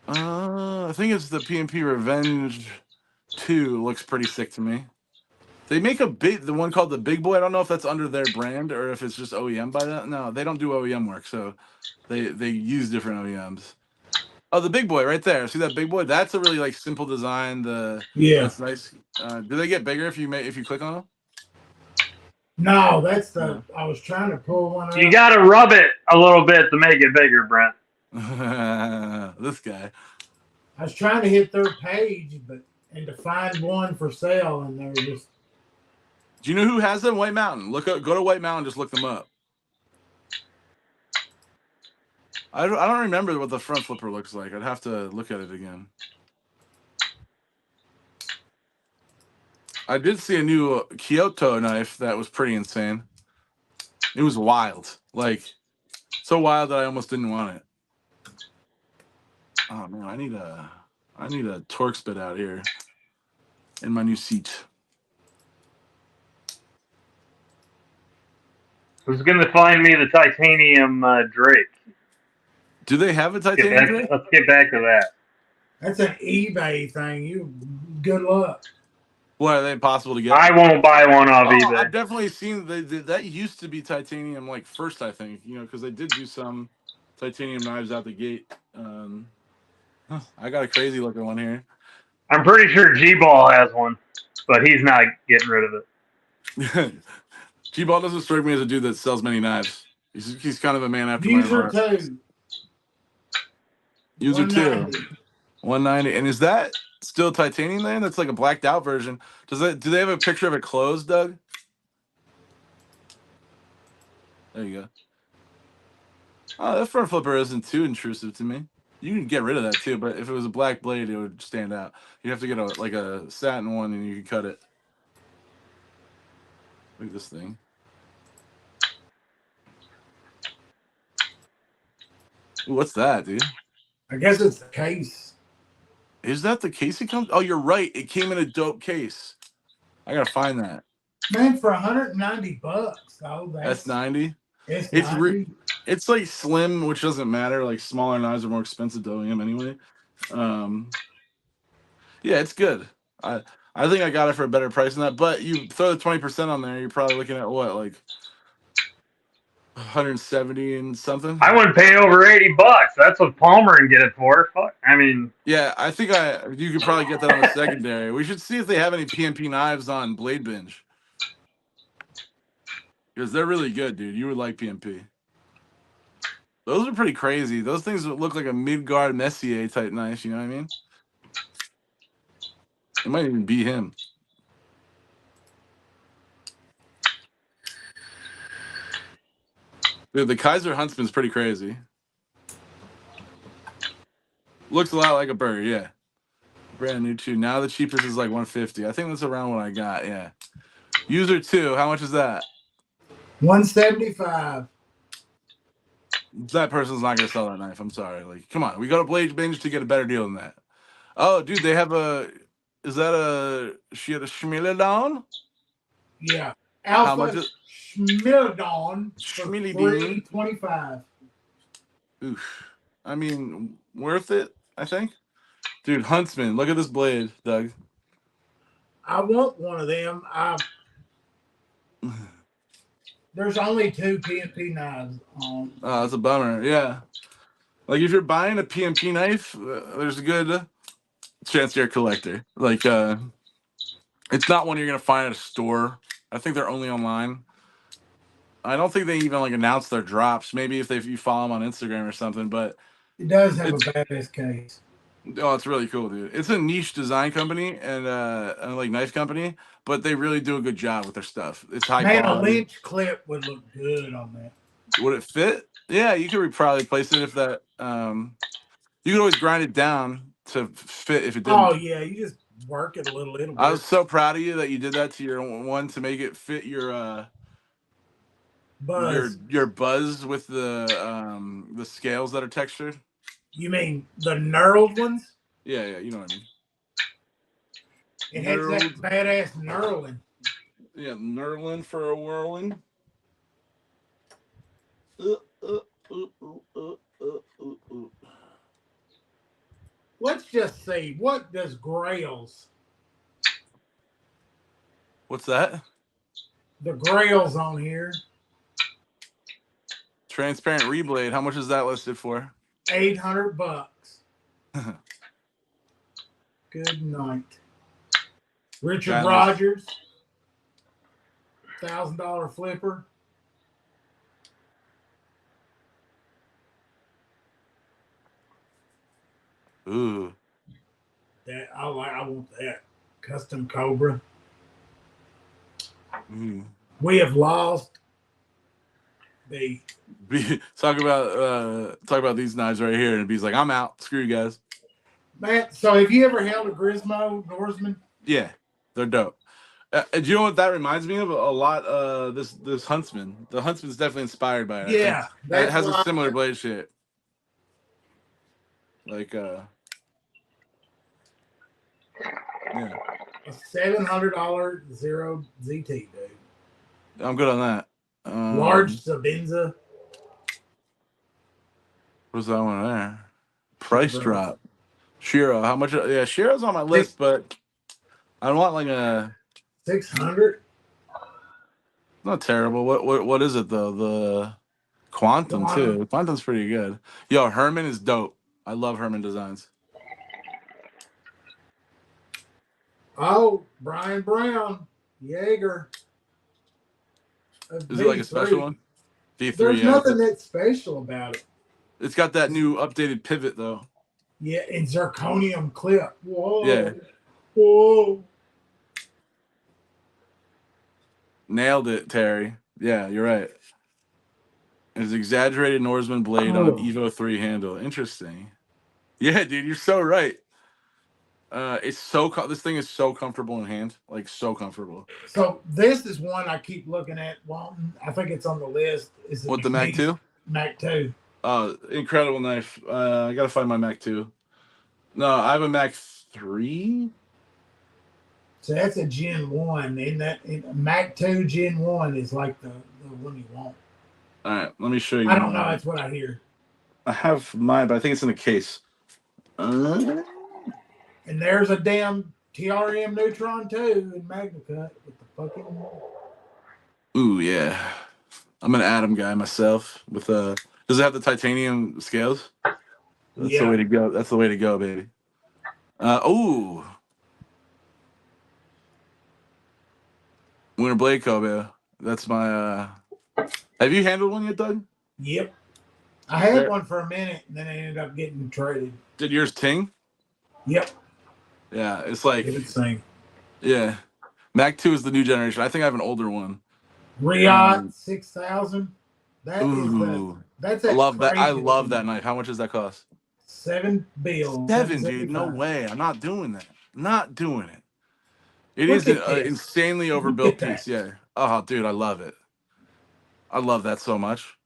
I think it's the PMP Revenge 2. Looks pretty sick to me. They make the one called the Big Boy. I don't know if that's under their brand or if it's just OEM by that. No, they don't do OEM work, so they use different OEMs. Oh, the Big Boy right there. See that Big Boy? That's a really like simple design. That's nice. Do they get bigger if you click on them? No, that's the. I was trying to pull one up. You got to rub it a little bit to make it bigger, Brent. This guy. I was trying to hit their page, and to find one for sale, and they were just. Do you know who has them? White Mountain. Go to White Mountain. Just look them up. I don't remember what the front flipper looks like. I'd have to look at it again. I did see a new Kyoto knife that was pretty insane. It was wild, like so wild that I almost didn't want it. Oh man, I need a torque spit out here in my new seat. Who's gonna find me the titanium Drake? Do they have a titanium Drake? Let's get back to that. That's an eBay thing. Good luck. What, are they possible to get? I won't buy one off eBay. I've definitely seen that used to be titanium like first, I think, because they did do some titanium knives out the gate. I got a crazy looking one here. I'm pretty sure G-Ball has one, but he's not getting rid of it. G-Ball doesn't strike me as a dude that sells many knives. He's kind of a man after my heart. User 2. 190. And is that still titanium then? That's like a blacked out version. Do they have a picture of it closed, Doug? There you go. Oh, that front flipper isn't too intrusive to me. You can get rid of that too, but if it was a black blade, it would stand out. You have to get a satin one and you can cut it. Look at this thing. Ooh, what's that, dude? I guess it's the case. Is that the case it comes? Oh, you're right. It came in a dope case. I gotta find that. Man, for $190. Oh, that's S90. It's it's like slim, which doesn't matter. Like smaller knives are more expensive to OEM anyway. Yeah, it's good. I think I got it for a better price than that. But you throw the 20% on there, you're probably looking at what, like 170 and something. I wouldn't pay over $80. That's what Palmer can get it for. Fuck. I mean, yeah, I think you could probably get that on the secondary. We should see if they have any PMP knives on Blade Binge, because they're really good, dude. You would like PMP. Those are pretty crazy. Those things look like a Midgard Messier type knife. You know what I mean? It might even be him. Dude, the Kaiser Huntsman's pretty crazy. Looks a lot like a bird, yeah. Brand new too. Now the cheapest is like $150. I think that's around what I got, yeah. User 2, how much is that? $175. That person's not gonna sell that knife. I'm sorry. Like, come on, we go to Blade Binge to get a better deal than that. Oh, dude, they have is that she had a Schmilodon? Yeah. How much is Schmilodon for $325. Oof. I mean, worth it, I think. Dude, Huntsman, look at this blade, Doug. I want one of them. There's only 2 PMP knives on. Oh, that's a bummer. Yeah. Like, if you're buying a PMP knife, there's a good chance you're a collector. Like, it's not one you're going to find at a store. I think they're only online. I don't think they even, like, announce their drops. Maybe if you follow them on Instagram or something, but... It does have a badass case. Oh, it's really cool, dude. It's a niche design company and like knife company, but they really do a good job with their stuff. It's high quality. A lynch clip would look good on that. Would it fit? Yeah, you could probably replace it if that. You could always grind it down to fit if it didn't. Oh yeah, you just work it a little bit. I was so proud of you that you did that to your one to make it fit your buzz. Your buzz with the scales that are textured. You mean the knurled ones? Yeah, you know what I mean. It has that badass knurling. Yeah, knurling for a whirling. Let's just see. What does Grails? What's that? The Grails on here. Transparent reblade. How much is that listed for? $800. Good night. Richard Rogers. $1,000 flipper. Ooh. That I want that. Custom Cobra. We have lost the talk about these knives right here, and B's like, I'm out. Screw you guys. Man, so have you ever held a Grismo Norseman? Yeah, they're dope. Do you know what that reminds me of? A lot. This Huntsman. The Huntsman's definitely inspired by it. Yeah, it has a similar blade shape. Like yeah. A $700 Zero ZT, dude. I'm good on that. Large Sabenza. What's that one there? Price drop. Shiro. How much? Yeah, Shiro's on my list, but I want like a 600. Not terrible. What is it though? The Quantum too. Quantum's pretty good. Yo, Herman is dope. I love Herman designs. Oh, Brian Brown, Jaeger. Is it like a special one? V3. There's nothing that special about it. It's got that new updated pivot though. Yeah, and zirconium clip. Whoa. Yeah. Whoa. Nailed it, Terry. Yeah, you're right. It's exaggerated Norseman blade on Evo 3 handle. Interesting. Yeah, dude, you're so right. It's so this thing is so comfortable in hand, like so comfortable. So this is one I keep looking at. Well, I think it's on the list. Is what, the Mac 2? Mac 2. Oh, incredible knife. I gotta find my Mac 2. No, I have a Mac 3. So that's a Gen 1, and that Mac 2 Gen 1 is like the one you want. All right, let me show you. I don't know. That's what I hear. I have mine, but I think it's in a case. And there's a damn TRM Neutron 2 in MagnaCut with the fucking. Ooh, yeah. I'm an Atom guy myself. With does it have the titanium scales? That's the way to go. That's the way to go, baby. Ooh. Winter Blade Kobe. That's my. Have you handled one yet, Doug? Yep. I had one for a minute, and then I ended up getting traded. Did yours ting? Yep. Yeah, it's like. It's ting. Yeah. Mac 2 is the new generation. I think I have an older one. Riyadh 6000. That's I love that. I love that knife. How much does that cost? $7 bills. $7, dude. No way. I'm not doing that. Not doing it. It is an insanely overbuilt piece. Yeah. Oh, dude, I love it. I love that so much.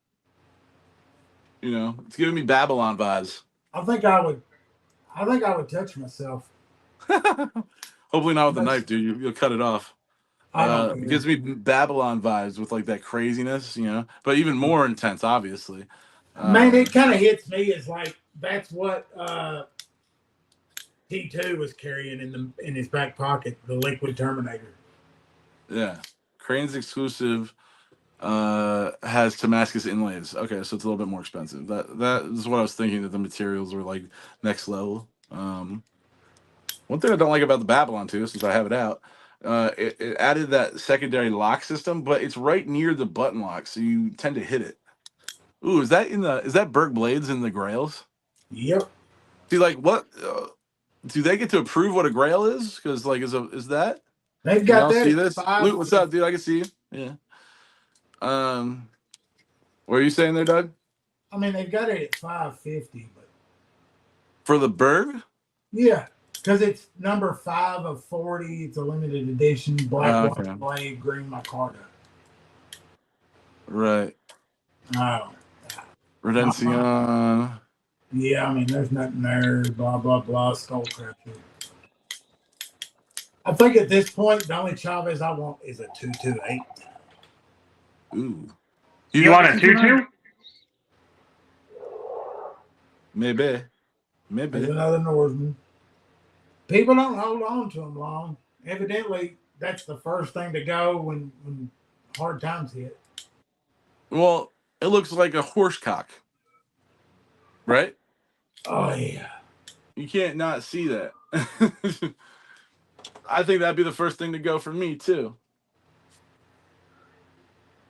You know, it's giving me Babylon vibes. I think I would touch myself. Hopefully not with the knife, dude. You'll cut it off. It gives me Babylon vibes with like that craziness, you know, but even more intense, obviously. Man, it kind of hits me as like that's what T2 was carrying in his back pocket, the Liquid Terminator. Yeah, Crane's exclusive has Damascus inlays. Okay, so it's a little bit more expensive. That is what I was thinking, that the materials were like next level. One thing I don't like about the Babylon 2, since I have it out, it added that secondary lock system, but it's right near the button lock, so you tend to hit it. Ooh, is that Berg Blades in the Grails? Yep. See, like, what do they get to approve what a Grail is? Because like, is that they've got that? See this? Luke, what's up, dude? I can see you. Yeah. What are you saying there, Doug? I mean, they've got it at $550, but for the Berg? Yeah, because it's number 5 of 40. It's a limited edition, black blade, green micarta. Right. Oh. Redemption. Yeah, I mean, there's nothing there. Blah blah blah. Skull crusher. I think at this point, the only Chavez I want is a 228. Ooh. You want a 2-2? Maybe. There's another Norseman. People don't hold on to them long. Evidently, that's the first thing to go when hard times hit. Well, it looks like a horse cock. Right? Oh, yeah. You can't not see that. I think that'd be the first thing to go for me, too.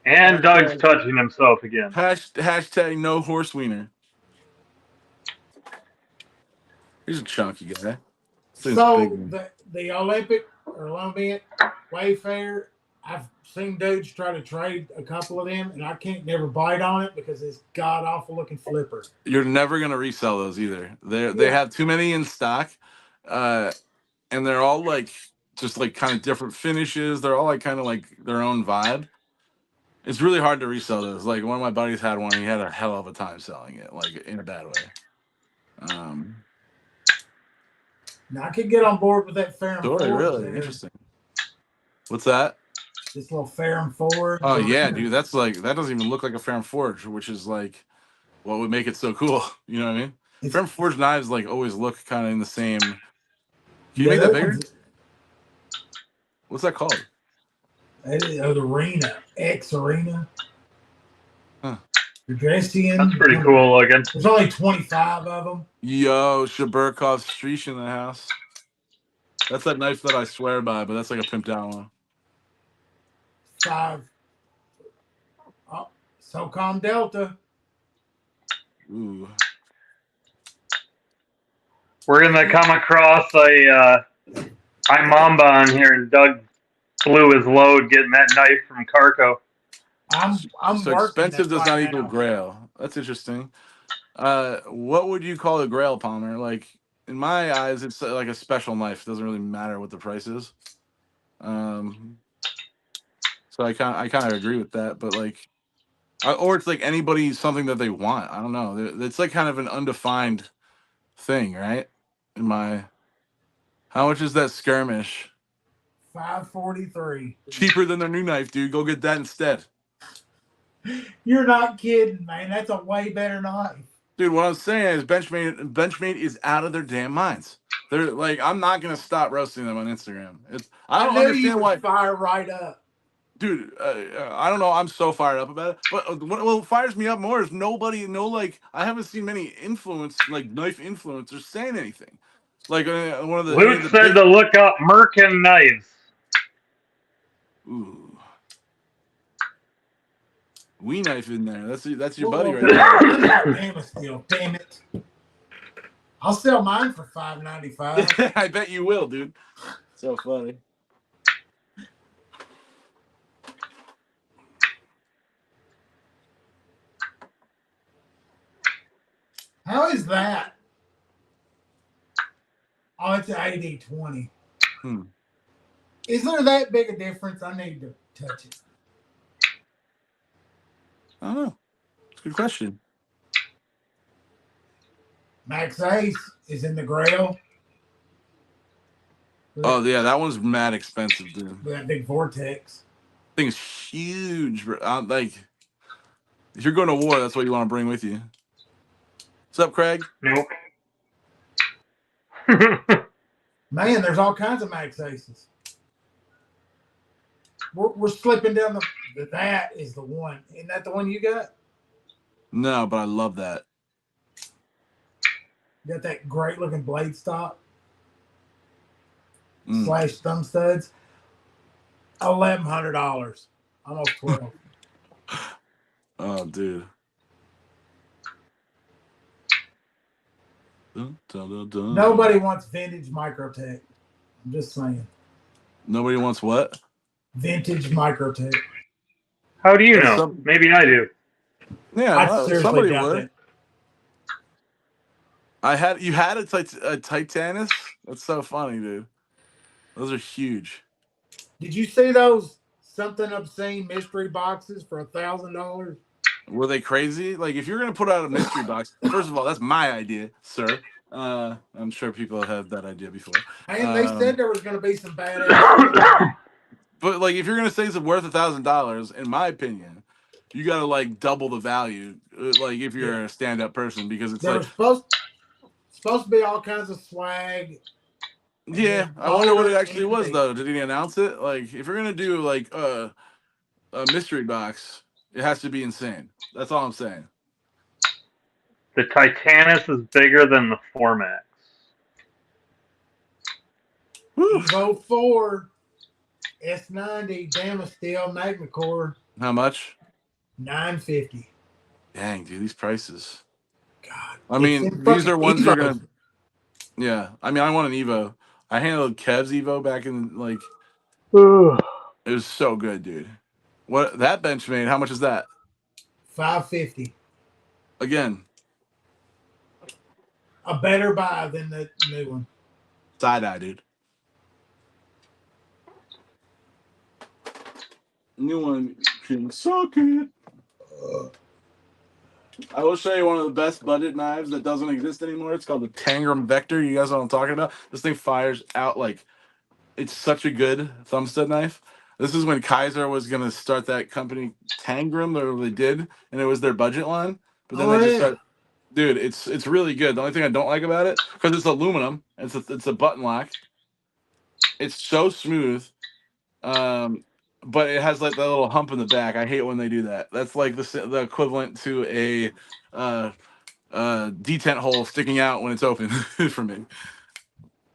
And Doug's touching himself again. Hashtag no horse wiener. He's a chunky guy. So the Olympic Wayfair, I've seen dudes try to trade a couple of them, and I can't never bite on it because it's god awful looking flipper. You're never gonna resell those either. They have too many in stock, and they're all like just like kind of different finishes. They're all like kind of like their own vibe. It's really hard to resell those. Like one of my buddies had one, and he had a hell of a time selling it, like in a bad way. Now I could get on board with that Ferrum Forge. Really interesting. What's that? This little Ferrum Forge. Oh yeah, dude. That's like that doesn't even look like a Ferrum Forge, which is like what would make it so cool. You know what I mean? Ferrum Forge knives like always look kind of in the same. Can you make that bigger? What's that called? The Arena. X Arena. Huh. Dressian. That's pretty cool looking. There's only 25 of them. Yo, Shaburkov Streesh in the house. That's that knife that I swear by, but that's like a pimped out one. 5. Oh, SOCOM Delta. Ooh. We're gonna come across a Mamba on here, and Doug blew his load getting that knife from Carco. I'm so expensive does not equal Grail. That's interesting. What would you call a Grail, Palmer? Like in my eyes, it's like a special knife. It doesn't really matter what the price is. So I kind of agree with that, but like, or it's like anybody something that they want. I don't know. It's like kind of an undefined thing, right? How much is that skirmish? $543. Cheaper than their new knife, dude. Go get that instead. You're not kidding, man. That's a way better knife. Dude, what I'm saying is Benchmade is out of their damn minds. They're like, I'm not gonna stop roasting them on Instagram. I don't understand why. Fire right up, dude. I don't know. I'm so fired up about it. But what fires me up more is I haven't seen many knife influencers saying anything. Like one of the Luke said to look up Merkin knives. Ooh. We knife in there. That's your buddy right there. Damn it. I'll sell mine for $5.95. I bet you will, dude. So funny. How is that? Oh, it's an 80-20. Is there that big a difference? I need to touch it. I don't know. It's a good question. Max Ace is in the Grail. Oh, yeah. That one's mad expensive, dude. That big Vortex. Thing's huge, bro. Like, if you're going to war, that's what you want to bring with you. What's up, Craig? Nope. Man, there's all kinds of Max Aces. We're slipping down that is the one. Isn't that the one you got? No, but I love that. You got that great looking blade stock. Slash thumb studs. $1,100. Almost $12. Oh, dude. Dun, dun, dun. Nobody wants vintage Microtech. I'm just saying. Nobody wants what? Vintage Microtech. How do you know? Maybe I do. Yeah, somebody would. You had a Titanus? That's so funny, dude. Those are huge. Did you see those something obscene mystery boxes for $1,000? Were they crazy? Like, if you're gonna put out a mystery box, first of all, that's my idea, sir. I'm sure people have had that idea before. And they said there was going to be some badass. But like, if you're gonna say it's worth $1,000, in my opinion, you gotta like double the value. Like if you're a stand-up person, because it's There was supposed to be all kinds of swag. Yeah, I wonder what it actually was though. Did he announce it? Like, if you're gonna do like a mystery box, it has to be insane. That's all I'm saying. The Titanus is bigger than the Formax. Evo 4 S90 Damasteel Magna Core. How much? $950. Dang, dude, these prices. God. I mean, these are ones you're gonna. Yeah, I mean, I want an Evo. I handled Kev's Evo back in like. It was so good, dude. What that bench made? How much is that? $550. Again, a better buy than the new one. Side eye, dude. New one can suck it. I will show you one of the best budget knives that doesn't exist anymore. It's called the Tangram Vector. You guys know what I'm talking about? This thing fires out like it's such a good thumb stud knife. This is when Kaiser was gonna start that company Tangram, or they did, and it was their budget line. But then they just started. Dude, it's really good. The only thing I don't like about it, because it's aluminum, it's a button lock. It's so smooth, but it has like that little hump in the back. I hate when they do that. That's like the equivalent to a detent hole sticking out when it's open for me.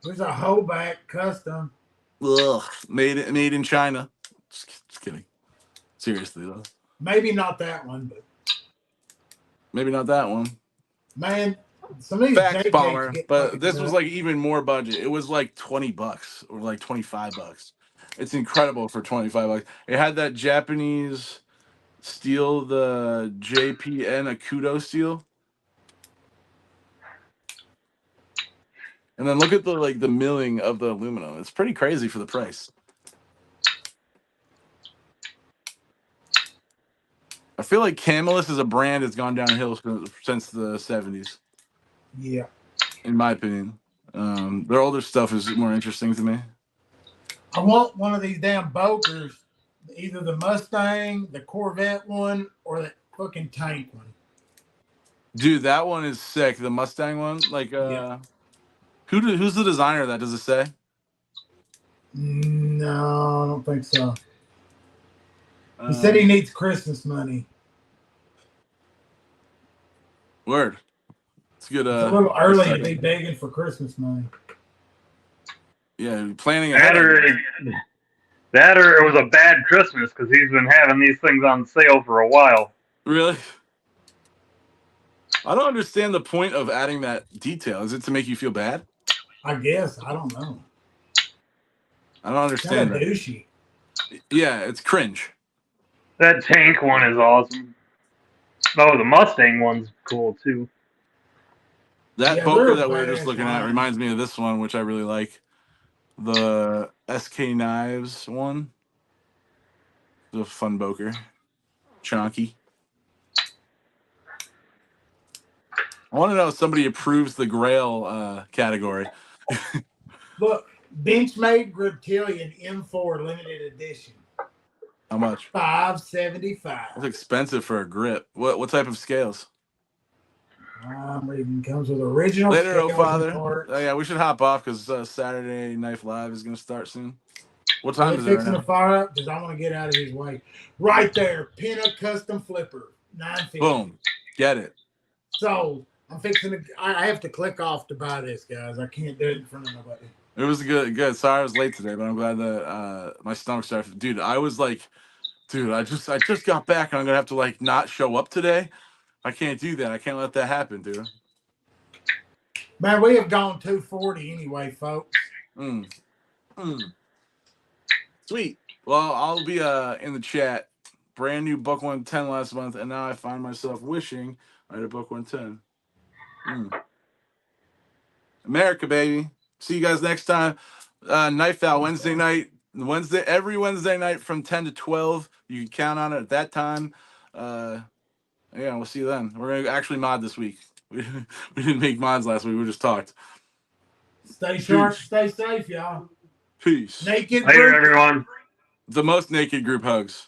There's a Hoback custom. Ugh, made in China. Just kidding. Seriously though. Maybe not that one, but maybe not that one. Man, some of these Facts bomber, but this was like even more budget. It was like $20 or like $25. It's incredible for $25. It had that Japanese steel, the JPN Akudo steel. And then look at the milling of the aluminum. It's pretty crazy for the price. I feel like Camillus as a brand has gone downhill since the 70s. Yeah. In my opinion. Their older stuff is more interesting to me. I want one of these damn Bokers, either the Mustang, the Corvette one, or that fucking tank one. Dude, that one is sick. The Mustang one, like, who's the designer of that? Does it say? No, I don't think so. He said he needs Christmas money. Word. It's good. It's a little early to be begging for Christmas money. Yeah, planning ahead. That or it was a bad Christmas because he's been having these things on sale for a while. Really? I don't understand the point of adding that detail. Is it to make you feel bad? I guess. I don't know. I don't understand that. Douchey. Yeah, it's cringe. That tank one is awesome. Oh, the Mustang one's cool too. That Boker that we were just looking at reminds me of this one, which I really like. The SK Knives one. The fun Boker. Chonky. I want to know if somebody approves the Grail category. Look, Benchmade Griptilian M4 limited edition. How much? $575. That's expensive for a grip. What type of scales? It comes with original. Later, oh father. Oh, yeah, we should hop off because Saturday Knife Live is going to start soon. What time is it? Fixing to fire up because I want to get out of his way. Right there, Pinna Custom Flipper, $950. Boom, get it. So I'm fixing to. I have to click off to buy this, guys. I can't do it in front of nobody. It was good. Sorry I was late today, but I'm glad that my stomach started. Dude, I was like, I just got back and I'm gonna have to like not show up today. I can't do that. I can't let that happen, dude. Man, we have gone 240 anyway, folks. Sweet. Well, I'll be in the chat. Brand new book 110 last month, and now I find myself wishing I had a book 110. America, baby. See you guys next time. Knife Out Wednesday night. Every Wednesday night from 10 to 12. You can count on it at that time. Yeah, we'll see you then. We're gonna actually mod this week. We didn't make mods last week. We just talked. Stay sharp. Stay safe, y'all. Peace. Naked Later, group. everyone. The most naked group hugs.